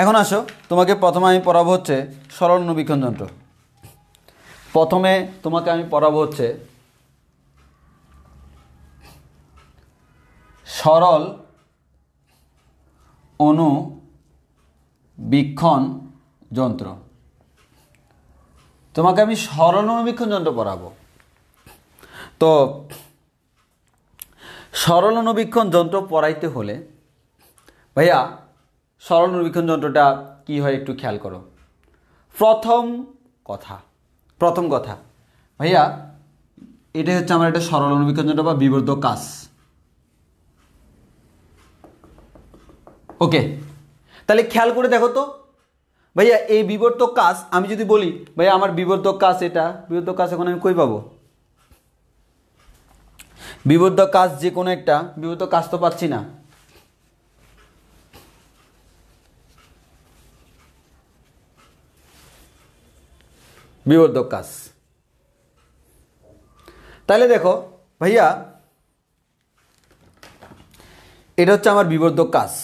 এখন আসো, তোমাকে প্রথমে আমি পড়াবো হচ্ছে সরল অনুবীক্ষণ যন্ত্র। প্রথমে তোমাকে আমি পড়াবো হচ্ছে সরল অনুবীক্ষণ যন্ত্র, তোমাকে আমি সরল অনুবীক্ষণ যন্ত্র পড়াবো। তো সরল অনুবীক্ষণ যন্ত্র পড়াইতে হলে ভাইয়া, সরল অনুবীক্ষণ যন্ত্রটা কি হয় একটু খেয়াল করো। প্রথম কথা ভাইয়া, এটাই হচ্ছে আমার একটা সরল অনুবীক্ষণ যন্ত্র বা বিবর্ধক কাচ। ওকে, তাহলে খেয়াল করে দেখো তো ভাইয়া, এই বিবর্ধক কাচ আমি যদি বলি ভাইয়া আমার বিবর্ধক কাচ, এটা বিবর্ধক কাচ এখন আমি কই পাবো? বিবর্ধক কাচ যে কোনো একটা বিবর্ধক কাচ তো পাচ্ছি না। বিবর্ধক কাচ, তাহলে দেখো ভাইয়া, এটা হচ্ছে আমার বিবর্ধক কাচ।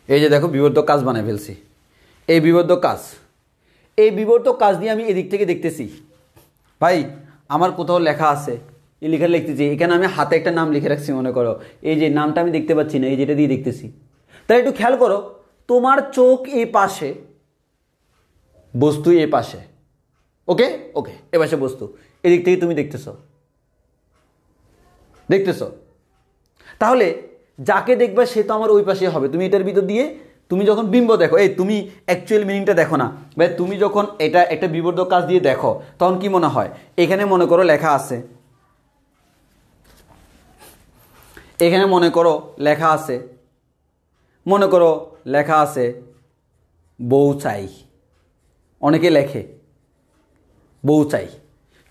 এই যে দেখো বিবর্ধক কাচ বানায় ফেলছি, এই বিবর্ধক কাচ, এই বিবর্ধক কাচ দিয়ে আমি এদিক থেকে দেখতেছি ভাই, আমার কোথাও লেখা আছে, এই লেখা লিখতেছি, এখানে আমি হাতে একটা নাম লিখে রাখছি, মনে করো এই যে নামটা আমি দেখতে পাচ্ছি না, এই যেটা দিয়ে দেখতেছি। তাই একটু খেয়াল করো, তোমার চোখ এই পাশে, বস্তু এই পাশে, ওকে ওকে, এ পাশে বস্তু, এদিক থেকে তুমি দেখতেছো, তাহলে যাকে দেখবে সে তো আমার ওই পাশে হবে। তুমি এটার ভিতর দিয়ে তুমি যখন বিম্ব দেখো, এই তুমি অ্যাকচুয়াল মিনিংটা দেখো না ভাই, তুমি যখন এটা একটা বিবর্ধক কাচ দিয়ে দেখো তখন কি মনে হয়, এখানে মনে করো লেখা আছে, এখানে মনে করো লেখা আছে, মনে করো লেখা আছে বউ চাই, অনেকে লেখে বউ চাই,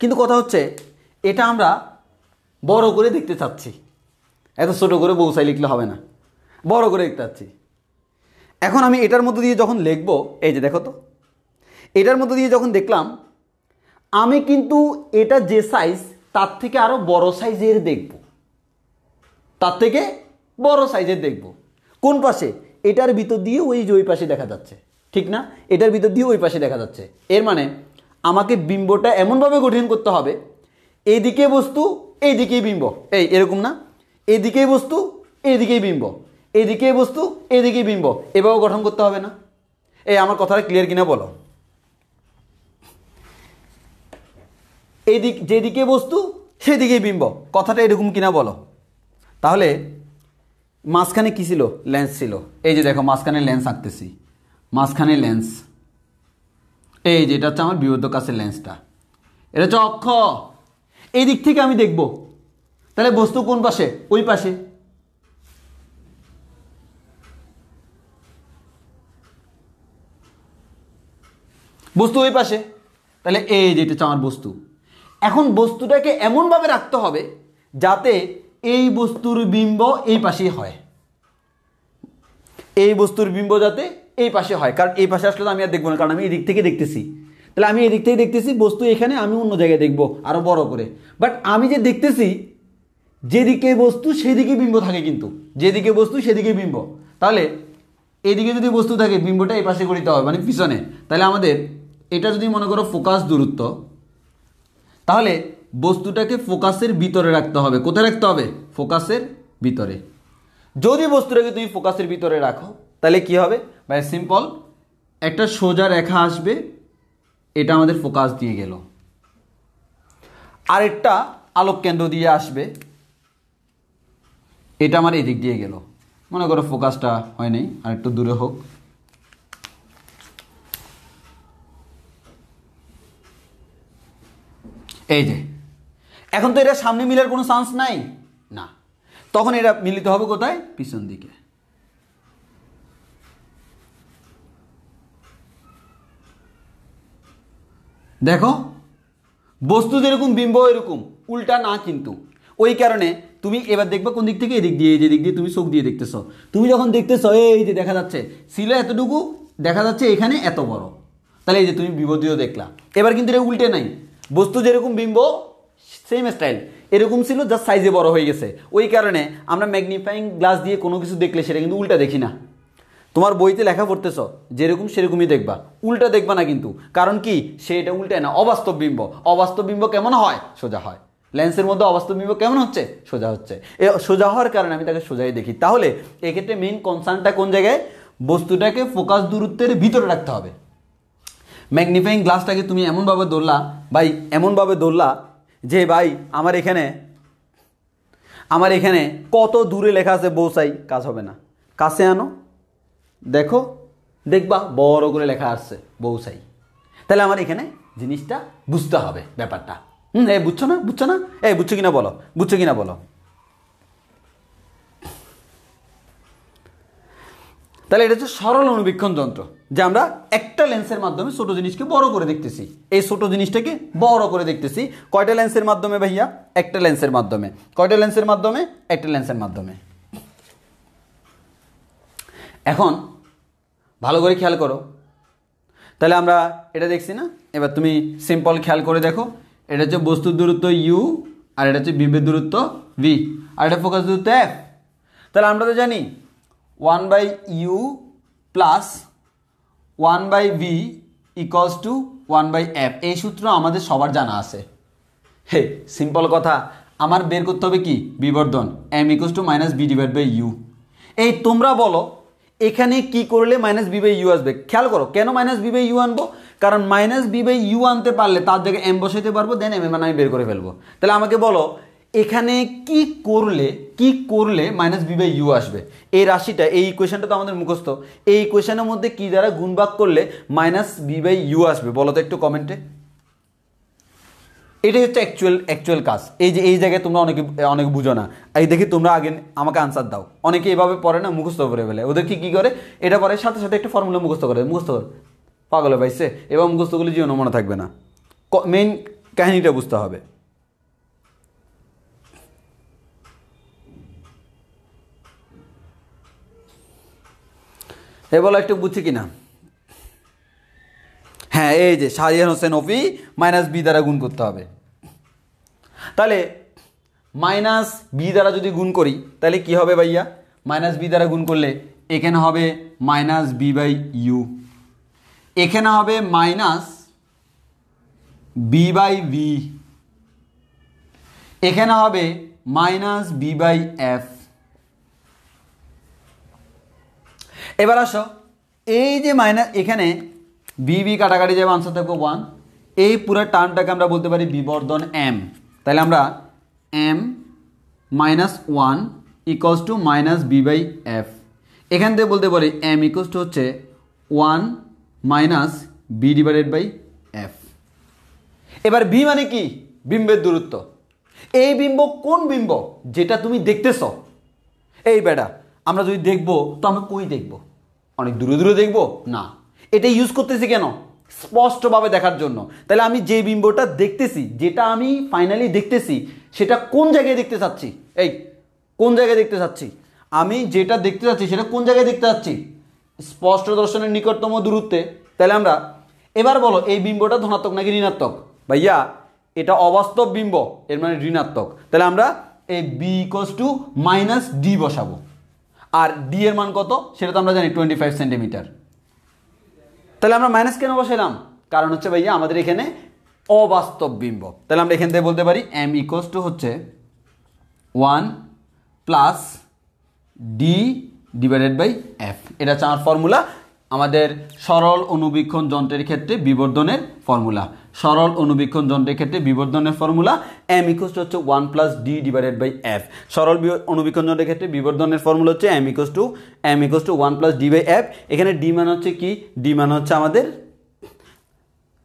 কিন্তু কথা হচ্ছে এটা আমরা বড় করে দেখতে চাচ্ছি, এত ছোট করে বউ চাই লিখলে হবে না, বড় করে দেখতে চাচ্ছি। এখন আমি এটার মধ্যে দিয়ে যখন লিখবো, এই যে দেখো তো, এটার মধ্যে দিয়ে যখন দেখলাম, আমি কিন্তু এটা যে সাইজ তার থেকে আরো বড় সাইজের দেখব, তার থেকে বড় সাইজের দেখব। কোন পাশে? এটার ভিতর দিয়ে ওই যে ওই পাশে দেখা যাচ্ছে, ঠিক না? এটার ভিতর দিয়ে ওই পাশে দেখা যাচ্ছে। এর মানে আমাকে বিম্বটা এমনভাবে গঠন করতে হবে, এইদিকে বস্তু এইদিকেই বিম্ব, এই এরকম না, এইদিকেই বস্তু এইদিকেই বিম্ব, এইদিকেই বস্তু এইদিকেই বিম্ব, এভাবে গঠন করতে হবে না? এই আমার কথাটা ক্লিয়ার কিনা বলো? এইদিক যেদিকে বস্তু সেদিকেই বিম্ব, কথাটা এরকম কিনা বলো? তাহলে মাঝখানে কি ছিল? লেন্স ছিল। এই যে দেখো মাঝখানে লেন্স আঁকতেছি, মাঝখানে লেন্স, এই যে এটা হচ্ছে আমার বিবদ্ধ কাছের লেন্সটা, এটা হচ্ছে অক্ষ। এই দিক থেকে আমি দেখব, তাহলে বস্তু কোন পাশে? ওই পাশে। বস্তু ওই পাশে, তাহলে এই যে এটা হচ্ছে আমার বস্তু। এখন বস্তুটাকে এমনভাবে রাখতে হবে যাতে এই বস্তুর বিম্ব এই পাশেই হয়, এই বস্তুর বিম্ব যাতে এই পাশে হয়, কারণ এই পাশে আসলে তো আমি আর দেখবো না, কারণ আমি এই দিক থেকে দেখতেছি। তাহলে আমি এই দিক থেকে দেখতেছি, বস্তু এখানে, আমি অন্য জায়গায় দেখবো আরো বড় করে। বাট আমি যে দেখতেছি যেদিকে বস্তু সেদিকে বিম্ব থাকে, কিন্তু যেদিকে বস্তু সেদিকে বিম্ব। তাহলে এদিকে যদি বস্তু থাকে বিম্বটা এই পাশে করিতে হবে, মানে পিছনে। তাহলে আমাদের এটা যদি মনে করো ফোকাস দূরত্ব, তাহলে বস্তুটাকে ফোকাসের ভিতরে রাখতে হবে। কোথায় রাখতে হবে? ফোকাসের ভিতরে। যদি বস্তুটাকে তুমি ফোকাসের ভিতরে রাখো তাহলে কি হবে ভাই? সিম্পল, একটা সোজা রেখা আসবে, এটা আমাদের ফোকাস দিয়ে গেল। আরেকটা আলোক কেন্দ্র দিয়ে আসবে, এটা আমার এদিক দিয়ে গেল। মনে করো ফোকাসটা হয় নাই, আর একটু দূরে হোক। এই যে এখন তো এটা সামনে মিলার কোনো চান্স নাই না, তখন এটা মিলিত হবে কোথায়? পিছন দিকে। দেখো বস্তু যেরকম বিম্ব এরকম, উল্টা না কিন্তু। ওই কারণে তুমি এবার দেখবে কোন দিক থেকে? এদিক দিয়ে, যে দিক দিয়ে তুমি চোখ দিয়ে দেখতেছো। তুমি যখন দেখতেছো এই যে দেখা যাচ্ছে ছিল এতটুকু, দেখা যাচ্ছে এখানে এত বড়, তাহলে এই যে তুমি বিবর্ধিত দেখলা। এবার কিন্তু এটা উল্টে নাই, বস্তু যেরকম বিম্ব সেম স্টাইল এরকম ছিল, জাস্ট সাইজে বড় হয়ে গেছে। ওই কারণে আমরা ম্যাগনিফাইং গ্লাস দিয়ে কোনো কিছু দেখলে সেটা কিন্তু উল্টা দেখি না। তোমার বইতে লেখা পড়তেছ যেরকম সেরকমই দেখবা, উল্টা দেখবা না কিন্তু। কারণ কি? সে এটা উল্টায় না, অবাস্তব বিম্ব। অবাস্তব বিম্ব কেমন হয়? সোজা হয়। লেন্সের মধ্যে অবাস্তব বিম্ব কেমন হচ্ছে? সোজা হচ্ছে। এ সোজা হওয়ার কারণে আমি তাকে সোজাই দেখি। তাহলে এক্ষেত্রে মেইন কনসার্নটা কোন জায়গায়? বস্তুটাকে ফোকাস দূরত্বের ভিতরে রাখতে হবে। ম্যাগনিফাইং গ্লাসটাকে তুমি এমনভাবে ধরলা ভাই, এমনভাবে ধরলা যে ভাই আমার এখানে কত দূরে লেখা আছে বৌসাই, কাজ হবে না। কাছে আনো, দেখো, দেখবা বড় করে লেখা আসছে বৌসাই। তাহলে আমার এখানে জিনিসটা বুঝতে হবে ব্যাপারটা। এই বুঝছো না? বুঝছো না? এই বুঝছো কিনা বলো, বুঝছো কিনা বলো? তাহলে এটা হচ্ছে সরল অনুবীক্ষণ যন্ত্র, যে আমরা একটা লেন্সের মাধ্যমে ছোট জিনিসকে বড় করে দেখতেছি। এই ছোট জিনিসটাকে বড় করে দেখতেছি কয়টা লেন্সের মাধ্যমে ভাইয়া? একটা লেন্সের মাধ্যমে। কয়টা লেন্সের মাধ্যমে? একটা লেন্সের মাধ্যমে। এখন ভালো করে খেয়াল করো, তাহলে আমরা এটা দেখছি না? এবার তুমি সিম্পল খেয়াল করে দেখো, এটা হচ্ছে বস্তুর দূরত্ব ইউ, আর এটা হচ্ছে বিম্বের দূরত্ব ভি, আর এটা ফোকাস দূরত্ব এফ। তাহলে আমরা তো জানি 1/u plus 1/v equals to 1/f। এই সূত্র আমাদের সবার জানা আছে। হে সিম্পল কথা, আমার বের করতে হবে কি? বিবর্ধন, m equals to minus B divide by u. এই তোমরা বলো এখানে কি করলে মাইনাস বি বাই ইউ আসবে? খেয়াল করো, কেন মাইনাস বি বাই ইউ আনবো? কারণ মাইনাস বি বাই ইউ আনতে পারলে তার জায়গায় এম বসাইতে পারবো, দেন এম এর মান আমি বের করে ফেলবো। তাহলে আমাকে বলো এখানে কি করলে মাইনাস বি বাই ইউ আসবে? এই রাশিটা, এই ইকুয়েশনটা তো আমাদের মুখস্থ। এই ইকুয়েশনের মধ্যে কি দ্বারা গুণ ভাগ করলে মাইনাস বি বাই ইউ আসবে বলো তো একটু কমেন্টে। এটাই হচ্ছে অ্যাকচুয়াল কাজ। এই যে এই জায়গায় তোমরা অনেকে বুঝো না, এই দেখি তোমরা আগে আমাকে আনসার দাও। অনেকে এভাবে পড়ে না, মুখস্থ করে ফেলে। ওদেরকে কি করে? এটা পরে সাথে সাথে একটা ফর্মুলা মুখস্থ করে, পাগল পাইছে। এবার মুখস্থ করলে জীবন মনে থাকবে না, মেইন কাহিনীটা বুঝতে হবে। এ বলো একটু বুঝছি কিনা? হ্যাঁ, এই যে শাহরিয়ার হোসেন অফি মাইনাস বি দ্বারা গুণ করতে হবে। তাহলে মাইনাস বি দ্বারা যদি গুণ করি তাহলে কি হবে ভাইয়া, মাইনাস বি দ্বারা গুণ করলে এখানে হবে মাইনাস বি বাই ইউ, এখানে হবে মাইনাস বি বাই ভি, এখানে হবে মাইনাস বি বাই এফ। এবার আসো এই যে মাইনাস, এখানে বি বি কাটাকাটি যাবে, আনসার থাকবে 1। এই পুরো টার্মটাকে আমরা বলতে পারি বিবর্ধন এম। তাহলে আমরা M minus 1 equals to minus B by F. এখান থেকে বলতে পারি এম ইকুয়ালস টু হচ্ছে 1 minus V divided by F. এবার বি মানে কি, বিম্বের দূরত্ব। এই বিম্ব কোন বিম্ব, যেটা তুমি দেখতেছ। এই বেটা আমরা যদি দেখবো তো আমরা কই দেখব, অনেক দূরে দূরে দেখব না, এটা ইউজ করতেছি কেন, স্পষ্টভাবে দেখার জন্য। তাহলে আমি যে বিম্বটা দেখতেছি, যেটা আমি ফাইনালি দেখতেছি, সেটা কোন জায়গায় দেখতে চাচ্ছি, এই কোন জায়গায় দেখতে চাচ্ছি, আমি যেটা দেখতে চাচ্ছি সেটা কোন জায়গায় দেখতে চাচ্ছি, স্পষ্ট দর্শনের নিকটতম দূরত্বে। তাহলে আমরা এবার বলো এই বিম্বটা ধনাত্মক নাকি ঋণাত্মক। ভাইয়া এটা অবাস্তব বিম্ব, এর মানে ঋণাত্মক। তাহলে আমরা এই V equals to minus D বসাবো। আর ডি এর মান কত সেটা তো আমরা জানি 25 সেন্টিমিটার। তাহলে আমরা মাইনাস কেন বসাইলাম, কারণ হচ্ছে ভাইয়া আমাদের এখানে অবাস্তব বিম্ব। তাহলে আমরা এখান থেকে বলতে পারি এম ইকুয়ালস টু হচ্ছে 1 plus D divided by F. এটা হচ্ছে আমার ফর্মুলা, আমাদের সরল অনুবীক্ষণ যন্ত্রের ক্ষেত্রে বিবর্ধনের ফর্মুলা। সরল অনুবীক্ষণ যন্ত্রের ক্ষেত্রে বিবর্ধনের ফর্মুলা এম ইকুয়ালস টু হচ্ছে 1 plus D divided by F. সরল অনুবীক্ষণ যন্ত্রের ক্ষেত্রে বিবর্ধনের ফর্মুলা হচ্ছে M equals to 1 plus D by F. এখানে ডি মান হচ্ছে কি, ডি মান হচ্ছে আমাদের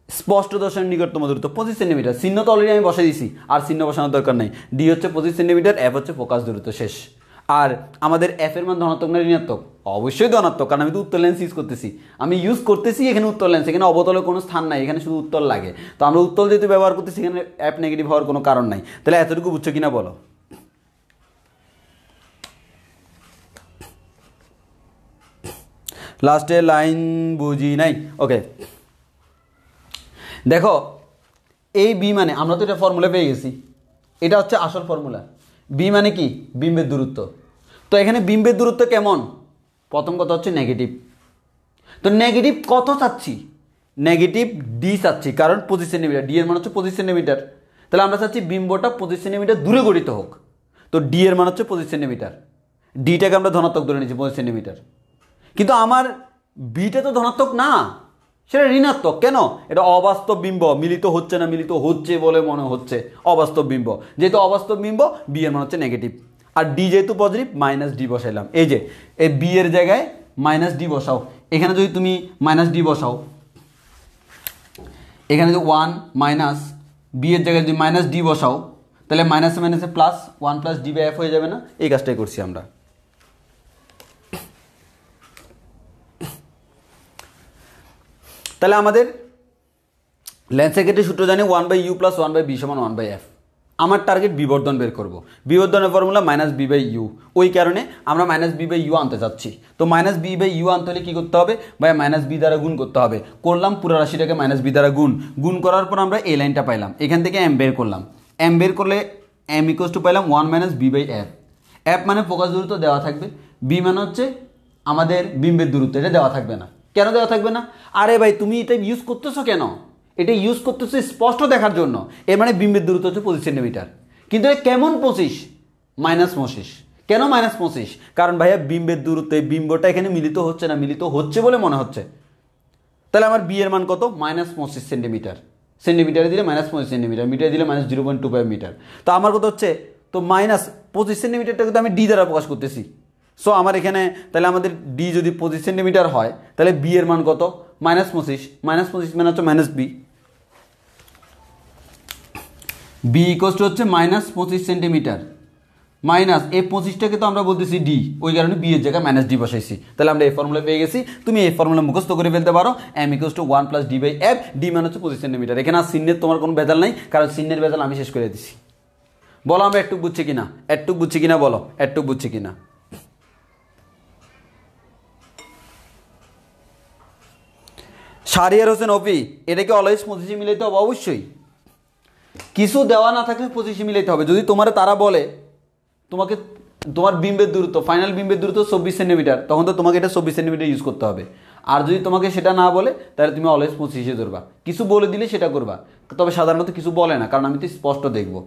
স্পষ্ট দর্শনের নিকটতম দূরত্ব 25 সেন্টিমিটার। চিহ্ন তো অলরেডি আমি বসাই দিয়েছি, আর চিহ্ন বসানোর দরকার নেই। ডি হচ্ছে 25 সেন্টিমিটার, এফ হচ্ছে ফোকাস দূরত্ব, শেষ। আর আমাদের এফ এর মান ধনাত্মক না ঋণাত্মক, অবশ্যই ধনাত্মক, কারণ আমি তো উত্তর লেন্স ইউজ করতেছি। আমি ইউজ করতেছি এখানে উত্তর লেন্স, এখানে অবতলের কোনো স্থান নাই, এখানে শুধু উত্তর লাগে। তো আমরা উত্তর যেহেতু ব্যবহার করতেছি, এখানে এফ নেগেটিভ হওয়ার কোনো কারণ নাই। তাহলে এতটুকু বুঝছো কিনা বলো। লাস্টে লাইন বুঝি নাই, ওকে। দেখো এই বি মানে, আমরা তো এটা ফর্মুলা পেয়ে গেছি, এটা হচ্ছে আসল ফর্মুলা। বি মানে কি, বিম্বের দূরত্ব। তো এখানে বিম্বের দূরত্ব কেমন, প্রথম কথা হচ্ছে নেগেটিভ। তো নেগেটিভ কত চাচ্ছি, নেগেটিভ ডি চাচ্ছি, কারণ 25 সেন্টিমিটার, ডি এর মান হচ্ছে 25 সেন্টিমিটার। তাহলে আমরা চাচ্ছি বিম্বটা 25 সেন্টিমিটার দূরে গঠিত হোক। তো ডি এর মান হচ্ছে 25 সেন্টিমিটার, ডিটাকে আমরা ধনাত্মক ধরে নিচ্ছি 25 সেন্টিমিটার। কিন্তু আমার বিটা তো ধনাত্মক না, সেটা ঋণাত্মক। কেন, এটা অবাস্তব বিম্ব, মিলিত হচ্ছে না, মিলিত হচ্ছে বলে মনে হচ্ছে, অবাস্তব বিম্ব। যেহেতু অবাস্তব বিম্ব, বি এর মান হচ্ছে নেগেটিভ। আর ডি যেহেতু পজিটিভ, মাইনাস ডি বসাইলাম। এই যে এই বি এর জায়গায় মাইনাস ডি বসাও, এখানে যদি তুমি মাইনাস ডি বসাও, এখানে যদি 1 মাইনাস বি এর জায়গায় যদি মাইনাস ডি বসাও, তাহলে মাইনাসে মাইনাসে plus 1 plus D by F হয়ে যাবে না। এই কাজটাই করছি আমরা। তাহলে আমাদের লেন্সের ক্ষেত্রে সূত্র জানি 1/u প্লাস 1/b সমান 1/f। আমার টার্গেট বিবর্ধন বের করব। বিবর্ধনের formula minus B by U, ওই কারণে আমরা মাইনাস বি বাই ইউ আনতে চাচ্ছি। তো মাইনাস বি বাই ইউ আনতে হলে কী করতে হবে ভাই, মাইনাস বি দ্বারা গুণ করতে হবে। করলাম পুরো রাশিটাকে মাইনাস বি দ্বারা গুণ করার পর আমরা এই লাইনটা পাইলাম, এখান থেকে এম বের করলাম। এম বের করলে এম ইকুয়ালস টু পাইলাম 1 minus B by F. F মানে ফোকাস দূরত্ব দেওয়া থাকবে, বি মানে হচ্ছে আমাদের বিম্বের দূরত্ব, এটা দেওয়া থাকবে না। কেন দেওয়া থাকবে না, আরে ভাই তুমি এটা ইউজ করতেছো কেন, এটা ইউজ করতেছো স্পষ্ট দেখার জন্য। এর মানে বিম্বের দূরত্ব হচ্ছে 25 সেন্টিমিটার। কিন্তু কেমন 25, -25। কেন -25, কারণ ভাইয়া বিম্বের দূরত্ব, এই বিম্বটা এখানে মিলিত হচ্ছে না, মিলিত হচ্ছে বলে মনে হচ্ছে। তাহলে আমার বি এর মান কত, -25 সেন্টিমিটার। সেন্টিমিটারে দিলে -25 সেন্টিমিটার, মিটারে দিলে -0.25 মিটার। তো আমার কত হচ্ছে, তো -25 সেন্টিমিটারটা কিন্তু আমি ডি দ্বারা প্রকাশ করতেছি। সো আমার এখানে তাহলে আমাদের ডি যদি 25 সেন্টিমিটার হয়, তাহলে বি এর মান কত, -25 মানে হচ্ছে minus V. V equals to হচ্ছে -25 সেন্টিমিটার মাইনাস এই 25টাকে তো আমরা বলতেছি ডি, ওই কারণে বি এর জায়গায় মাইনাস ডি বসাইছি। তাহলে আমরা এই ফর্মুলা পেয়ে গেছি। তুমি এই ফর্মুলা মুখস্থ করে ফেলতে পারো, M equals to 1 plus D by F. D মানে হচ্ছে 25 সেন্টিমিটার। এখানে আর চিহ্নের তোমার কোনো ভেজাল নাই, কারণ চিহ্নের ভেজাল আমি শেষ করে দিছি। বলো আমরা একটু বুঝছি কিনা, একটু বুঝছি কিনা বলো, একটু বুঝছি কিনা। শাহরিয়ার হোসেন অপি, এটাকে অলওয়েজ 25 মিলাইতে হবে অবশ্যই। কিছু দেওয়া না থাকলে 25 মিলাইতে হবে। যদি তোমার তারা বলে তোমাকে তোমার বিম্বের দূরত্ব, ফাইনাল বিম্বের দূরত্ব 24 সেন্টিমিটার, তখন তো তোমাকে এটা 24 সেন্টিমিটার ইউজ করতে হবে। আর যদি তোমাকে সেটা না বলে তাহলে তুমি অলওয়েজ 25 ধরবা। কিছু বলে দিলে সেটা করবা, তবে সাধারণত কিছু বলে না, কারণ আমি তো স্পষ্ট দেখবো।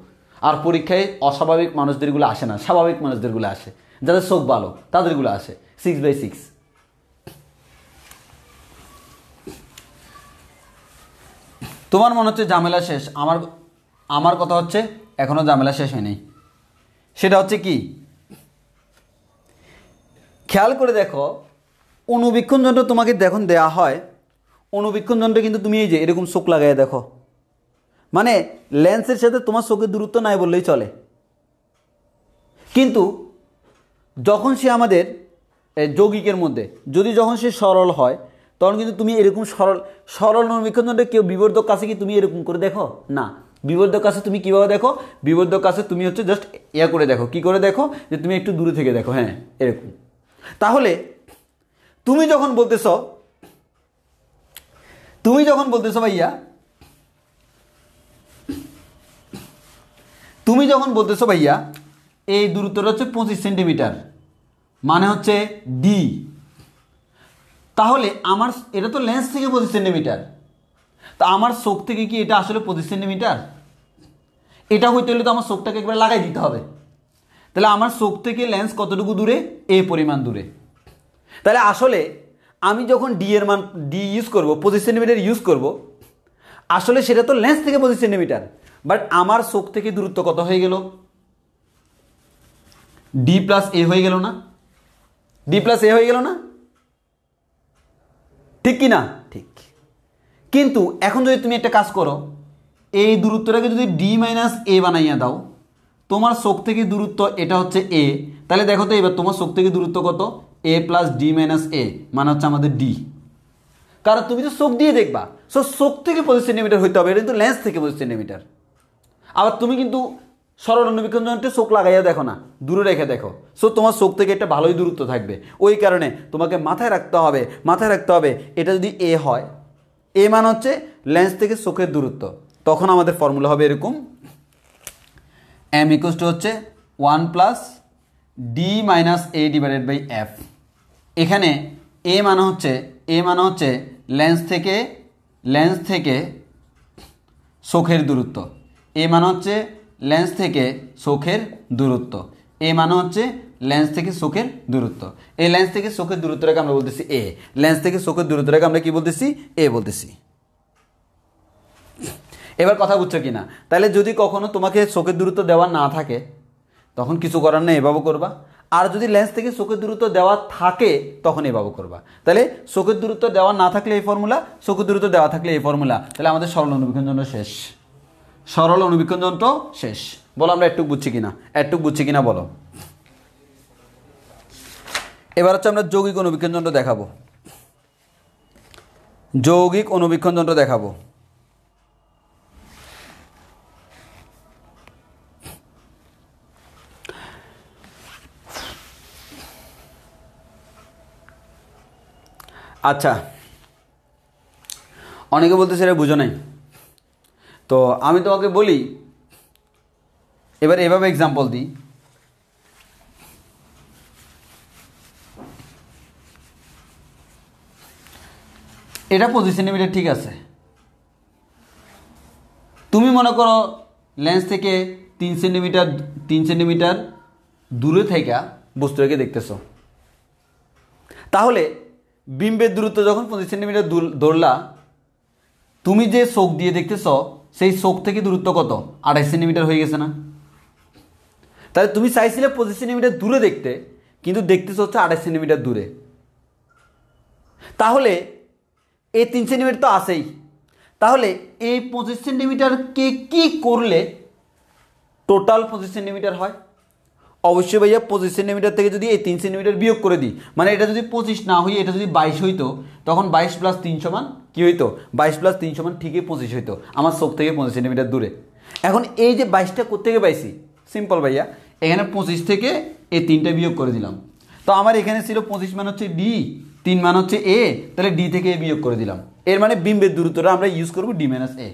আর পরীক্ষায় অস্বাভাবিক মানুষদেরগুলো আসে না, স্বাভাবিক মানুষদেরগুলো আসে, যাদের চোখ ভালো তাদেরগুলো আসে 6/6। তোমার মনে হচ্ছে ঝামেলা শেষ, আমার কথা হচ্ছে এখনো ঝামেলা শেষ হয়নি। সেটা হচ্ছে কি, খেয়াল করে দেখো, অনুবীক্ষণ যন্ত্র তোমাকে যখন দেওয়া হয়, অনুবীক্ষণ যন্ত্রে কিন্তু তুমি এই যে এরকম চোখ লাগাইয়া দেখো, মানে লেন্সের সাথে তোমার চোখের দূরত্ব নাই বললেই চলে। কিন্তু যখন সে আমাদের যৌগিকের মধ্যে যখন সে সরল হয়, তখন কিন্তু তুমি এরকম সরল অনুবীক্ষণ যন্ত্রে কেউ বিবর্ধক কাছে কি তুমি এরকম করে দেখো না। বিবর্ধক কাছে তুমি কীভাবে দেখো, বিবর্ধক কাছে তুমি হচ্ছে জাস্ট ইয়া করে দেখো, কি করে দেখো, যে তুমি একটু দূরে থেকে দেখো, হ্যাঁ এরকম। তাহলে তুমি যখন বলতেছ ভাইয়া, তুমি যখন বলতেছো ভাইয়া এই দূরত্বটা হচ্ছে 25 সেন্টিমিটার, মানে হচ্ছে ডি, তাহলে আমার এটা তো লেন্স থেকে 25 সেন্টিমিটার, তা আমার চোখ থেকে কি এটা আসলে 25 সেন্টিমিটার? এটা হইতে হলে তো আমার চোখটাকে একবার লাগাই দিতে হবে। তাহলে আমার চোখ থেকে লেন্স কতটুকু দূরে? এই পরিমাণ দূরে। তাহলে আসলে আমি যখন ডি এর মান ইউজ করব, 25 সেন্টিমিটার ইউজ করব, আসলে সেটা তো লেন্স থেকে 25 সেন্টিমিটার, বাট আমার চোখ থেকে দূরত্ব কত হয়ে গেল? ডি প্লাস এ হয়ে গেল না? ডি প্লাস এ হয়ে গেল না? ঠিক কি না? ঠিক। কিন্তু এখন যদি তুমি একটা কাজ করো, এই দূরত্বটাকে যদি ডি মাইনাস এ বানাইয়া দাও, তোমার চোখ থেকে দূরত্ব এটা হচ্ছে এ, তাহলে দেখো তো এবার তোমার চোখ থেকে দূরত্ব কত? এ প্লাস ডি মাইনাস এ, মানে হচ্ছে আমাদের ডি। কারণ তুমি তো চোখ দিয়ে দেখবা, সো চোখ থেকে 25 সেন্টিমিটার হইতে হবে, এটা কিন্তু লেন্স থেকে 25 সেন্টিমিটার। আবার তুমি কিন্তু সরল অনুবীক্ষণ যন্ত্রে চোখ লাগাইয়া দেখো না, দূরে রেখে দেখো, সো তোমার চোখ থেকে একটা ভালোই দূরত্ব থাকবে। ওই কারণে তোমাকে মাথায় রাখতে হবে এটা যদি এ হয়, এ মান হচ্ছে লেন্স থেকে চোখের দূরত্ব, তখন আমাদের ফর্মুলা হবে এরকম, এম ইকুয়ালস টু হচ্ছে 1 plus D minus A divided by F. এখানে এ মানে হচ্ছে লেন্স থেকে চোখের দূরত্ব, এ মানে হচ্ছে লেন্স থেকে চোখের দূরত্ব, এ মানে হচ্ছে লেন্স থেকে চোখের দূরত্ব। এই লেন্স থেকে চোখের দূরত্বটাকে আমরা বলতেছি এ, লেন্স থেকে চোখের দূরত্বটাকে আমরা কি বলতেছি? এ বলতেছি। এবার কথা বুঝছো কিনা? তাহলে যদি কখনো তোমাকে চোখের দূরত্ব দেওয়া না থাকে, তখন কিছু করার নেই, এভাবে করবা। আর যদি লেন্স থেকে চোখের দূরত্ব দেওয়া থাকে, তখন এভাবে করবা। তাহলে চোখের দূরত্ব দেওয়া না থাকলে এই ফর্মুলা, চোখের দূরত্ব দেওয়া থাকলে এই ফর্মুলা, তাহলে আমাদের সরল অনুবীক্ষণ যন্ত্র শেষ। সরল অনুবীক্ষণ যন্ত্র শেষ। বলো আমরা একটু বুঝছি কিনা বলো। এবার হচ্ছে আমরা যৌগিক অনুবীক্ষণ যন্ত্র দেখাবো। আচ্ছা, অনেকে বলতে সেটা বুঝো নাই, তো আমি তোমাকে বলি, এবার এভাবে এক্সাম্পল দিই। এটা 25 সেন্টিমিটার, ঠিক আছে। তুমি মনে করো লেন্স থেকে 3 সেন্টিমিটার দূরে থেকে বস্তুটাকে দেখতেছো, তাহলে বিম্বের দূরত্ব যখন 25 সেন্টিমিটার ধরলা, তুমি যে চোখ দিয়ে দেখতেছ সেই চোখ থেকে দূরত্ব কত? 28 সেন্টিমিটার হয়ে গেছে না? তাহলে তুমি চাইছিলে 25 সেন্টিমিটার দূরে দেখতে, কিন্তু দেখতেছ হচ্ছে 28 সেন্টিমিটার দূরে। তাহলে এই 3 সেন্টিমিটার তো আছেই, তাহলে এই 25 সেন্টিমিটারকে কি করলে টোটাল 25 সেন্টিমিটার হয়? অবশ্যই ভাইয়া 25 সেন্টিমিটার থেকে যদি এই 3 সেন্টিমিটার বিয়োগ করে দিই, মানে এটা যদি 25 না হয়ে এটা যদি 22 হইতো, তখন 22 প্লাস 3 সমান কি হইতো? 22 প্লাস 3 সমান ঠিকই 25 হইতো, আমার চোখ থেকে 25 সেন্টিমিটার দূরে। এখন এই যে 22টা কোত্থেকে পাইছি? সিম্পল ভাইয়া, এখানে 25 থেকে এই 3টা বিয়োগ করে দিলাম, তো আমার এখানে ছিল 25 মান হচ্ছে ডি, 3 মান হচ্ছে এ, তাহলে ডি থেকে এ বিয়োগ করে দিলাম, এর মানে বিম্বের দূরত্বটা আমরা ইউজ করবো ডি মাইনাস এ।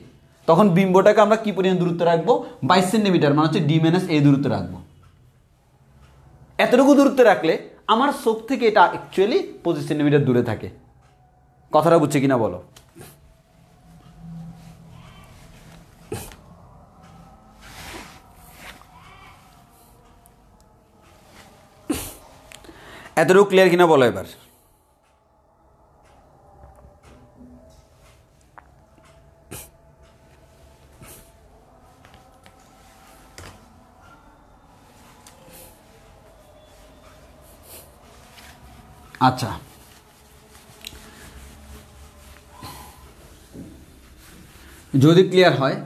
তখন বিম্বটাকে আমরা কি পরিমাণ দূরত্ব রাখবো, 22 সেন্টিমিটার মানে হচ্ছে ডি মাইনাস এ দূরত্ব রাখবো। এতটুকু দূরত্ব রাখলে আমার চোখ থেকে এটা অ্যাকচুয়ালি 25 সেন্টিমিটার দূরে থাকে। কথাটা বুঝছে কিনা বলো? এতটুকু ক্লিয়ার কিনা বলো এবার? আচ্ছা, যদি ক্লিয়ার হয়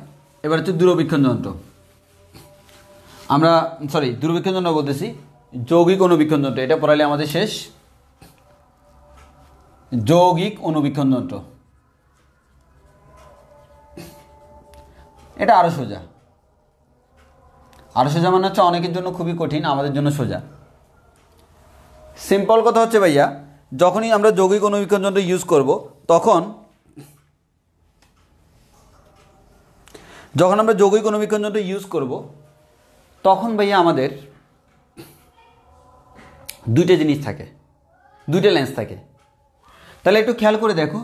এবার হচ্ছে দূরবীক্ষণ যন্ত্র। আমরা দূরবীক্ষণ যন্ত্র বলতেছি, যৌগিক অনুবীক্ষণ যন্ত্র, এটা পড়ালে আমাদের শেষ। যৌগিক অনুবীক্ষণ যন্ত্র এটা আরো সোজা। আরো সোজা মানে হচ্ছে অনেকের জন্য খুবই কঠিন, আমাদের জন্য সোজা। সিম্পল কথা হচ্ছে ভাইয়া, যখনই আমরা যৌগিক অনুবীক্ষণ যন্ত্র ইউজ করব তখন আমরা যৌগিক অনুবীক্ষণ যন্ত্র ইউজ করব তখন ভাইয়া আমাদের দুইটা জিনিস থাকে, দুইটা লেন্স থাকে। তাহলে একটু খেয়াল করে দেখো,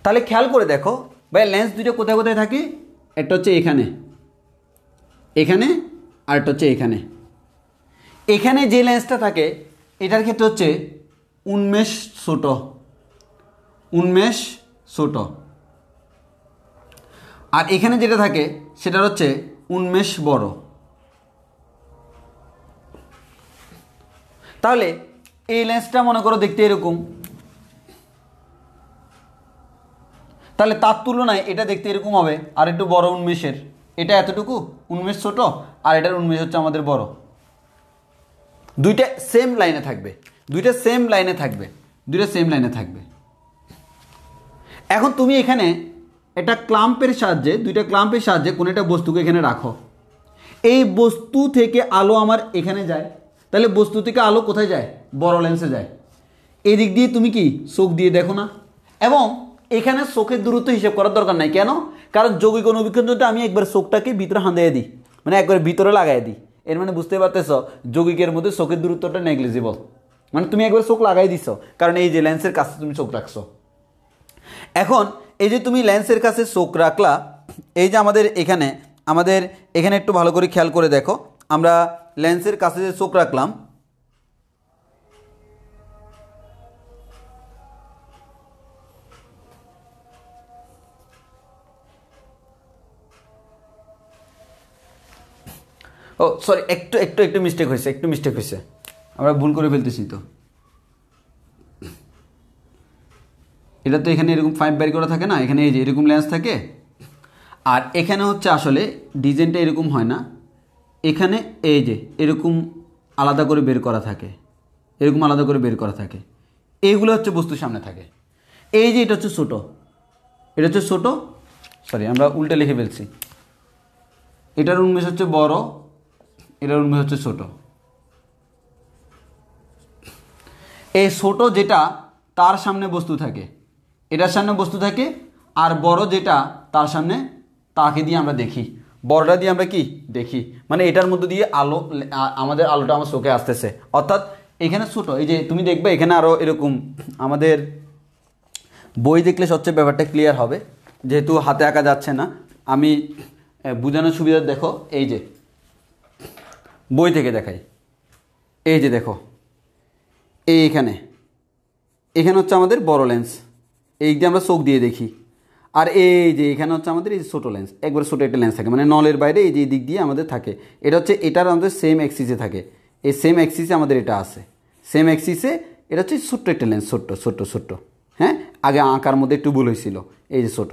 তাহলে খেয়াল করে দেখো ভাই, লেন্স দুটো কোথায় কোথায় থাকে? একটা হচ্ছে এখানে, এখানে, আর একটা হচ্ছে এখানে। এখানে যে লেন্সটা থাকে এটার ক্ষেত্রে হচ্ছে উন্মেষ ছোট, উন্মেষ ছোট। আর এখানে যেটা থাকে সেটা হচ্ছে উন্মেষ বড়। তাহলে এই লেন্সটা মনে করো দেখতে এরকম, তাহলে তার তুলনায় এটা দেখতে এরকম হবে আর একটু বড় উন্মেষের। এটা এতটুকু উন্মেষ ছোট আর এটার উন্মেষ হচ্ছে আমাদের বড়। দুইটা সেম লাইনে থাকবে, দুইটা সেম লাইনে থাকবে, দুইটা সেম লাইনে থাকবে। এখন তুমি এখানে একটা ক্লাম্পের সাহায্যে, দুইটা ক্লাম্পের সাহায্যে কোনো একটা বস্তুকে এখানে রাখো। এই বস্তু থেকে আলো আমার এখানে যায়, তাহলে বস্তু থেকে আলো কোথায় যায়? বড় লেন্সে যায়। এই দিক দিয়ে তুমি কি চোখ দিয়ে দেখো না? এবং এখানে চোখের দূরত্ব হিসাব করার দরকার নাই। কেন? কারণ যৌগিক অনুবীক্ষণ যন্ত্রে আমি একবার চোখটাকে ভিতরে হাঁদাইয়া দিই, মানে একবার ভিতরে লাগাই দিই। এর মানে বুঝতে পারতেছ যৌগিকের মধ্যে চোখের দূরত্বটা নেগলিজিবল, মানে তুমি একবার চোখ লাগাই দিছো, কারণ এই যে লেন্সের কাছে তুমি চোখ রাখছো। এখন এই যে তুমি লেন্সের কাছে চোখ রাখলা, এই যে আমাদের এখানে একটু ভালো করে খেয়াল করে দেখো, আমরা লেন্সের কাছে যে চোখ রাখলাম, ও সরি, একটু মিস্টেক হয়েছে, আমরা ভুল করে ফেলতেছি। তো এটা তো এখানে এরকম 5 বের করা থাকে না, এখানে এই যে এরকম লেন্স থাকে। আর এখানে হচ্ছে আসলে ডিজাইনটা এরকম হয় না, এখানে এই যে এরকম আলাদা করে বের করা থাকে, এরকম আলাদা করে বের করা থাকে। এইগুলো হচ্ছে বস্তুর সামনে থাকে। এই যে এটা হচ্ছে ছোট, এটা হচ্ছে ছোট, সরি আমরা উল্টে লিখে ফেলছি। এটার উন্মেষ হচ্ছে বড়, এটার উন্মেষ হচ্ছে ছোট। এই ছোট যেটা তার সামনে বস্তু থাকে, এটার সামনে বস্তু থাকে, আর বড় যেটা তার সামনে, তাকে দিয়ে আমরা দেখি, বড়টা দিয়ে আমরা কি দেখি, মানে এটার মধ্যে দিয়ে আলো, আমাদের আলোটা আমার চোখে আসতেছে। অর্থাৎ এখানে ছোট, এই যে তুমি দেখবে এখানে আরও এরকম, আমাদের বই দেখলে সবচেয়ে ব্যাপারটা ক্লিয়ার হবে, যেহেতু হাতে আঁকা যাচ্ছে না, আমি বোঝানোর সুবিধা দেখো, এই যে বই থেকে দেখাই, এই যে দেখো এখানে হচ্ছে আমাদের বড় লেন্স, এই দিয়ে আমরা চোখ দিয়ে দেখি। আর এই যে এখানে হচ্ছে আমাদের এই ছোটো লেন্স, একবার ছোটো একটা লেন্স থাকে, মানে নলের বাইরে এই যে দিক দিয়ে আমাদের থাকে। এটা হচ্ছে এটার আমাদের সেম অ্যাক্সিসে থাকে, এই সেম অ্যাক্সিসে আমাদের এটা আছে, সেম অ্যাক্সিসে এটা হচ্ছে ছোট্ট একটা লেন্স, ছোট্ট। হ্যাঁ, আগে আঁকার মধ্যে একটু ভুল হয়েছিল, এই যে ছোট।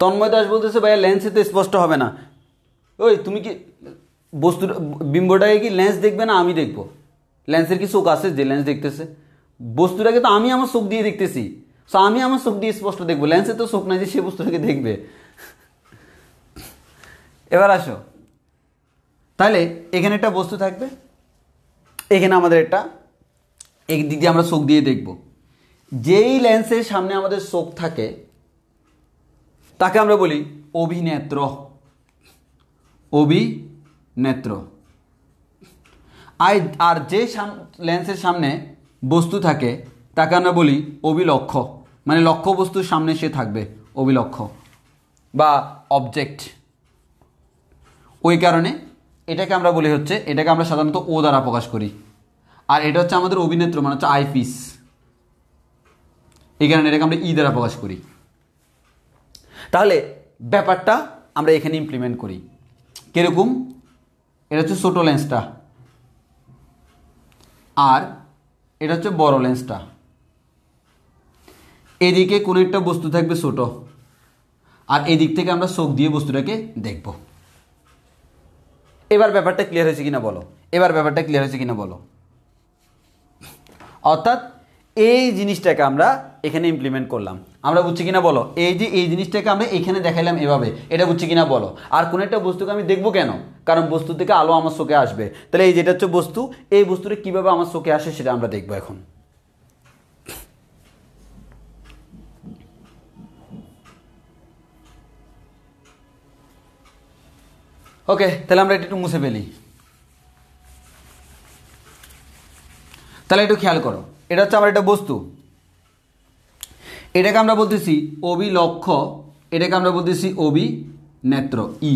তন্ময় দাস বলতেছে ভাইয়া লেন্সে তো স্পষ্ট হবে না। ওই তুমি কি বস্তুর বিম্বটাকে কি লেন্স দেখবে না আমি দেখবো? লেন্সের কি চোখ আছে যে লেন্স দেখতেছে? বস্তুটাকে তো আমি আমার চোখ দিয়ে দেখতেছি, সো আমি আমার চোখ দিয়ে স্পষ্ট দেখবো। লেন্সের তো চোখ নাই যে সে বস্তুটাকে দেখবে। এবার আসো, তাহলে এখানে একটা বস্তু থাকবে, এখানে আমাদের একটা এক দিক দিয়ে আমরা চোখ দিয়ে দেখব। যেই লেন্সের সামনে আমাদের চোখ থাকে তাকে আমরা বলি অভিনেত্র। অভিনেত্র। আর যে লেন্সের সামনে বস্তু থাকে তাকে আমরা বলি অভিলক্ষ, মানে লক্ষ্য বস্তুর সামনে সে থাকবে, অভিলক্ষ বা অবজেক্ট। ওই কারণে এটাকে আমরা বলি হচ্ছে, এটাকে আমরা সাধারণত ও দ্বারা প্রকাশ করি। আর এটা হচ্ছে আমাদের অভিনেত্র, মানে হচ্ছে আইপিস, এই কারণে এটাকে আমরা ই দ্বারা প্রকাশ করি। তাহলে ব্যাপারটা আমরা এখানে ইমপ্লিমেন্ট করি কিরকম? এটা হচ্ছে ছোট লেন্সটা, আর এটা হচ্ছে বড় লেন্সটা। এদিকে কোনো একটা বস্তু থাকবে ছোট, আর এদিক থেকে আমরা চোখ দিয়ে বস্তুটাকে দেখব। এবার ব্যাপারটা ক্লিয়ার হয়েছে কিনা বলো? এবার ব্যাপারটা ক্লিয়ার হয়েছে কিনা বলো? অর্থাৎ এই জিনিসটাকে আমরা এখানে ইমপ্লিমেন্ট করলাম, আমরা বুঝছি কিনা বলো? এই যে এই জিনিসটাকে আমরা এখানে দেখাইলাম এভাবে, এটা বুঝছি কিনা বলো? আর কোনো একটা বস্তুকে আমি দেখবো কেন? কারণ বস্তু থেকে আলো আমার চোখে আসবে। তাহলে এই যেটা হচ্ছে বস্তু, এই বস্তুটা কীভাবে আমার চোখে আসে সেটা আমরা দেখবো এখন। ওকে, তাহলে আমরা এটা একটু মুছে ফেলি। তাহলে একটু খেয়াল করো, এটা হচ্ছে আমার একটা বস্তু, এটাকে আমরা বলতেছি অভিলক্ষ, এটাকে আমরা বলতেছি অভিনেত্র ই।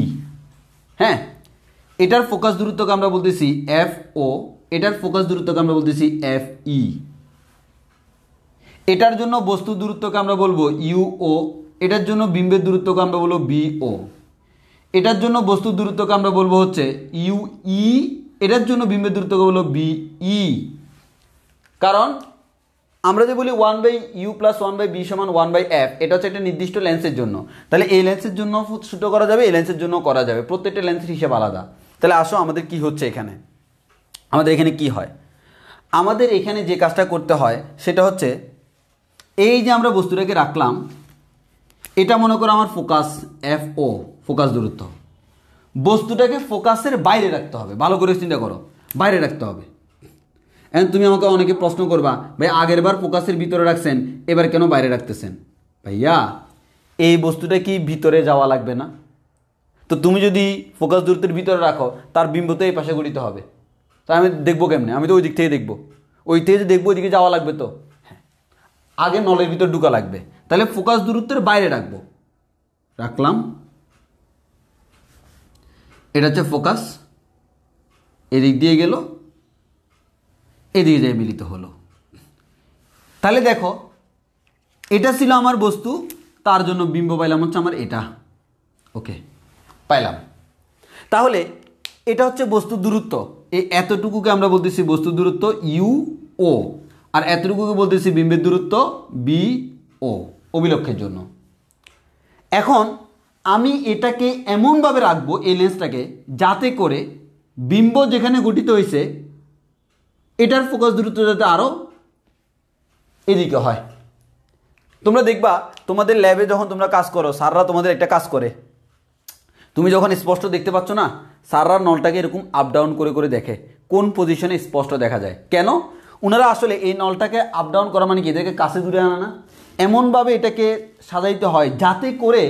হ্যাঁ, এটার ফোকাস দূরত্বকে আমরা বলতেছি এফ ও, এটার ফোকাস দূরত্বকে আমরা বলতেছি এফ ই। এটার জন্য বস্তু দূরত্বকে আমরা বলবো ইউ ও, এটার জন্য বিম্বের দূরত্বকে আমরা বলবো বি ও। এটার জন্য বস্তু দূরত্বকে আমরা বলবো হচ্ছে ইউ ই, এটার জন্য বিম্বের দূরত্বকে বলবো বি ই। কারণ আমরা যে বলি 1/u + 1/b = 1/f, এটা হচ্ছে একটা নির্দিষ্ট লেন্সের জন্য। তাহলে এই লেন্সের জন্য ছোটো করা যাবে, এই লেন্সের জন্য করা যাবে, প্রত্যেকটা লেন্সের হিসাব আলাদা। তাহলে আসো আমাদের কি হচ্ছে এখানে, আমাদের এখানে কি হয়? আমাদের এখানে যে কাজটা করতে হয় সেটা হচ্ছে, এই যে আমরা বস্তুটাকে রাখলাম, এটা মনে করো আমার ফোকাস এফ ও, ফোকাস দূরত্ব। বস্তুটাকে ফোকাসের বাইরে রাখতে হবে, ভালো করে চিন্তা করো, বাইরে রাখতে হবে। এখন তুমি আমাকে অনেকে প্রশ্ন করবা, ভাই আগের বার ফোকাসের ভিতরে রাখছেন, এবার কেন বাইরে রাখতেছেন? ভাইয়া এই বস্তুটা কি ভিতরে যাওয়া লাগবে না? তো তুমি যদি ফোকাস দূরত্বের ভিতরে রাখো, তার বিম্ব তো এই পাশে গঠিত হবে, তো আমি দেখবো কেমনে? আমি তো ওই দিক থেকে দেখবো, ওই থেকে যে দেখবো ওইদিকে যাওয়া লাগবে, তো হ্যাঁ আগে নলের ভিতর ঢুকা লাগবে। তাহলে ফোকাস দূরত্বের বাইরে রাখবো, রাখলাম, এটা হচ্ছে ফোকাস, এদিক দিয়ে গেল, এদিকে যায় মিলিত হলো। তাহলে দেখো এটা ছিল আমার বস্তু, তার জন্য বিম্ব পাইলাম হচ্ছে আমার এটা। ওকে, পাইলাম। তাহলে এটা হচ্ছে বস্তু দূরত্ব, এই এতটুকুকে আমরা বলতেছি বস্তু দূরত্ব ইউ ও, আর এতটুকুকে বলতেছি বিম্বের দূরত্ব বি ও, অভিলক্ষের জন্য। এখন আমি এটাকে এমনভাবে রাখবো, এই লেন্সটাকে, যাতে করে বিম্ব যেখানে গঠিত হয়েছে এটার ফোকাস দূরত্ব যাতে আরও এদিকে হয়। তোমরা দেখবা তোমাদের ল্যাবে যখন তোমরা কাজ করো, স্যাররা তোমাদের একটা কাজ করে, তুমি যখন স্পষ্ট দেখতে পাচ্ছ না, স্যাররা নলটাকে এরকম আপ ডাউন করে করে দেখে কোন পজিশনে স্পষ্ট দেখা যায়। কেন? ওনারা আসলে এই নলটাকে আপ ডাউন করা মানে কি, এদেরকে কাছে দূরে আনা না, এমনভাবে এটাকে সাজাইতে হয় যাতে করে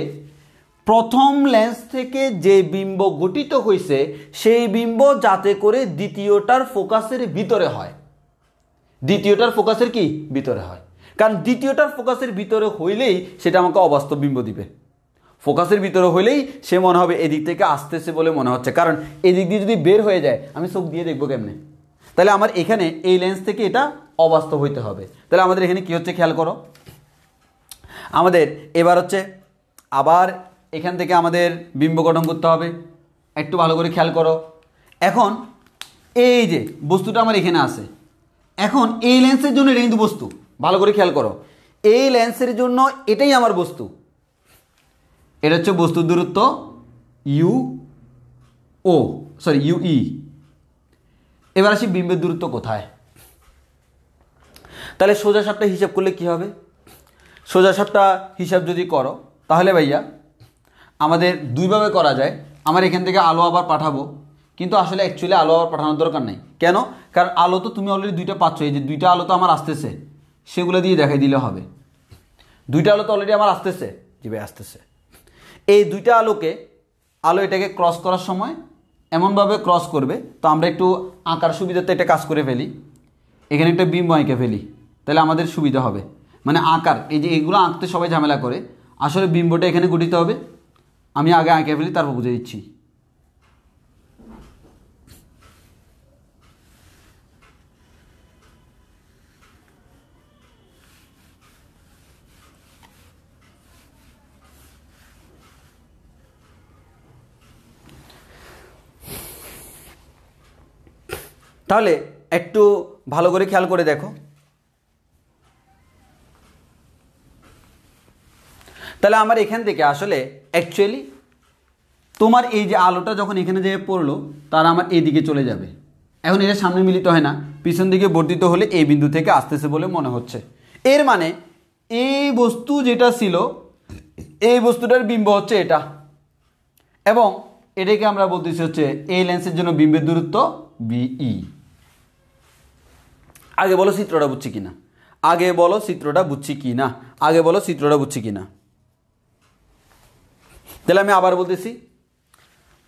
প্রথম লেন্স থেকে যে বিম্ব গঠিত হয়েছে সেই বিম্ব যাতে করে দ্বিতীয়টার ফোকাসের ভিতরে হয়, দ্বিতীয়টার ফোকাসের কি ভিতরে হয়। কারণ দ্বিতীয়টার ফোকাসের ভিতরে হইলেই সেটা আমাকে অবাস্তব বিম্ব দিবে, ফোকাসের ভিতরে হইলেই সে মনে হবে এদিক থেকে আসতেছে বলে মনে হচ্ছে, কারণ এদিক দিয়ে যদি বের হয়ে যায় আমি চোখ দিয়ে দেখবো কেমনে? তাহলে আমার এখানে এই লেন্স থেকে এটা অবাস্তব হইতে হবে। তাহলে আমাদের এখানে কি হচ্ছে খেয়াল করো, আমাদের এবার হচ্ছে আবার এখান থেকে আমাদের বিম্ব গঠন করতে হবে, একটু ভালো করে খেয়াল করো। এখন এই যে বস্তুটা আমার এখানে আছে, এখন এই লেন্সের জন্য এটা কিন্তু বস্তু, ভালো করে খেয়াল করো, এই লেন্সের জন্য এটাই আমার বস্তু, এটা হচ্ছে বস্তুর দূরত্ব ইউই। এবার আসি বিম্বের দূরত্ব কোথায়। তাহলে সোজা সাপটা হিসাব করলে কি হবে? সোজা সাপটা হিসাব যদি করো তাহলে ভাইয়া আমাদের দুইভাবে করা যায়। আমার এখান থেকে আলো আবার পাঠাবো, কিন্তু আসলে অ্যাকচুয়ালি আলো আবার পাঠানোর দরকার নেই। কেন? কারণ আলো তো তুমি অলরেডি দুইটা পাচ্ছ, এই যে দুইটা আলো তো আমার আসতেছে, সেগুলো দিয়ে দেখাই দিলে হবে। দুইটা আলো তো অলরেডি আমার আসতেছে, জি ভাই আসতেছে। এই দুইটা আলো এটাকে ক্রস করার সময় এমনভাবে ক্রস করবে, তো আমরা একটু আঁকার সুবিধাতে এটা কাজ করে ফেলি, এখানে একটা বিম্ব এঁকে ফেলি, তাহলে আমাদের সুবিধা হবে। মানে আঁকার এই যে এগুলো আঁকতে সবাই ঝামেলা করে, আসলে বিম্বটা এখানে গঠিত হবে, আমি আগে আঁকে ফেলি, তারপর বুঝে দিচ্ছি। তাহলে একটু ভালো করে খেয়াল করে দেখো। তাহলে আমার এখান থেকে আসলে অ্যাকচুয়ালি তোমার এই যে আলোটা যখন এখানে যেয়ে পড়লো, তারা আমার এই দিকে চলে যাবে। এখন এটা সামনে মিলিত হয় না, পিছন দিকে বর্ধিত হলে এই বিন্দু থেকে আসতেছে বলে মনে হচ্ছে। এর মানে এই বস্তু যেটা ছিল, এই বস্তুটার বিম্ব হচ্ছে এটা, এবং এটাকে আমরা বলতেছি হচ্ছে এই লেন্সের জন্য বিম্বের দূরত্ব বিই। আগে বলো চিত্রটা বুঝছি কিনা, আগে বলো চিত্রটা বুঝছি কিনা, আগে বলো চিত্রটা বুঝছি কিনা। তাহলে আমি আবার বলতেছি,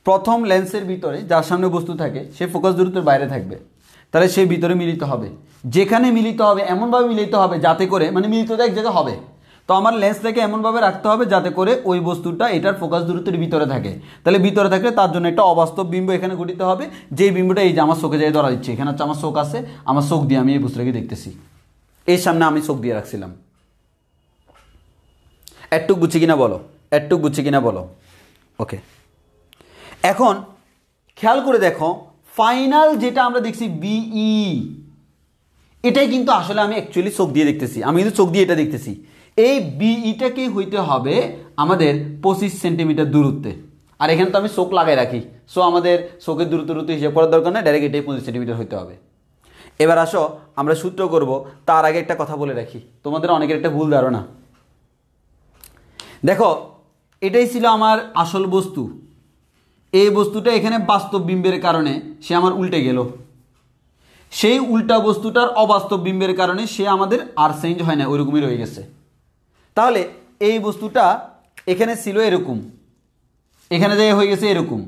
প্রথম লেন্সের ভিতরে যার সামনে বস্তু থাকে সে ফোকাস দূরত্বের বাইরে থাকবে, তাহলে সে ভিতরে মিলিত হবে। যেখানে মিলিত হবে এমনভাবে মিলিত হবে যাতে করে, মানে মিলিতটা এক জায়গায় হবে, তো আমার লেন্সটাকে এমনভাবে রাখতে হবে যাতে করে ওই বস্তুটা এটার ফোকাস দূরত্বের ভিতরে থাকে। তাহলে ভিতরে থাকলে তার জন্য একটা অবাস্তব বিম্ব এখানে গঠিত হবে, যেই বিম্বটা এই যে আমার চোখে যাই ধরা দিচ্ছে, এখানে হচ্ছে আমার চোখ আছে, আমার চোখ দিয়ে আমি এই বস্তুটাকে দেখতেছি, এর সামনে আমি চোখ দিয়ে রাখছিলাম। একটু বুঝছি কিনা বলো, একটু বুঝছি কিনা বলো। ওকে, এখন খেয়াল করে দেখো, ফাইনাল যেটা আমরা দেখছি বিই, এটাই কিন্তু আসলে আমি অ্যাকচুয়ালি চোখ দিয়ে দেখতেছি, আমি কিন্তু চোখ দিয়ে এটা দেখতেছি। এই বিইটাকে হইতে হবে আমাদের 25 সেন্টিমিটার দূরত্বে, আর এখানে তো আমি চোখ লাগাই রাখি, সো আমাদের চোখের দূরত্ব হিসাব করার দরকার নেই, ডাইরেক্ট এটাই 25 সেন্টিমিটার হইতে হবে। এবার আসো আমরা সূত্র করব, তার আগে একটা কথা বলে রাখি, তোমাদের অনেকের একটা ভুল ধারণা। দেখো, এটাই ছিল আমার আসল বস্তু, এই বস্তুটা এখানে বাস্তব বিম্বের কারণে সে আমার উল্টে গেল, সেই উল্টা বস্তুটার অবাস্তব বিম্বের কারণে সে আমাদের আর চেঞ্জ হয় না, ওইরকমই রয়ে গেছে। তাহলে এই বস্তুটা এখানে ছিল এরকম, এখানে যে হয়ে গেছে এরকম,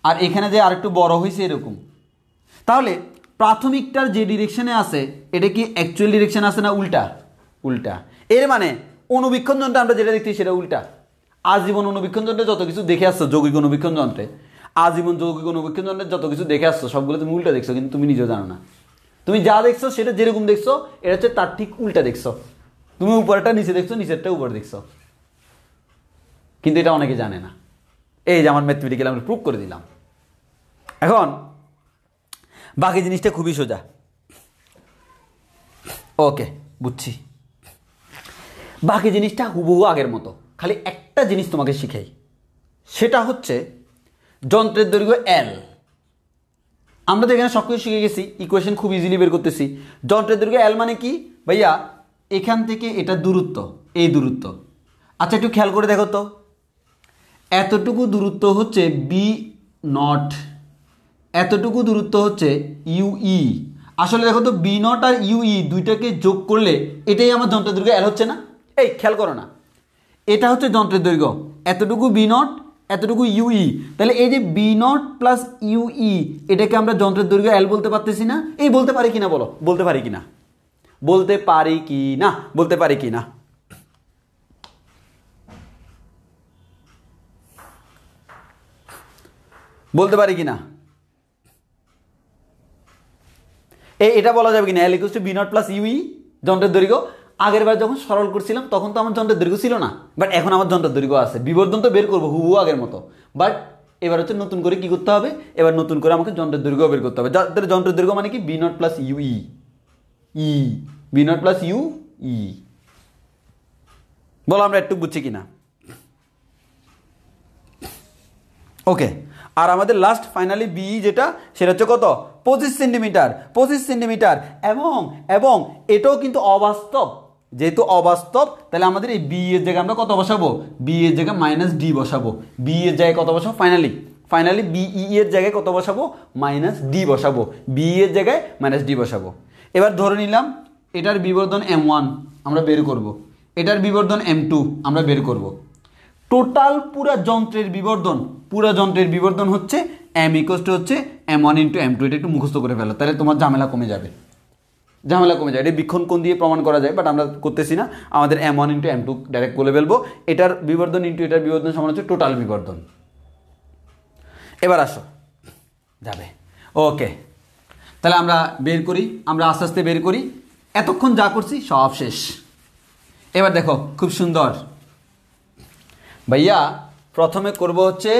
আর এখানে যে আরেকটু বড় হয়েছে এরকম। তাহলে প্রাথমিকটার যে ডিরেকশনে আছে এটা কি অ্যাকচুয়াল ডিরেকশন আছে না উল্টা? উল্টা। এর মানে অনুবীক্ষণ যন্ত্রে আমরা যেটা দেখছি সেটা উল্টা। আজীবন অনুবীক্ষণ যন্ত্রে যত কিছু দেখে আসছো, যৌগিক অনুবীক্ষণ যন্ত্রে, আজীবন যৌগিক অনুবীক্ষণ যন্ত্রে যত কিছু দেখে আসছো সবগুলো তুমি উল্টা দেখছো, কিন্তু তুমি নিজেও জানো না। তুমি যা দেখছো সেটা যেরকম দেখছো, এটা হচ্ছে তার ঠিক উল্টা দেখছো। তুমি উপরটা নিচে দেখছো, নিচেরটা উপরে দেখছো, কিন্তু এটা অনেকে জানে না। এই যে আমার ম্যাথমেটিক্যাল আমরা প্রুভ করে দিলাম। এখন বাকি জিনিসটা খুবই সোজা। ওকে, বুঝছি। বাকি জিনিসটা হুবহু আগের মতো, খালি একটা জিনিস তোমাকে শিখাই, সেটা হচ্ছে যন্ত্রের দৈর্ঘ্য এল। আমরা তো এখানে সব কিছু শিখে গেছি, ইকুয়েশন খুব ইজিলি বের করতেছি। যন্ত্রের দৈর্ঘ্য এল মানে কি ভাইয়া? এখান থেকে এটা দূরত্ব, এই দূরত্ব। আচ্ছা একটু খেয়াল করে দেখো তো, এতটুকু দূরত্ব হচ্ছে বি নট, এতটুকু দূরত্ব হচ্ছে ইউই। আসলে দেখো তো, বি নট আর ইউই দুইটাকে যোগ করলে এটাই আমার যন্ত্রের দৈর্ঘ্য এল হচ্ছে না? এই খেয়াল করো না, এটা হচ্ছে যন্ত্রের দৈর্ঘ্য, এতটুকু বি নট, এতটুকু ইউই। তাহলে এই যে বি নট প্লাস ইউই, এটাকে আমরা যন্ত্রের দৈর্ঘ্য এল বলতে পারতেছি না? এই বলতে পারি কিনা বলো, বলতে পারি কিনা, বলতে পারি কি না, বলতে পারি কি না? বলতে পারি কিনা? এটা বলা যাবে কিনা L equals to B not plus ইউই যন্ত্রের দৈর্ঘ্য? আগের বার যখন সরল করছিলাম তখন তো আমার যন্ত্রের দৈর্ঘ্য ছিল না, বাট এখন আমার যন্ত্রের দৈর্ঘ্য আছে, বিবর্ধন তো বের করবো হুবহু আগের মতো, বাট এবার হচ্ছে নতুন করে কি করতে হবে, এবার নতুন করে আমাকে যন্ত্রের দৈর্ঘ্য বের করতে হবে। যন্ত্রের দৈর্ঘ্য মানে কি V not plus U E V not plus U E. বলো আমরা একটু বুঝছি কিনা। ওকে, আর আমাদের লাস্ট ফাইনালি বি যেটা সেটা হচ্ছে কত, 25 সেন্টিমিটার, 25 সেন্টিমিটার। এবং এবং এটাও কিন্তু অবাস্তব, যেহেতু অবাস্তব তাহলে আমাদের এই বি এর জায়গায় আমরা কত বসাবো, বি এর জায়গায় মাইনাস ডি বসাবো, বি এর জায়গায় কত বসাবো, ফাইনালি বিই এর জায়গায় কত বসাবো, মাইনাস ডি বসাবো, বি এর জায়গায় মাইনাস ডি বসাবো। এবার ধরে নিলাম এটার বিবর্ধন m1 আমরা বের করব, এটার বিবর্ধন m2 আমরা বের করব। টোটাল পুরা যন্ত্রের বিবর্ধন হচ্ছে m ইকুয়াল টু হচ্ছে m1 ইন্টু m2। এটা একটু মুখস্থ করে ফেলো, তাহলে তোমার ঝামেলা কমে যাবে। এটা বীক্ষণ কোণ দিয়ে প্রমাণ করা যায়, বাট আমরা করতেছি না, আমাদের m1 ইন্টু m2 ডাইরেক্ট বলে ফেলবো। এটার বিবর্ধন ইন্টু এটার বিবর্ধন সমান হচ্ছে টোটাল বিবর্ধন। এবার আসো যাবে। ওকে, তাহলে আমরা বের করি, আমরা আস্তে আস্তে বের করি। এতক্ষণ যা করছি সব শেষ। এবার দেখো খুব সুন্দর ভাইয়া, প্রথমে করব হচ্ছে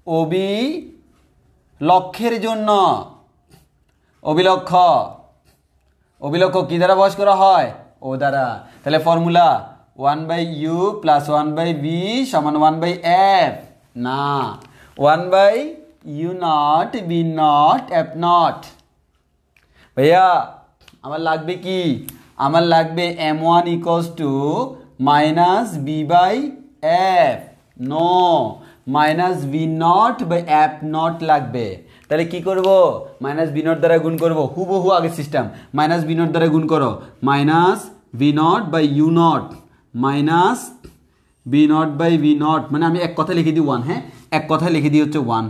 অভিলক্ষের জন্য অভিলক্ষ কি দ্বারা বয়স করা হয়, ও দ্বারা। তাহলে ফর্মুলা 1/u প্লাস 1/v সমান 1/f, না 1/u nought v nought f nought. ভাইয়া আমার লাগবে কি, আমার লাগবে m1 equals to minus B by F, no minus V nought by F nought লাগবে। তাহলে কি করব, মাইনাস বি নট দ্বারা গুণ করবো, হুবহু আগের সিস্টেম, মাইনাস বি নট দ্বারা গুণ করো, minus V nought by U nought minus B not by V nought, মানে আমি এক কথায় লিখে দিই 1, হ্যাঁ এক কথায় লিখে দিই হচ্ছে 1,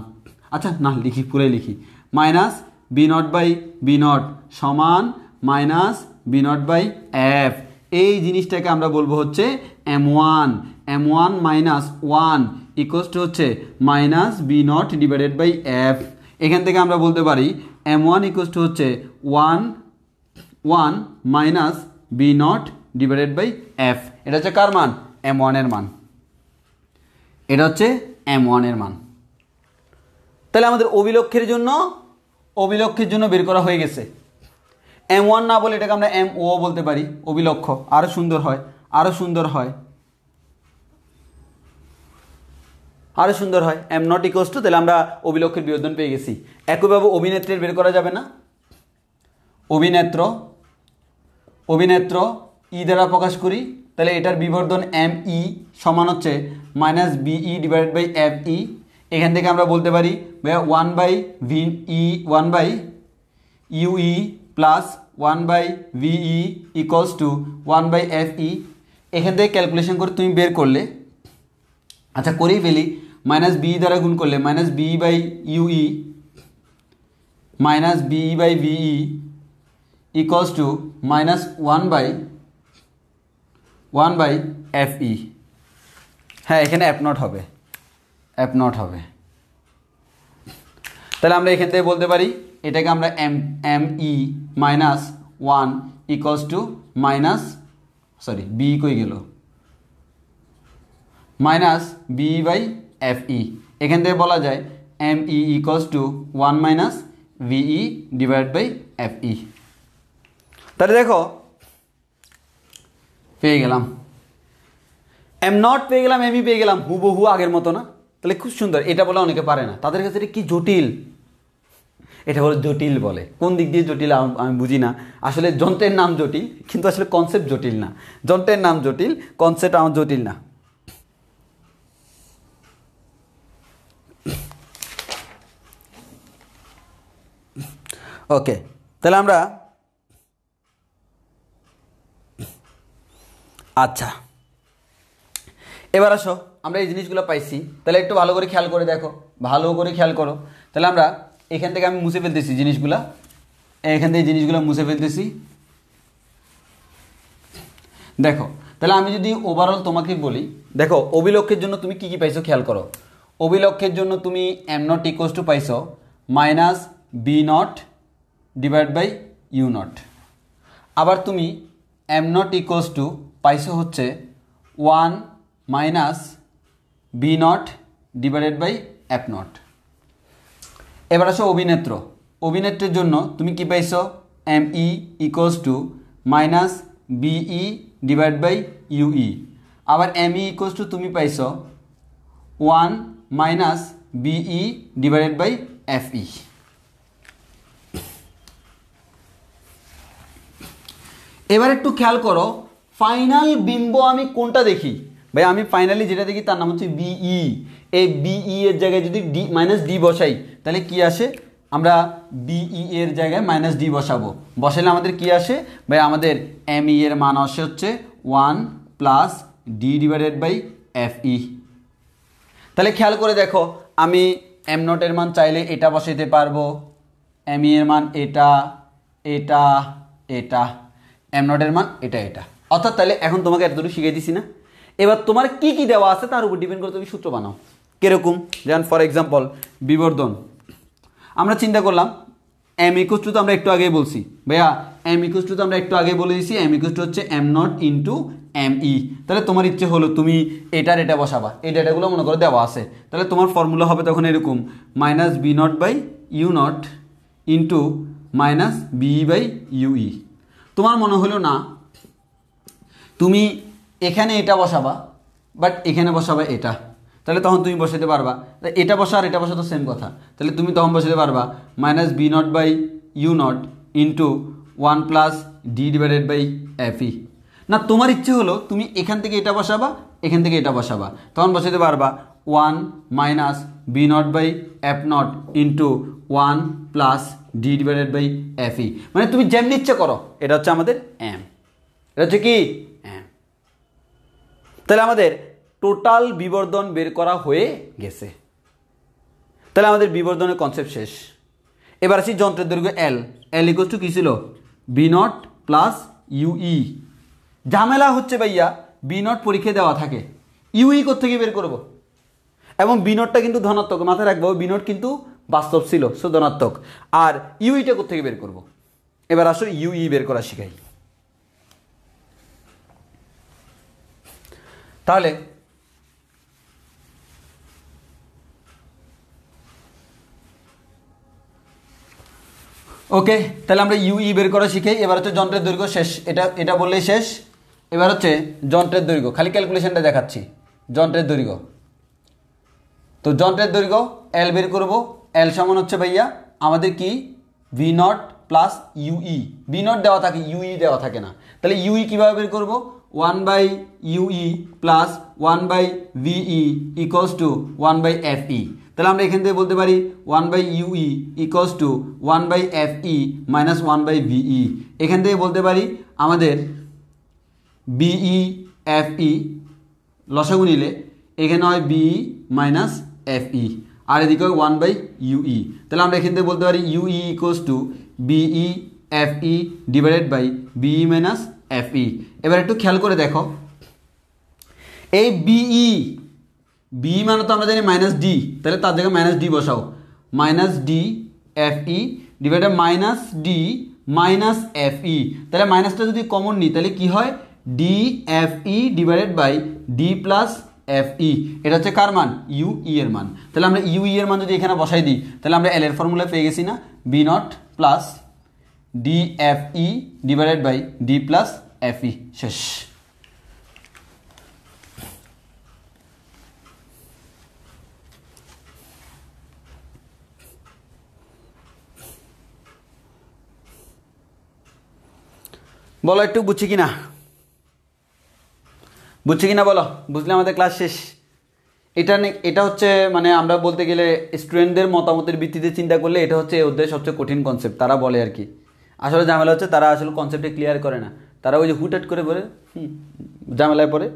আচ্ছা না লিখি পুরাই লিখি, minus B not by B not সমান minus B not by F. এই জিনিসটাকে আমরা বলবো হচ্ছে m1 মাইনাস 1 ইকুয়ালস টু হচ্ছে minus B not divided by F. এখান থেকে আমরা বলতে পারি m1 ইকুয়ালস টু হচ্ছে 1 minus B not divided by F. এটা হচ্ছে কার মান, m1 এর মান, এটা হচ্ছে m1 এর মান। তাহলে আমাদের অভিলক্ষের জন্য বের করা হয়ে গেছে। m1 না বলে এটাকে আমরা mo বলতে পারি, অভিলক্ষ আরো সুন্দর হয়, m নট ইকুয়ালস টু, তাহলে আমরা অভিলক্ষের বিবর্ধন পেয়ে গেছি। একইভাবে অভিনেত্রীর বের করা যাবে না, অভিনেত্র ই দ্বারা প্রকাশ করি, তাহলে এটার বিবর্ধন এম ই সমান হচ্ছে minus V E divided by F E. এখান থেকে আমরা বলতে পারি 1/iui plus 1/vi equals to 1/fe। এখান থেকে ক্যালকুলেশন করে তুমি বের করলে, আচ্ছা করেই ফেলি, মাইনাস বি দ্বারা গুণ করলে minus B by U E minus V E by V E equals to minus 1/fe। হ্যাঁ এখানে এফ নট হবে, তাহলে আমরা এখান থেকে বলতে পারি এটাকে আমরা M E minus 1 equals to minus V কই গেল, minus B by F E. এখান থেকে বলা যায় M E equals to 1 minus V E divide by F E. তাহলে দেখো পেয়ে গেলাম এম নট, পেয়ে গেলাম এম ই পেয়ে গেলাম, হুবহু আগের মতো না। তাহলে খুব সুন্দর। এটা বলে অনেকে পারে না, তাদের কাছে এটা কি জটিল, এটা বলে জটিল বলে। কোন দিক দিয়ে জটিল আমি বুঝি না। আসলে যন্ত্রের নাম জটিল, কিন্তু আসলে কনসেপ্ট জটিল না। যন্ত্রের নাম জটিল, কনসেপ্ট আমার জটিল না। ওকে, তাহলে আমরা আচ্ছা এবার আসো, আমরা এই জিনিসগুলো পাইছি, তাহলে একটু ভালো করে খেয়াল করে দেখো, তাহলে আমরা এখান থেকে আমি মুছে ফেলতেছি জিনিসগুলা, মুছে ফেলতেছি। দেখো তাহলে আমি যদি ওভারঅল তোমাকে বলি, দেখো অভিলক্ষের জন্য তুমি কি কি পাইছো খেয়াল করো। অভিলক্ষের জন্য তুমি এম নট ইকুয়ালস টু পাইছো minus B nought divide by U nought. আবার তুমি এম নট ইকুয়ালস টু পাইছো হচ্ছে 1 minus B not divided by F nought. এবার আসো অভিনেত্র। অভিনেত্রের জন্য তুমি কি পাইছো? M E equals to minus V E divide by U E. আবার এম ই ইকুয়ালস টু তুমি পাইছো 1 minus V E divided by F E. এবার একটু খেয়াল করো, ফাইনাল বিম্ব আমি কোনটা দেখি? ভাই আমি ফাইনালি যেটা দেখি তার নাম হচ্ছে বিই। এই বিই এর জায়গায় যদি ডি মাইনাস ডি বসাই তাহলে কি আসে? আমরা বিই এর জায়গায় মাইনাস ডি বসাবো, বসাইলে আমাদের কি আসে? ভাই আমাদের এম ই এর মান আসে হচ্ছে 1 plus D divided by F E. তাহলে খেয়াল করে দেখো, আমি এম নটের মান চাইলে এটা বসাইতে পারবো, এম ই এর মান এটা, এটা, এটা, এম নটের মান এটা, এটা। অর্থাৎ তাহলে এখন তোমাকে এতটুকু শিখিয়ে দিছি না? এবার তোমার কি কি দেওয়া আছে তার উপর ডিপেন্ড করে তুমি সূত্র বানাও। কিরকম? যেমন ফর এক্সাম্পল বিবর্ধন। আমরা চিন্তা করলাম এম ইকুয়ালস টু তো আমরা একটু আগেই বলছি ভাইয়া, এম ইকুয়ালস টু তো আমরা একটু আগে বলে দিয়েছি এম ইকুয়ালস টু হচ্ছে M nought into M E. তাহলে তোমার ইচ্ছে হলো তুমি এটার এটা বসাবা, এই ডেটাগুলো মনে করে দেওয়া আছে, তাহলে তোমার ফর্মুলা হবে তখন এরকম minus B not by U nought into minus V E by U E. তোমার মনে হলো না তুমি এখানে এটা বসাবা বাট এখানে বসাবা এটা, তাহলে তখন তুমি বসাতে পারবা এটা বসা আর এটা বসা তো সেম কথা, তাহলে তুমি তখন বসাতে পারবা minus B not by U nought into 1 plus D divided by F E. না তোমার ইচ্ছে হলো তুমি এখান থেকে এটা বসাবা, এখান থেকে এটা বসাবা, তখন বসাতে পারবা 1 minus B not by F nought into 1 plus D divided by F E. মানে তুমি যেমনি ইচ্ছে করো, এটা হচ্ছে আমাদের এম, এটা হচ্ছে কি এম। তাহলে আমাদের টোটাল বিবর্ধন বের করা হয়ে গেছে। তাহলে আমাদের বিবর্ধনের কনসেপ্ট শেষ। এবার আসি যন্ত্রের দৈর্ঘ্য এল। এল ইকুয়ালস টু কি ছিল? V not plus U E. ঝামেলা হচ্ছে ভাইয়া বি নট পরীক্ষায় দেওয়া থাকে, ইউই কোত্থেকে বের করব? এবং বি নটটা কিন্তু ধনাত্মক, মাথায় রাখবো বি নট কিন্তু বাস্তব ছিল, সো ধনাত্মক। আর ইউইটা কোত্থেকে বের করব? এবার আসো ইউই বের করা শিখাই। তাহলে ওকে, তাহলে আমরা ইউই বের করা শিখাই। এবার হচ্ছে যন্ত্রের দৈর্ঘ্য শেষ, এটা এটা বললেই শেষ। এবার হচ্ছে যন্ত্রের দৈর্ঘ্য, খালি ক্যালকুলেশনটা দেখাচ্ছি। যন্ত্রের দৈর্ঘ্য, তো যন্ত্রের দৈর্ঘ্য এল বের করব। এল সমান হচ্ছে ভাইয়া আমাদের কি V naught plus UE. V naught দেওয়া থাকে, ইউই দেওয়া থাকে না, তাহলে ইউই কীভাবে বের করব? 1 by U E plus 1 by V E equals to 1 by F E. তাহলে আমরা এখান থেকে বলতে পারি 1 by U E equals to 1 by F E minus 1 by V E. এখান থেকে বলতে পারি আমাদের বিই এফ ই লসাগু নিলে এখানে হয় বিই মাইনাস এফ ই, আর এদিকে হয় 1 বাই ইউই। তাহলে আমরা এখান থেকে বলতে পারি U E equals to V E F E divided by V E minus F E. এবার একটু খেয়াল করে দেখো, এই বিই বি মানে তো আমরা জানি মাইনাস ডি, তাহলে তার জায়গায় মাইনাস ডি বসাও, minus D F E divided minus D minus F E. তাহলে মাইনাসটা যদি কমন নিই তাহলে কি হয়? D F E divided by D plus F E. এটা হচ্ছে কার মান? ইউই এর মান। তাহলে আমরা ইউই এর মান যদি এখানে বসাই দিই তাহলে আমরা এল এর ফর্মুলা পেয়ে গেছি না? V not plus D F E divided by D plus F E. শেষ। বলো একটু বুঝছি কিনা, বুঝছি কিনা বলো? বুঝলে আমাদের ক্লাস শেষ। এটা হচ্ছে মানে আমরা বলতে গেলে স্টুডেন্টদের মতামতের ভিত্তিতে চিন্তা করলে এটা হচ্ছে এই অধ্যায়ের সবচেয়ে কঠিন কনসেপ্ট। তারা বলে আর কি, আসলে ঝামেলা হচ্ছে তারা আসলে কনসেপ্টে ক্লিয়ার করে না, তারা ওই যে হুটহাট করে বলে ঝামেলায় পড়ে।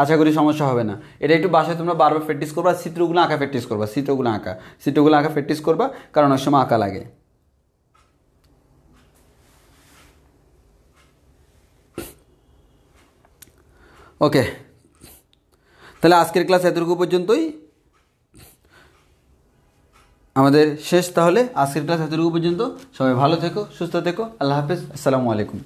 আশা করি সমস্যা হবে না। এটা একটু বাসায় তোমরা বারবার প্র্যাকটিস করবা, চিত্রগুলো আঁকা প্র্যাকটিস করবা, চিত্রগুলো আঁকা প্র্যাকটিস করবা, কারণ অনেক সময় আঁকা লাগে। ওকে, তাহলে আজকের ক্লাস এতটুকু পর্যন্তই আমাদের শেষ। তাহলে আজকের ক্লাস এতটুকু পর্যন্ত। সবাই ভালো থেকো, সুস্থ থেকো। আল্লাহ হাফেজ, আসসালামু আলাইকুম।